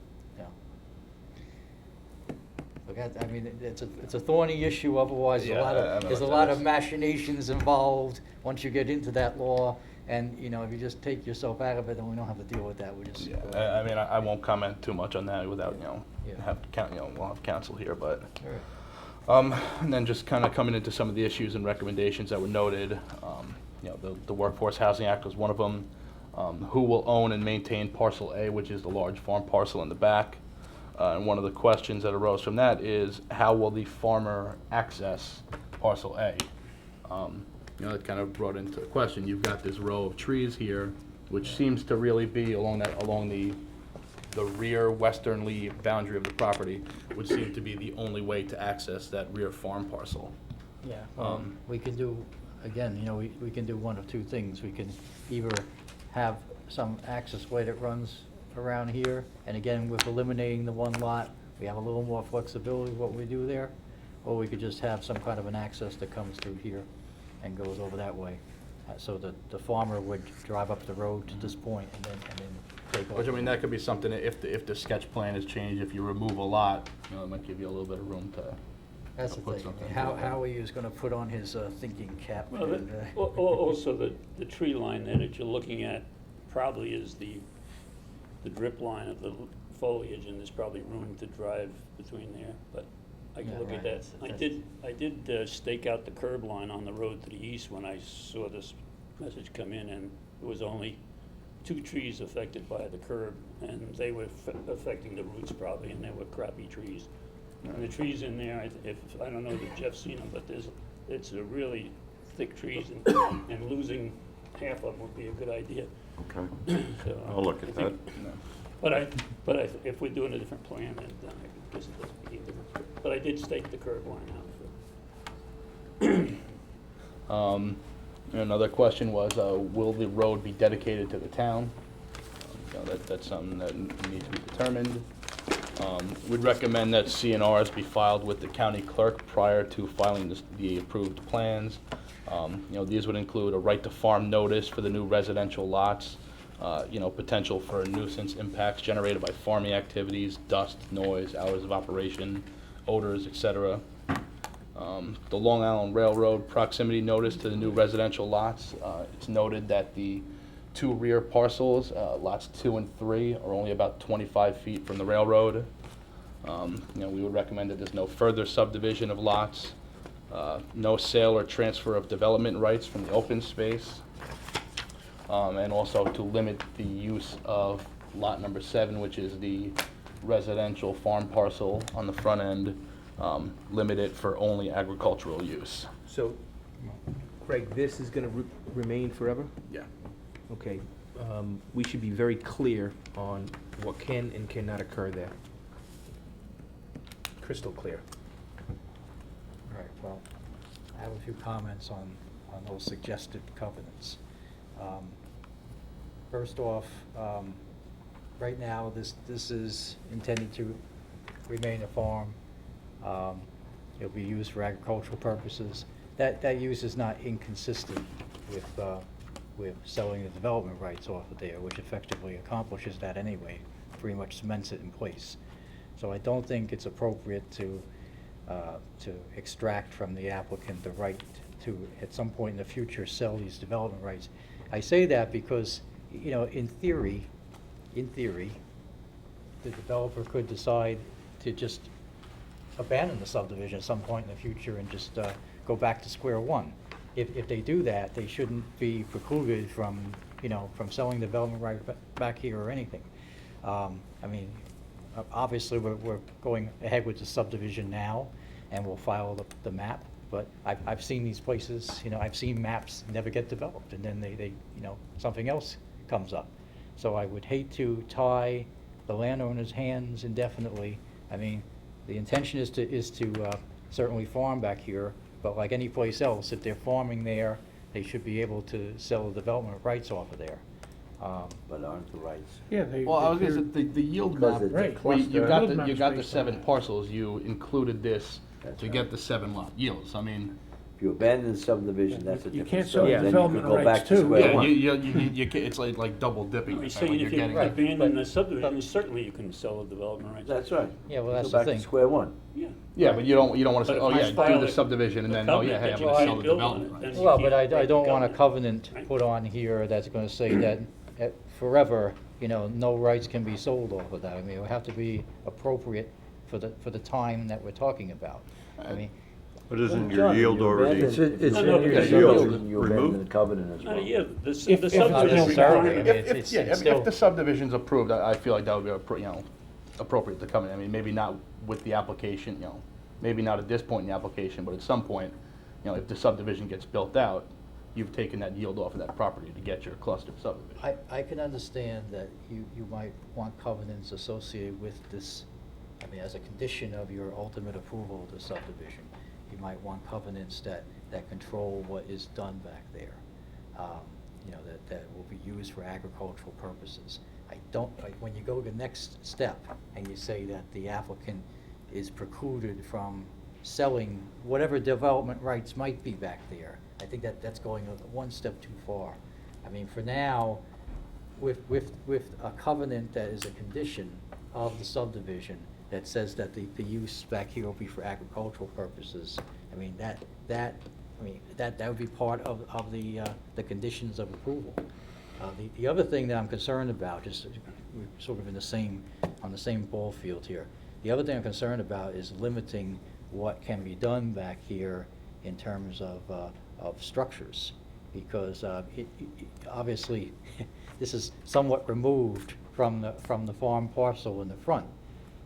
[SPEAKER 21] Look, I mean, it's a thorny issue, otherwise there's a lot of machinations involved once you get into that law, and, if you just take yourself out of it, then we don't have to deal with that, we just.
[SPEAKER 11] I mean, I won't comment too much on that without, we'll have counsel here, but. And then just kind of coming into some of the issues and recommendations that were noted, the Workforce Housing Act was one of them. Who will own and maintain parcel A, which is the large farm parcel in the back? And one of the questions that arose from that is, how will the farmer access parcel A? That kind of brought into the question, you've got this row of trees here, which seems to really be along the rear westernly boundary of the property, would seem to be the only way to access that rear farm parcel.
[SPEAKER 21] Yeah, we can do, again, we can do one of two things. We can either have some access way that runs around here, and again, with eliminating the one lot, we have a little more flexibility what we do there, or we could just have some kind of an access that comes through here and goes over that way. So that the farmer would drive up the road to this point and then take off.
[SPEAKER 11] Which, I mean, that could be something, that if the sketch plan is changed, if you remove a lot, it might give you a little bit of room to.
[SPEAKER 21] That's the
[SPEAKER 11] put
[SPEAKER 21] thing.
[SPEAKER 11] something
[SPEAKER 21] Howie is gonna put on his thinking cap.
[SPEAKER 20] Well,
[SPEAKER 21] and,
[SPEAKER 20] also, the tree line there that you're looking at probably is the drip line of the foliage, and there's probably room to drive between there, but I can
[SPEAKER 21] Yeah,
[SPEAKER 20] look at
[SPEAKER 21] right.
[SPEAKER 20] that. I
[SPEAKER 21] That's-
[SPEAKER 20] did stake out the curb line on the road to the east when I saw this message come in, and there was only 2 trees affected by the curb, and they were affecting the roots probably, and they were crappy trees. And the trees in there, I don't know if Jeff's seen them, but it's a really thick trees, and losing half of them would be a good idea.
[SPEAKER 19] Okay,
[SPEAKER 20] So,
[SPEAKER 19] I'll look at
[SPEAKER 20] I think-
[SPEAKER 19] that.
[SPEAKER 20] But if we're doing a different plan, then I guess it doesn't mean different. But I did stake the curb line out, so.
[SPEAKER 11] Another question was, will the road be dedicated to the town? That's something that needs to be determined. We'd recommend that CNRs be filed with the county clerk prior to filing the approved plans. These would include a right to farm notice for the new residential lots, potential for nuisance impacts generated by farming activities, dust, noise, hours of operation, odors, etc. The Long Island Railroad proximity notice to the new residential lots. It's noted that the 2 rear parcels, lots 2 and 3, are only about 25 feet from the railroad. We would recommend that there's no further subdivision of lots, no sale or transfer of development rights from the open space, and also to limit the use of lot number 7, which is the residential farm parcel on the front end, limit it for only agricultural use.
[SPEAKER 1] So, Craig, this is gonna remain forever?
[SPEAKER 11] Yeah.
[SPEAKER 1] Okay, we should be very clear on what can and cannot occur there. Crystal clear.
[SPEAKER 21] All right, well, I have a few comments on those suggested covenants. First off, right now, this is intended to remain a farm. It'll be used for agricultural purposes. That use is not inconsistent with selling the development rights off of there, which effectively accomplishes that anyway, pretty much cements it in place. So I don't think it's appropriate to extract from the applicant the right to, at some point in the future, sell these development rights. I say that because, in theory, the developer could decide to just abandon the subdivision at some point in the future and just go back to square one. If they do that, they shouldn't be precluded from selling development right back here or anything. Obviously, we're going ahead with the subdivision now, and we'll file the map, but I've seen these places, I've seen maps never get developed, and then they something else comes up. So I would hate to tie the landowner's hands indefinitely. The intention is to certainly farm back here, but like any place else, if they're farming there, they should be able to sell the development rights off of there.
[SPEAKER 6] But aren't the rights?
[SPEAKER 16] Yeah,
[SPEAKER 11] Well, I was gonna say, the yield map,
[SPEAKER 6] Because it's a
[SPEAKER 16] Right.
[SPEAKER 11] well, you
[SPEAKER 6] cluster.
[SPEAKER 11] got
[SPEAKER 16] Yield
[SPEAKER 11] the,
[SPEAKER 16] map's
[SPEAKER 11] you got the
[SPEAKER 16] based on
[SPEAKER 11] 7
[SPEAKER 16] that.
[SPEAKER 11] parcels, you included this
[SPEAKER 6] That's
[SPEAKER 11] to
[SPEAKER 6] right.
[SPEAKER 11] get the 7 lot yields.
[SPEAKER 6] If you abandon the subdivision, that's a
[SPEAKER 16] You
[SPEAKER 6] different
[SPEAKER 16] can't sell
[SPEAKER 6] story.
[SPEAKER 1] Yeah.
[SPEAKER 6] Then you could
[SPEAKER 16] development
[SPEAKER 6] go
[SPEAKER 16] rights
[SPEAKER 6] back to
[SPEAKER 16] too.
[SPEAKER 6] square
[SPEAKER 11] Yeah,
[SPEAKER 6] one.
[SPEAKER 11] it's like double dipping.
[SPEAKER 20] He's
[SPEAKER 11] Like
[SPEAKER 20] saying
[SPEAKER 11] you're
[SPEAKER 20] if you
[SPEAKER 11] getting-
[SPEAKER 20] abandon the subdivision, certainly you can sell the development rights.
[SPEAKER 6] That's right.
[SPEAKER 21] Yeah, well, that's
[SPEAKER 6] Go
[SPEAKER 21] the
[SPEAKER 6] back to
[SPEAKER 21] thing.
[SPEAKER 6] square one.
[SPEAKER 20] Yeah.
[SPEAKER 11] Yeah, but you don't wanna say,
[SPEAKER 20] But if
[SPEAKER 11] oh
[SPEAKER 20] I
[SPEAKER 11] yeah, do
[SPEAKER 20] file
[SPEAKER 11] the
[SPEAKER 20] a-
[SPEAKER 11] subdivision and
[SPEAKER 20] a
[SPEAKER 11] then, oh yeah,
[SPEAKER 20] covenant
[SPEAKER 11] hey,
[SPEAKER 20] that
[SPEAKER 11] I'm
[SPEAKER 20] you
[SPEAKER 11] gonna
[SPEAKER 20] can't
[SPEAKER 11] sell the
[SPEAKER 20] build on
[SPEAKER 11] development
[SPEAKER 20] it,
[SPEAKER 11] rights.
[SPEAKER 20] then-
[SPEAKER 21] Well,
[SPEAKER 20] you
[SPEAKER 21] but
[SPEAKER 20] can't
[SPEAKER 21] I
[SPEAKER 20] break
[SPEAKER 21] don't
[SPEAKER 20] the
[SPEAKER 21] want a
[SPEAKER 20] covenant,
[SPEAKER 21] covenant
[SPEAKER 20] right?
[SPEAKER 21] put on here that's gonna say that forever, no rights can be sold off of that. It would have to be appropriate for the time that we're talking about.
[SPEAKER 19] But isn't
[SPEAKER 6] Well,
[SPEAKER 19] your
[SPEAKER 6] John,
[SPEAKER 19] yield
[SPEAKER 6] you
[SPEAKER 19] already?
[SPEAKER 6] abandon- It's
[SPEAKER 20] No,
[SPEAKER 6] in
[SPEAKER 20] no,
[SPEAKER 6] your
[SPEAKER 20] because
[SPEAKER 6] yield,
[SPEAKER 19] yield
[SPEAKER 6] you abandon
[SPEAKER 19] removed?
[SPEAKER 6] the covenant as well.
[SPEAKER 20] Yeah, the
[SPEAKER 16] If-
[SPEAKER 20] the
[SPEAKER 16] if
[SPEAKER 20] subdivision
[SPEAKER 21] necessarily,
[SPEAKER 20] requirement.
[SPEAKER 21] it's
[SPEAKER 11] If the subdivision's approved, I feel like that would be, appropriate to come in. Maybe not with the application, maybe not at this point in the application, but at some point, if the subdivision gets built out, you've taken that yield off of that property to get your cluster subdivision.
[SPEAKER 21] I can understand that you might want covenants associated with this, as a condition of your ultimate approval of the subdivision. You might want covenants that control what is done back there, that will be used for agricultural purposes. When you go the next step and you say that the applicant is precluded from selling whatever development rights might be back there, I think that's going one step too far. For now, with a covenant that is a condition of the subdivision that says that the use back here will be for agricultural purposes, that would be part of the conditions of approval. The other thing that I'm concerned about, just we're sort of on the same ball field here. The other thing I'm concerned about is limiting what can be done back here in terms of structures. Because obviously, this is somewhat removed from the farm parcel in the front.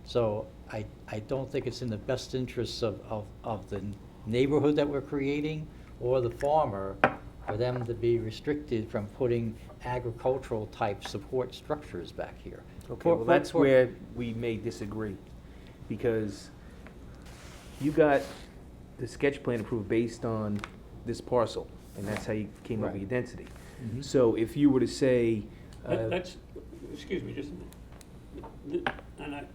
[SPEAKER 21] So I don't think it's in the best interests of the neighborhood that we're creating or the farmer for them to be restricted from putting agricultural type support structures back here.
[SPEAKER 1] Okay, well, that's where we may disagree, because you got the sketch plan approved based on this parcel, and that's how you came up with your density.
[SPEAKER 21] Mhm.
[SPEAKER 1] So if you were to say,
[SPEAKER 20] That's, excuse me, just a minute.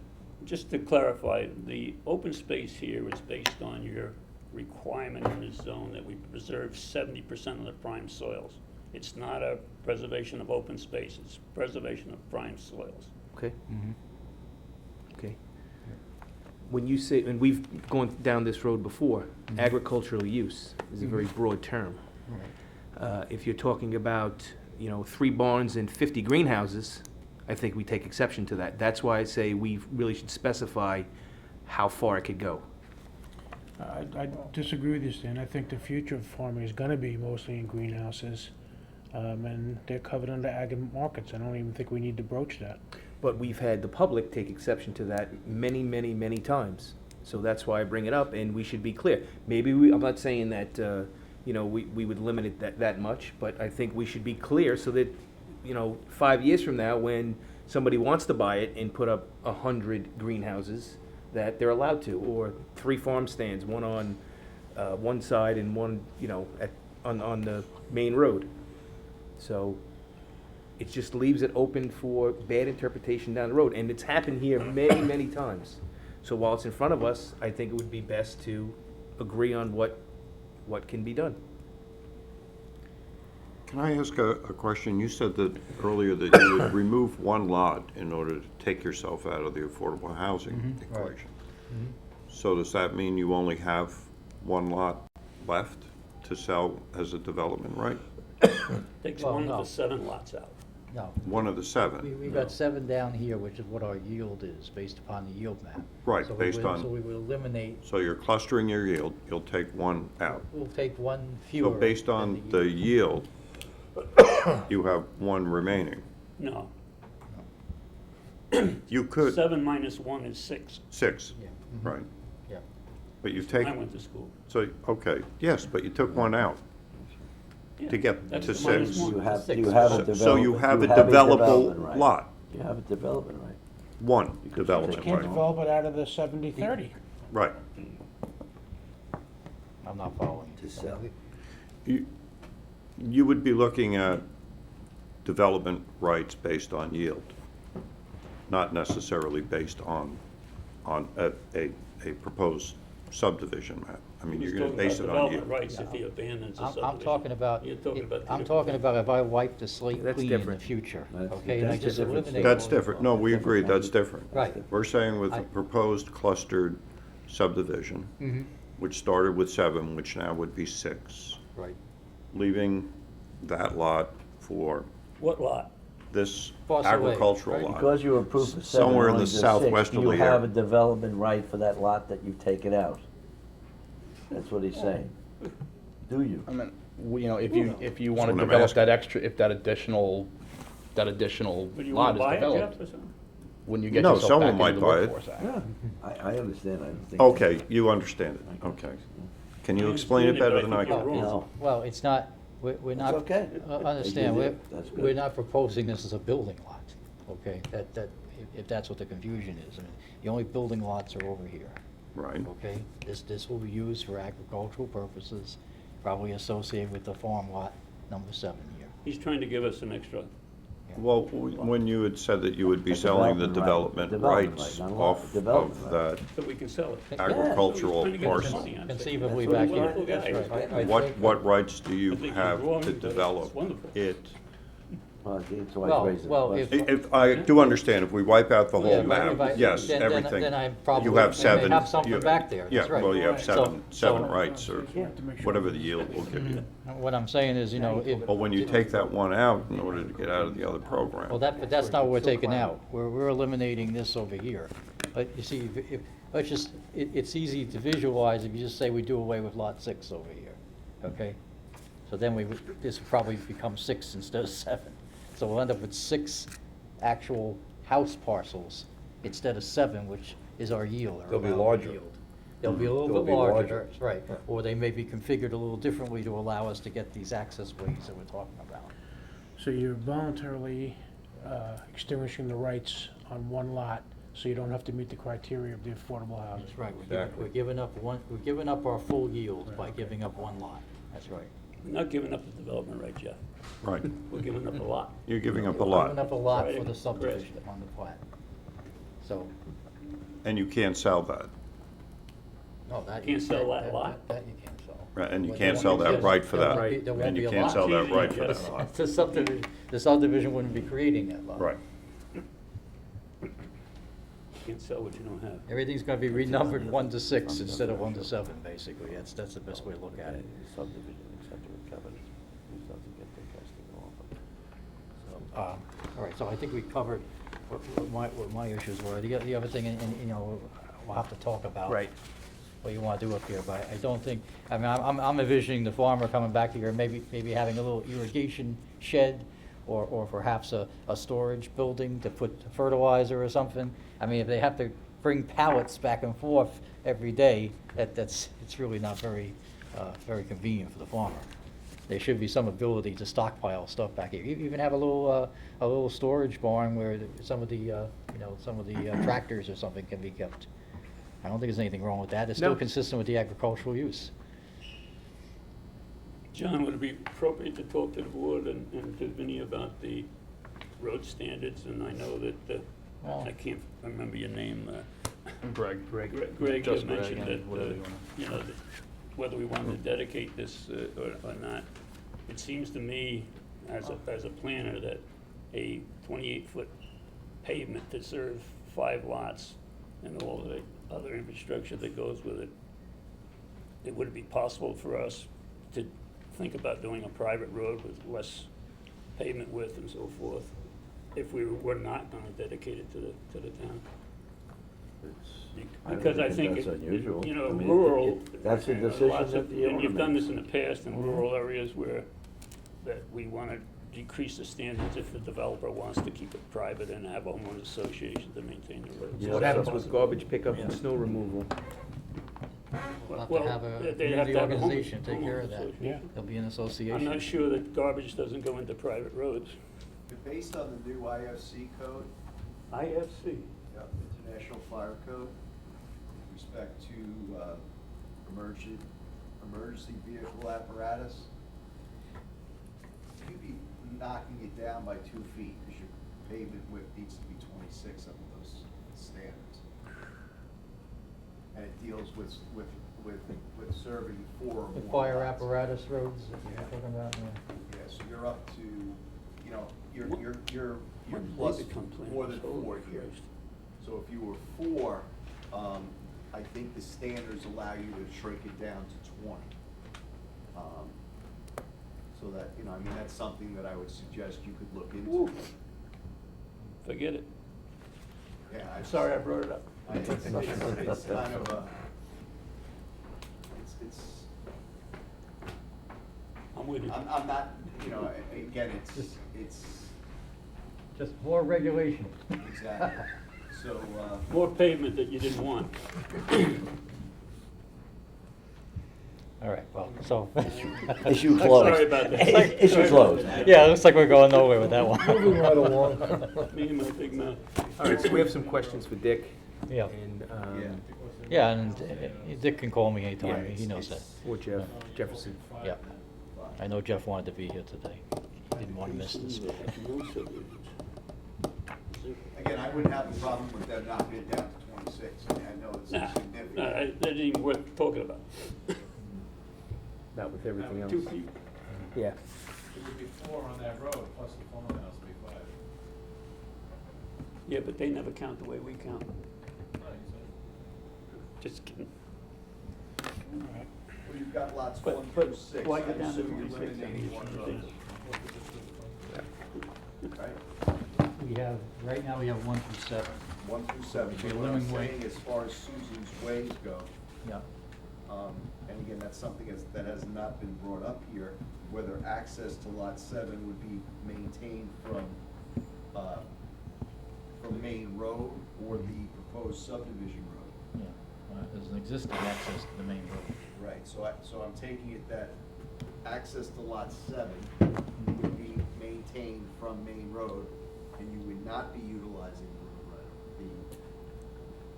[SPEAKER 20] Just to clarify, the open space here is based on your requirement in this zone that we preserve 70% of the prime soils. It's not a preservation of open space, it's preservation of prime soils.
[SPEAKER 1] okay,
[SPEAKER 21] Mhm.
[SPEAKER 1] okay. When you say, and we've gone down this road before,
[SPEAKER 21] Mhm.
[SPEAKER 1] agricultural use is a very broad term.
[SPEAKER 21] Right.
[SPEAKER 1] If you're talking about, 3 barns and 50 greenhouses, I think we take exception to that. That's why I say we really should specify how far it could go.
[SPEAKER 16] I disagree with you, Stan. I think the future of farming is gonna be mostly in greenhouses, and they're covered under ag and markets. I don't even think we need to broach that.
[SPEAKER 1] But we've had the public take exception to that many, many, many times. So that's why I bring it up, and we should be clear. Maybe I'm not saying that, we would limit it that much, but I think we should be clear so that, 5 years from now, when somebody wants to buy it and put up 100 greenhouses, that they're allowed to, or 3 farm stands, one on, one side and one, on the main road. So it just leaves it open for bad interpretation down the road, and it's happened here many, many times. So while it's in front of us, I think it would be best to agree on what can be done.
[SPEAKER 19] Can I ask a question? You said that earlier that you would remove one lot in order to take yourself out of the affordable housing
[SPEAKER 21] Right.
[SPEAKER 19] equation. So does that mean you only have one lot left to sell as a development right?
[SPEAKER 20] Takes
[SPEAKER 21] Well,
[SPEAKER 20] one
[SPEAKER 21] no.
[SPEAKER 20] of the 7 lots out.
[SPEAKER 21] No.
[SPEAKER 19] One of the 7?
[SPEAKER 21] We've got 7 down here, which is what our yield is, based upon the yield map.
[SPEAKER 19] Right,
[SPEAKER 21] So we
[SPEAKER 19] based
[SPEAKER 21] would-
[SPEAKER 19] on-
[SPEAKER 21] So we would eliminate,
[SPEAKER 19] So you're clustering your yield, you'll take one out.
[SPEAKER 21] we'll take one fewer.
[SPEAKER 19] So based on
[SPEAKER 21] than
[SPEAKER 19] the yield, you have one remaining.
[SPEAKER 20] No.
[SPEAKER 19] You could,
[SPEAKER 20] 7 minus 1 is 6.
[SPEAKER 19] 6,
[SPEAKER 21] Yeah.
[SPEAKER 19] right.
[SPEAKER 21] Yeah.
[SPEAKER 19] But you
[SPEAKER 20] I
[SPEAKER 19] take,
[SPEAKER 20] went to school.
[SPEAKER 19] so, okay, yes, but you took one out
[SPEAKER 20] Yeah,
[SPEAKER 19] to get
[SPEAKER 20] that's
[SPEAKER 19] to
[SPEAKER 20] the minus
[SPEAKER 19] 6.
[SPEAKER 20] one.
[SPEAKER 6] You have,
[SPEAKER 21] Six.
[SPEAKER 6] you have a
[SPEAKER 19] So-
[SPEAKER 6] development.
[SPEAKER 19] So you have a
[SPEAKER 6] development
[SPEAKER 19] developable
[SPEAKER 6] right.
[SPEAKER 19] lot,
[SPEAKER 6] You have a development right.
[SPEAKER 19] one
[SPEAKER 6] You could
[SPEAKER 16] You
[SPEAKER 19] development
[SPEAKER 16] can't
[SPEAKER 19] right.
[SPEAKER 16] develop it out of the 70-30.
[SPEAKER 19] Right.
[SPEAKER 21] I'm not following.
[SPEAKER 6] To sell.
[SPEAKER 19] You would be looking at development rights based on yield, not necessarily based on a proposed subdivision map. I mean, you're gonna base it on yield.
[SPEAKER 20] Development rights if he abandons the subdivision.
[SPEAKER 21] I'm talking about,
[SPEAKER 20] You're talking about two
[SPEAKER 21] I'm
[SPEAKER 20] different
[SPEAKER 21] talking
[SPEAKER 20] things.
[SPEAKER 21] about if I wipe the slate
[SPEAKER 1] That's
[SPEAKER 21] clean in the
[SPEAKER 1] different.
[SPEAKER 21] future,
[SPEAKER 6] That's-
[SPEAKER 21] okay? And I
[SPEAKER 6] that's a
[SPEAKER 21] just
[SPEAKER 6] different
[SPEAKER 21] eliminate.
[SPEAKER 19] That's different. No, we agree, that's different.
[SPEAKER 21] Right.
[SPEAKER 19] We're saying with a
[SPEAKER 21] I-
[SPEAKER 19] proposed clustered subdivision,
[SPEAKER 21] Mhm.
[SPEAKER 19] which started with 7, which now would be 6,
[SPEAKER 21] Right.
[SPEAKER 19] leaving that lot for
[SPEAKER 20] What lot?
[SPEAKER 19] this
[SPEAKER 21] Parcel A,
[SPEAKER 19] agricultural
[SPEAKER 21] right?
[SPEAKER 19] lot.
[SPEAKER 6] Because you approved for 7,
[SPEAKER 19] Somewhere in
[SPEAKER 6] only
[SPEAKER 19] the
[SPEAKER 6] just 6,
[SPEAKER 19] southwesterly
[SPEAKER 6] you have
[SPEAKER 19] area.
[SPEAKER 6] a development right for that lot that you've taken out. That's what he's saying. Do you?
[SPEAKER 11] I mean, if you wanna
[SPEAKER 19] what I'm
[SPEAKER 11] develop
[SPEAKER 19] asking.
[SPEAKER 11] that extra, if that additional
[SPEAKER 20] But you
[SPEAKER 11] lot
[SPEAKER 20] wanna
[SPEAKER 11] is
[SPEAKER 20] buy it,
[SPEAKER 11] developed,
[SPEAKER 20] Jeff, or something?
[SPEAKER 11] when you get
[SPEAKER 19] No,
[SPEAKER 11] yourself
[SPEAKER 19] someone
[SPEAKER 11] back
[SPEAKER 19] might
[SPEAKER 11] into the
[SPEAKER 19] buy it.
[SPEAKER 11] Workforce Act.
[SPEAKER 6] Yeah, I understand, I don't think.
[SPEAKER 19] Okay, you understand it, okay. Can you
[SPEAKER 20] I
[SPEAKER 19] explain it
[SPEAKER 20] understand it,
[SPEAKER 19] better
[SPEAKER 20] but
[SPEAKER 19] than
[SPEAKER 20] I
[SPEAKER 19] I
[SPEAKER 20] think
[SPEAKER 19] can?
[SPEAKER 20] you're wrong.
[SPEAKER 6] No.
[SPEAKER 21] Well, it's not, we're not.
[SPEAKER 6] It's okay.
[SPEAKER 21] Understand,
[SPEAKER 6] They
[SPEAKER 21] we're,
[SPEAKER 6] did it. That's good.
[SPEAKER 21] we're not proposing this as a building lot, okay? If that's what the confusion is. I mean, the only building lots are over here,
[SPEAKER 19] Right.
[SPEAKER 21] okay? This will be used for agricultural purposes, probably associated with the farm lot number 7 here.
[SPEAKER 20] He's trying to give us an extra.
[SPEAKER 19] Well, when you had said that you would be selling the development
[SPEAKER 6] Development
[SPEAKER 19] rights
[SPEAKER 6] right, not a
[SPEAKER 19] off
[SPEAKER 6] lot,
[SPEAKER 19] of
[SPEAKER 6] development
[SPEAKER 19] that
[SPEAKER 20] So we can sell it.
[SPEAKER 19] agricultural
[SPEAKER 20] He's trying to get us
[SPEAKER 19] parcel,
[SPEAKER 20] money on it.
[SPEAKER 21] Conceivably
[SPEAKER 6] That's what
[SPEAKER 21] back
[SPEAKER 6] he
[SPEAKER 21] here.
[SPEAKER 20] Wonderful guy.
[SPEAKER 21] That's right. I
[SPEAKER 19] what
[SPEAKER 21] think-
[SPEAKER 19] rights do
[SPEAKER 20] I
[SPEAKER 19] you
[SPEAKER 20] think he's
[SPEAKER 19] have
[SPEAKER 20] wrong,
[SPEAKER 19] to
[SPEAKER 20] but it's
[SPEAKER 19] develop
[SPEAKER 20] wonderful.
[SPEAKER 19] it?
[SPEAKER 6] Well, that's why
[SPEAKER 21] Well,
[SPEAKER 6] he's raising the
[SPEAKER 21] well,
[SPEAKER 6] question.
[SPEAKER 19] If, I do understand, if we wipe out the
[SPEAKER 21] Yeah,
[SPEAKER 19] whole
[SPEAKER 21] but
[SPEAKER 19] map,
[SPEAKER 21] if I-
[SPEAKER 19] yes,
[SPEAKER 21] then-
[SPEAKER 19] everything.
[SPEAKER 21] then I probably
[SPEAKER 19] You have
[SPEAKER 21] may
[SPEAKER 19] 7.
[SPEAKER 21] have something
[SPEAKER 19] you-
[SPEAKER 21] back there, that's right.
[SPEAKER 19] Yeah, well, you have
[SPEAKER 21] So-
[SPEAKER 19] 7
[SPEAKER 21] so-
[SPEAKER 19] rights, or whatever the yield will give you.
[SPEAKER 21] What I'm saying is, if.
[SPEAKER 19] But when you take that one out in order to get out of the other program.
[SPEAKER 21] Well, but that's not what we're taking out. We're eliminating this over here. But you see, It's just, it's easy to visualize if you just say we do away with lot 6 over here, okay? So then this would probably become 6 instead of 7. So we'll end up with 6 actual house parcels instead of 7, which is our yield. our
[SPEAKER 19] They'll be
[SPEAKER 21] allowed
[SPEAKER 19] larger.
[SPEAKER 21] yield. They'll be a little
[SPEAKER 19] They'll
[SPEAKER 21] bit
[SPEAKER 19] be
[SPEAKER 21] larger,
[SPEAKER 19] larger.
[SPEAKER 21] right, or they may be configured a little differently to allow us to get these access ways that we're talking about.
[SPEAKER 16] So you're voluntarily extinguishing the rights on one lot, so you don't have to meet the criteria of the affordable housing.
[SPEAKER 21] That's right,
[SPEAKER 19] Exactly.
[SPEAKER 21] we're giving up our full yield by giving up one lot, that's right.
[SPEAKER 20] We're not giving up the development right, Jeff.
[SPEAKER 19] Right.
[SPEAKER 20] We're giving up a lot.
[SPEAKER 19] You're giving up a
[SPEAKER 21] We're
[SPEAKER 19] lot,
[SPEAKER 21] giving up a lot
[SPEAKER 20] Right.
[SPEAKER 21] for the subdivision on the plat. So,
[SPEAKER 19] and you can't sell that.
[SPEAKER 21] no, that.
[SPEAKER 20] Can't sell that lot.
[SPEAKER 21] That you can't sell.
[SPEAKER 19] Right, and you
[SPEAKER 21] Well,
[SPEAKER 19] can't
[SPEAKER 21] there
[SPEAKER 19] sell
[SPEAKER 21] won't
[SPEAKER 19] that
[SPEAKER 21] be-
[SPEAKER 19] right for
[SPEAKER 21] there
[SPEAKER 19] that.
[SPEAKER 21] won't be- there won't
[SPEAKER 19] And you
[SPEAKER 21] be a
[SPEAKER 19] can't
[SPEAKER 21] lot.
[SPEAKER 19] sell that right for
[SPEAKER 20] Yes.
[SPEAKER 19] that lot.
[SPEAKER 21] The subdivision wouldn't be creating that lot.
[SPEAKER 19] Right.
[SPEAKER 20] Can't sell what you don't have.
[SPEAKER 21] Everything's gonna be renumbered 1 to 6 instead of 1 to 7, basically, that's the best way to look at it.
[SPEAKER 6] Subdivision, except with covenant, it doesn't get the casting off.
[SPEAKER 21] All right, so I think we covered what my issues were. The other thing, and, you know, we'll have to talk about.
[SPEAKER 1] Right.
[SPEAKER 21] What you wanna do up here, but I don't think, I mean, I'm envisioning the farmer coming back here, maybe having a little irrigation shed, or perhaps a storage building to put fertilizer or something. I mean, if they have to bring pallets back and forth every day, it's really not very convenient for the farmer. There should be some ability to stockpile stuff back here. You even have a little storage barn where some of the tractors or something can be kept. I don't think there's anything wrong with that. It's still
[SPEAKER 1] No.
[SPEAKER 21] consistent with the agricultural use.
[SPEAKER 20] John, would it be appropriate to talk to the board and to Vinnie about the road standards? And I know that,
[SPEAKER 21] Well-
[SPEAKER 20] I can't remember your name.
[SPEAKER 11] Greg.
[SPEAKER 20] Greg
[SPEAKER 11] Just
[SPEAKER 20] had
[SPEAKER 11] Greg,
[SPEAKER 20] mentioned
[SPEAKER 11] and
[SPEAKER 20] that,
[SPEAKER 11] whatever you wanna-
[SPEAKER 20] you know, that whether we wanted to dedicate this or not. It seems to me, as a planner, that a 28-foot pavement to serve 5 lots and all the other infrastructure that goes with it, it would be possible for us to think about doing a private road with less pavement width and so forth, if we were not gonna dedicate it to the town.
[SPEAKER 6] I don't
[SPEAKER 20] Because I
[SPEAKER 6] think
[SPEAKER 20] think,
[SPEAKER 6] that's unusual.
[SPEAKER 20] you know,
[SPEAKER 6] I mean,
[SPEAKER 20] rural.
[SPEAKER 6] that's a decision
[SPEAKER 20] lots of-
[SPEAKER 6] that the
[SPEAKER 20] And
[SPEAKER 6] owner
[SPEAKER 20] you've done
[SPEAKER 6] makes.
[SPEAKER 20] this in the past in rural areas where, that we wanna decrease the standards if the developer wants to keep it private and have a homeowners association to maintain the roads.
[SPEAKER 6] Yeah,
[SPEAKER 1] What
[SPEAKER 6] that's
[SPEAKER 1] happens with
[SPEAKER 6] possible.
[SPEAKER 1] garbage pickup and snow removal?
[SPEAKER 21] We'll have
[SPEAKER 20] Well,
[SPEAKER 21] to have a
[SPEAKER 20] they'd have
[SPEAKER 21] community
[SPEAKER 20] to have a home-
[SPEAKER 21] organization take care of that.
[SPEAKER 20] homeowners
[SPEAKER 16] Yeah.
[SPEAKER 21] There'll be an association.
[SPEAKER 20] I'm not sure that garbage doesn't go into private roads.
[SPEAKER 17] Based on the new IFC code,
[SPEAKER 20] IFC.
[SPEAKER 17] International Fire Code, with respect to emergency vehicle apparatus, you'd be knocking it down by 2 feet, because your pavement width needs to be 26 under those standards. And it deals with serving 4 or more
[SPEAKER 21] The fire
[SPEAKER 17] lots.
[SPEAKER 21] apparatus roads that you're
[SPEAKER 17] Yeah.
[SPEAKER 21] talking about, yeah.
[SPEAKER 17] Yeah, so you're up to, you know, you're
[SPEAKER 20] When did they
[SPEAKER 17] plus
[SPEAKER 20] become planners?
[SPEAKER 17] more than
[SPEAKER 20] Holy
[SPEAKER 17] 4 here.
[SPEAKER 20] Christ.
[SPEAKER 17] So if you were 4, I think the standards allow you to shrink it down to 20. So that, you know, I mean, that's something that I would suggest you could look into.
[SPEAKER 20] Woo. Forget it.
[SPEAKER 17] Yeah,
[SPEAKER 20] I'm sorry I brought it up.
[SPEAKER 17] It's kind of a, it's,
[SPEAKER 20] I'm with you.
[SPEAKER 17] I'm not, you know, again, it's,
[SPEAKER 21] Just more regulation.
[SPEAKER 17] exactly. So,
[SPEAKER 20] More pavement that you didn't want.
[SPEAKER 21] All right, well, so.
[SPEAKER 6] Issue closed.
[SPEAKER 20] Sorry about that.
[SPEAKER 6] Issue closed.
[SPEAKER 21] Yeah, it looks like we're going nowhere with that one.
[SPEAKER 9] Moving right along.
[SPEAKER 20] Me and my big mouth.
[SPEAKER 1] All right, so we have some questions for Dick.
[SPEAKER 21] Yeah.
[SPEAKER 1] And,
[SPEAKER 21] Yeah, and Dick can call me anytime, he knows that.
[SPEAKER 1] Or Jefferson.
[SPEAKER 21] Yeah. I know Jeff wanted to be here today. He didn't want to miss this.
[SPEAKER 17] again, I wouldn't have a problem with them knocking it down to 26. I mean, I know it's
[SPEAKER 20] Nah,
[SPEAKER 17] significant.
[SPEAKER 20] that ain't even worth talking about.
[SPEAKER 1] Not with everything else.
[SPEAKER 20] 2 feet.
[SPEAKER 1] Yeah.
[SPEAKER 10] It would be 4 on that road, plus the farmhouse would be 5.
[SPEAKER 20] Yeah, but they never count the way we count. Just kidding.
[SPEAKER 17] Well, you've got lots
[SPEAKER 20] But-
[SPEAKER 17] 1
[SPEAKER 20] but
[SPEAKER 17] through 6.
[SPEAKER 20] why
[SPEAKER 17] I
[SPEAKER 20] get down to
[SPEAKER 17] assume you're
[SPEAKER 20] 26?
[SPEAKER 17] eliminating one road. Right?
[SPEAKER 21] We have, right now, we have 1 through 7.
[SPEAKER 17] 1 through 7.
[SPEAKER 21] Be a
[SPEAKER 17] But what I'm
[SPEAKER 21] living way.
[SPEAKER 17] saying, as far as Susan's Ways go,
[SPEAKER 21] Yeah.
[SPEAKER 17] and again, that's something that has not been brought up here, whether access to lot 7 would be maintained from Main Road or the proposed subdivision road.
[SPEAKER 21] Yeah, there's an existing access to the main road.
[SPEAKER 17] Right, so I'm taking it that access to lot 7 would be maintained from Main Road, and you would not be utilizing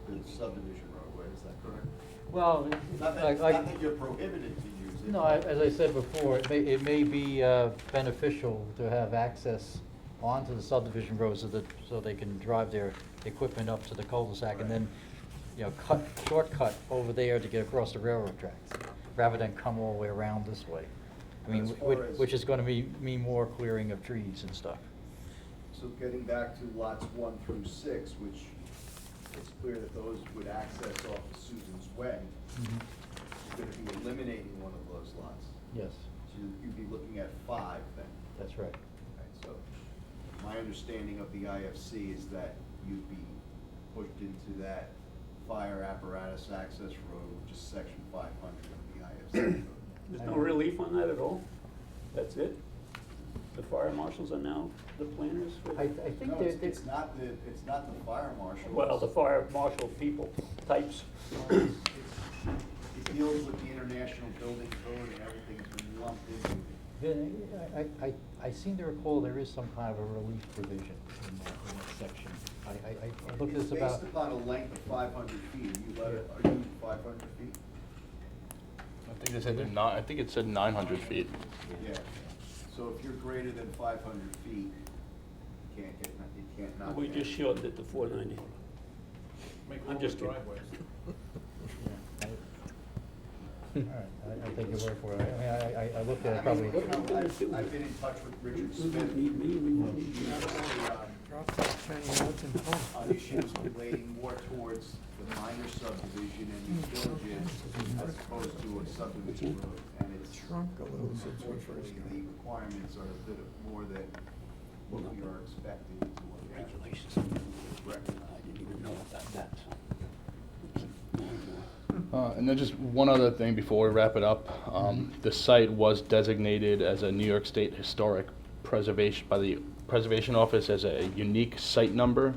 [SPEAKER 17] the subdivision roadway, is that correct?
[SPEAKER 21] Well,
[SPEAKER 17] Not that you're prohibited to use it.
[SPEAKER 21] No, as I said before, it may be beneficial to have access onto the subdivision road so they can drive their equipment up to the cul-de-sac and then, shortcut over there to get across the railroad tracks, rather than come all the way around this way. I mean,
[SPEAKER 17] As far as-
[SPEAKER 21] which is gonna mean more clearing of trees and stuff.
[SPEAKER 17] So getting back to lots 1 through 6, which it's clear that those would access off of Susan's Way, you're gonna be eliminating one of those lots.
[SPEAKER 21] Yes,
[SPEAKER 17] So you'd be looking at 5 then.
[SPEAKER 21] that's right.
[SPEAKER 17] Right, so my understanding of the IFC is that you'd be pushed into that fire apparatus access road, which is section 500 of the IFC.
[SPEAKER 20] There's no relief on that at all? That's it? The fire marshals are now the planners for?
[SPEAKER 21] I think
[SPEAKER 17] No,
[SPEAKER 21] that,
[SPEAKER 17] it's not the fire marshal.
[SPEAKER 20] Well, the fire marshal people, types.
[SPEAKER 17] It deals with the international building code and everything's been lumped into.
[SPEAKER 21] I seem to recall there is some kind of a relief provision in that section. I looked at this
[SPEAKER 17] It's
[SPEAKER 21] about.
[SPEAKER 17] based upon a length of 500 feet. Are you 500 feet?
[SPEAKER 11] I think they said I think it said 900 feet.
[SPEAKER 17] Yeah. So if you're greater than 500 feet, you can't not.
[SPEAKER 20] We just shortened it to 490. I'm just kidding.
[SPEAKER 21] All right, I take your word for it. I mean, I looked at it probably.
[SPEAKER 17] I've been in touch with Richard Smith. On issues relating more towards the minor subdivision and the villages as opposed to a subdivision road. And it's
[SPEAKER 18] Shrunk a little since we
[SPEAKER 17] unfortunately,
[SPEAKER 18] first
[SPEAKER 17] the requirements are a bit more than what we are expecting to look at.
[SPEAKER 20] Regulations.
[SPEAKER 17] Correct.
[SPEAKER 20] I didn't even know about that.
[SPEAKER 11] And then just one other thing before we wrap it up. The site was designated as a New York State Historic Preservation by the Preservation Office as a unique site number.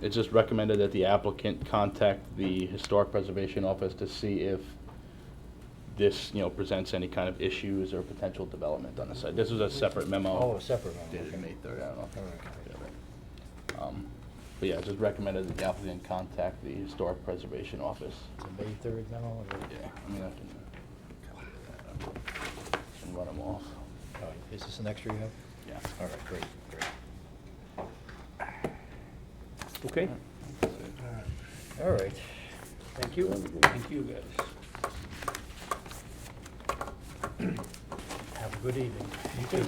[SPEAKER 11] It's just recommended that the applicant contact the Historic Preservation Office to see if this, presents any kind of issues or potential development on the site. This was a separate memo.
[SPEAKER 21] Oh, a separate memo,
[SPEAKER 11] Dated
[SPEAKER 21] okay.
[SPEAKER 11] May 3rd, I don't know.
[SPEAKER 21] All right.
[SPEAKER 11] But yeah, it's just recommended that the applicant contact the Historic Preservation Office.
[SPEAKER 21] It's a May 3rd memo, or?
[SPEAKER 11] Yeah, I mean, I can run them off.
[SPEAKER 21] All right, is this an extra you have?
[SPEAKER 11] Yeah.
[SPEAKER 21] All right, great.
[SPEAKER 1] Okay,
[SPEAKER 21] All right.
[SPEAKER 1] thank you.
[SPEAKER 20] Thank you, guys.
[SPEAKER 21] Have a good evening.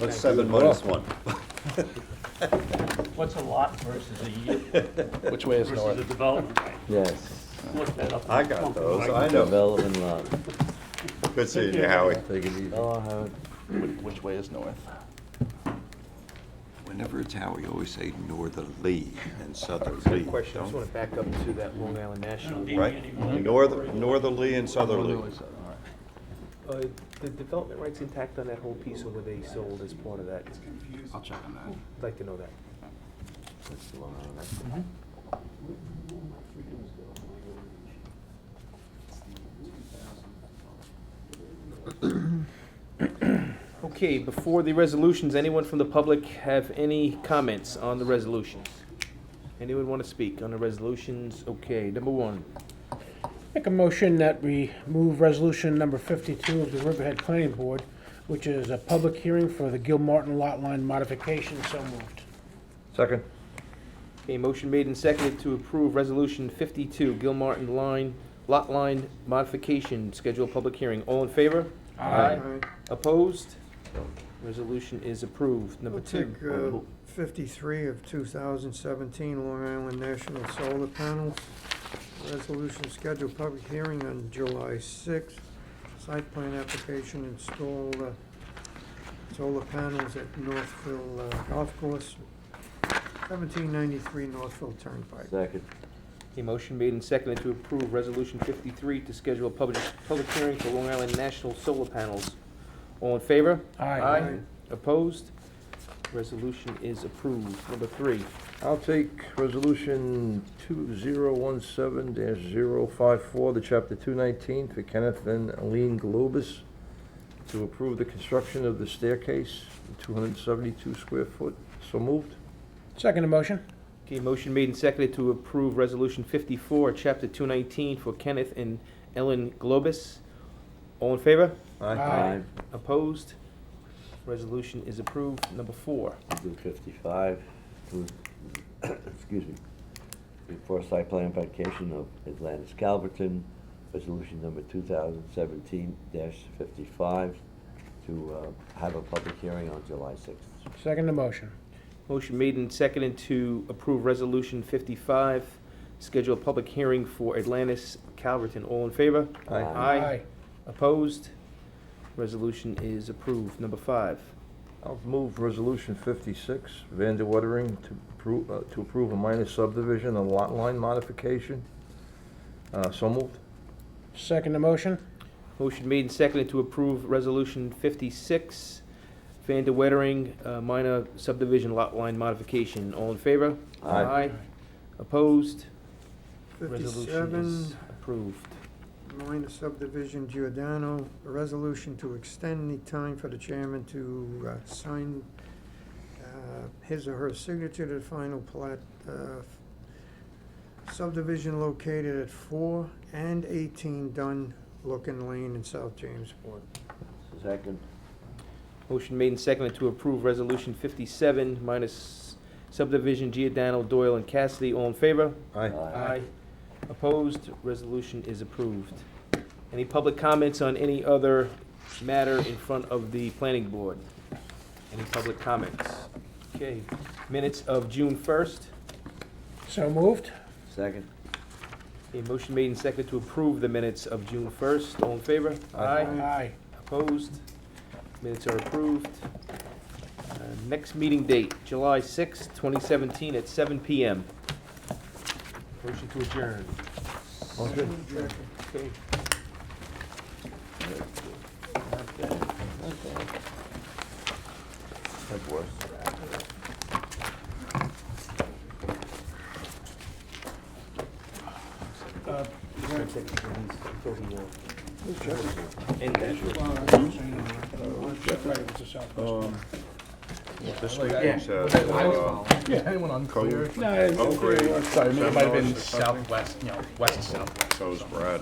[SPEAKER 19] What's 7 minus 1?
[SPEAKER 20] What's a lot versus a year?
[SPEAKER 11] Which way is
[SPEAKER 20] Versus
[SPEAKER 11] north?
[SPEAKER 20] a development right?
[SPEAKER 15] Yes,
[SPEAKER 20] Look that up.
[SPEAKER 19] I got those, I know.
[SPEAKER 15] development lot.
[SPEAKER 19] Good seeing you, Howie.
[SPEAKER 15] Take it easy.
[SPEAKER 11] Which way is north?
[SPEAKER 19] Whenever it's Howie, you always say northerly and southerly.
[SPEAKER 1] Good question, I just
[SPEAKER 19] don't?
[SPEAKER 1] wanna back up to that Long Island National.
[SPEAKER 19] Right? Northerly and southerly.
[SPEAKER 11] All right.
[SPEAKER 1] The development rights intact on that whole piece, or were they sold as part of that?
[SPEAKER 11] I'll check on that.
[SPEAKER 1] I'd like to know that. Okay, before the resolutions, anyone from the public have any comments on the resolutions? Anyone want to speak on the resolutions? Okay, number 1.
[SPEAKER 16] Make a motion that we move resolution number 52 of the Riverhead Planning Board, which is a public hearing for the Gil Martin lot line modification, so moved.
[SPEAKER 19] Second.
[SPEAKER 1] A motion made and seconded to approve resolution 52, Gil Martin lot line modification, schedule public hearing. All in favor?
[SPEAKER 19] Aye.
[SPEAKER 1] Opposed? Resolution is approved. Number
[SPEAKER 18] I'll
[SPEAKER 1] 2.
[SPEAKER 18] take 53 of 2017 Long Island National Solar Panels. Resolution scheduled public hearing on July 6th. Site plan application install solar panels at Northville Golf Course. 1793 Northfield Turnpike.
[SPEAKER 6] Second.
[SPEAKER 1] A motion made and seconded to approve Resolution 53 to schedule a public hearing for Long Island National Solar Panels. All in favor?
[SPEAKER 16] Aye.
[SPEAKER 1] Opposed? Resolution is approved. Number 3.
[SPEAKER 2] I'll take resolution 2017-054, the chapter 219 for Kenneth and Aline Globus to approve the construction of the staircase, 272 square foot. So moved.
[SPEAKER 16] Second motion.
[SPEAKER 1] Okay, motion made and seconded to approve Resolution 54, Chapter 219 for Kenneth and Ellen Globus. All in favor?
[SPEAKER 16] Aye.
[SPEAKER 1] Opposed? Resolution is approved. Number 4.
[SPEAKER 6] Do 55, to, excuse me, before site plan application of Atlantis Calverton, resolution number 2017-55, to have a public hearing on July 6th.
[SPEAKER 16] Second motion.
[SPEAKER 1] Motion made and seconded to approve Resolution 55, schedule a public hearing for Atlantis Calverton. All in favor?
[SPEAKER 2] Aye.
[SPEAKER 1] Opposed? Resolution is approved. Number 5.
[SPEAKER 2] I'll move resolution 56, Vander Wettering to approve a minor subdivision and lot line modification. So moved.
[SPEAKER 16] Second motion.
[SPEAKER 1] Motion made and seconded to approve Resolution 56, Van de Wettering, minor subdivision lot line modification. All in favor?
[SPEAKER 2] Aye.
[SPEAKER 1] Opposed? Resolution
[SPEAKER 18] 57,
[SPEAKER 1] is approved.
[SPEAKER 18] minor subdivision Giordano, a resolution to extend the time for the chairman to sign his or her signature to the final plat. Subdivision located at 4 and 18 Dunn Looking Lane in South Jamesport.
[SPEAKER 6] Second.
[SPEAKER 1] Motion made and seconded to approve Resolution 57, minus subdivision Giordano, Doyle, and Cassidy. All in favor?
[SPEAKER 2] Aye.
[SPEAKER 1] Aye. Opposed? Resolution is approved. Any public comments on any other matter in front of the planning board? Any public comments? Okay, minutes of June 1st.
[SPEAKER 16] So moved.
[SPEAKER 6] Second.
[SPEAKER 1] A motion made and seconded to approve the minutes of June 1st. All in favor?
[SPEAKER 16] Aye.
[SPEAKER 1] Opposed? Minutes are approved. Next meeting date, July 6th, 2017 at 7 PM. Motion to adjourn.
[SPEAKER 2] Motion.
[SPEAKER 1] Okay.
[SPEAKER 6] That's worse.
[SPEAKER 1] End that.
[SPEAKER 19] This
[SPEAKER 11] Yeah.
[SPEAKER 19] meeting says,
[SPEAKER 11] Yeah, anyone unclear?
[SPEAKER 19] code upgrade.
[SPEAKER 11] Sorry, it might have been
[SPEAKER 19] $7 or something?
[SPEAKER 11] southwest, west southwest.
[SPEAKER 19] So is Brad.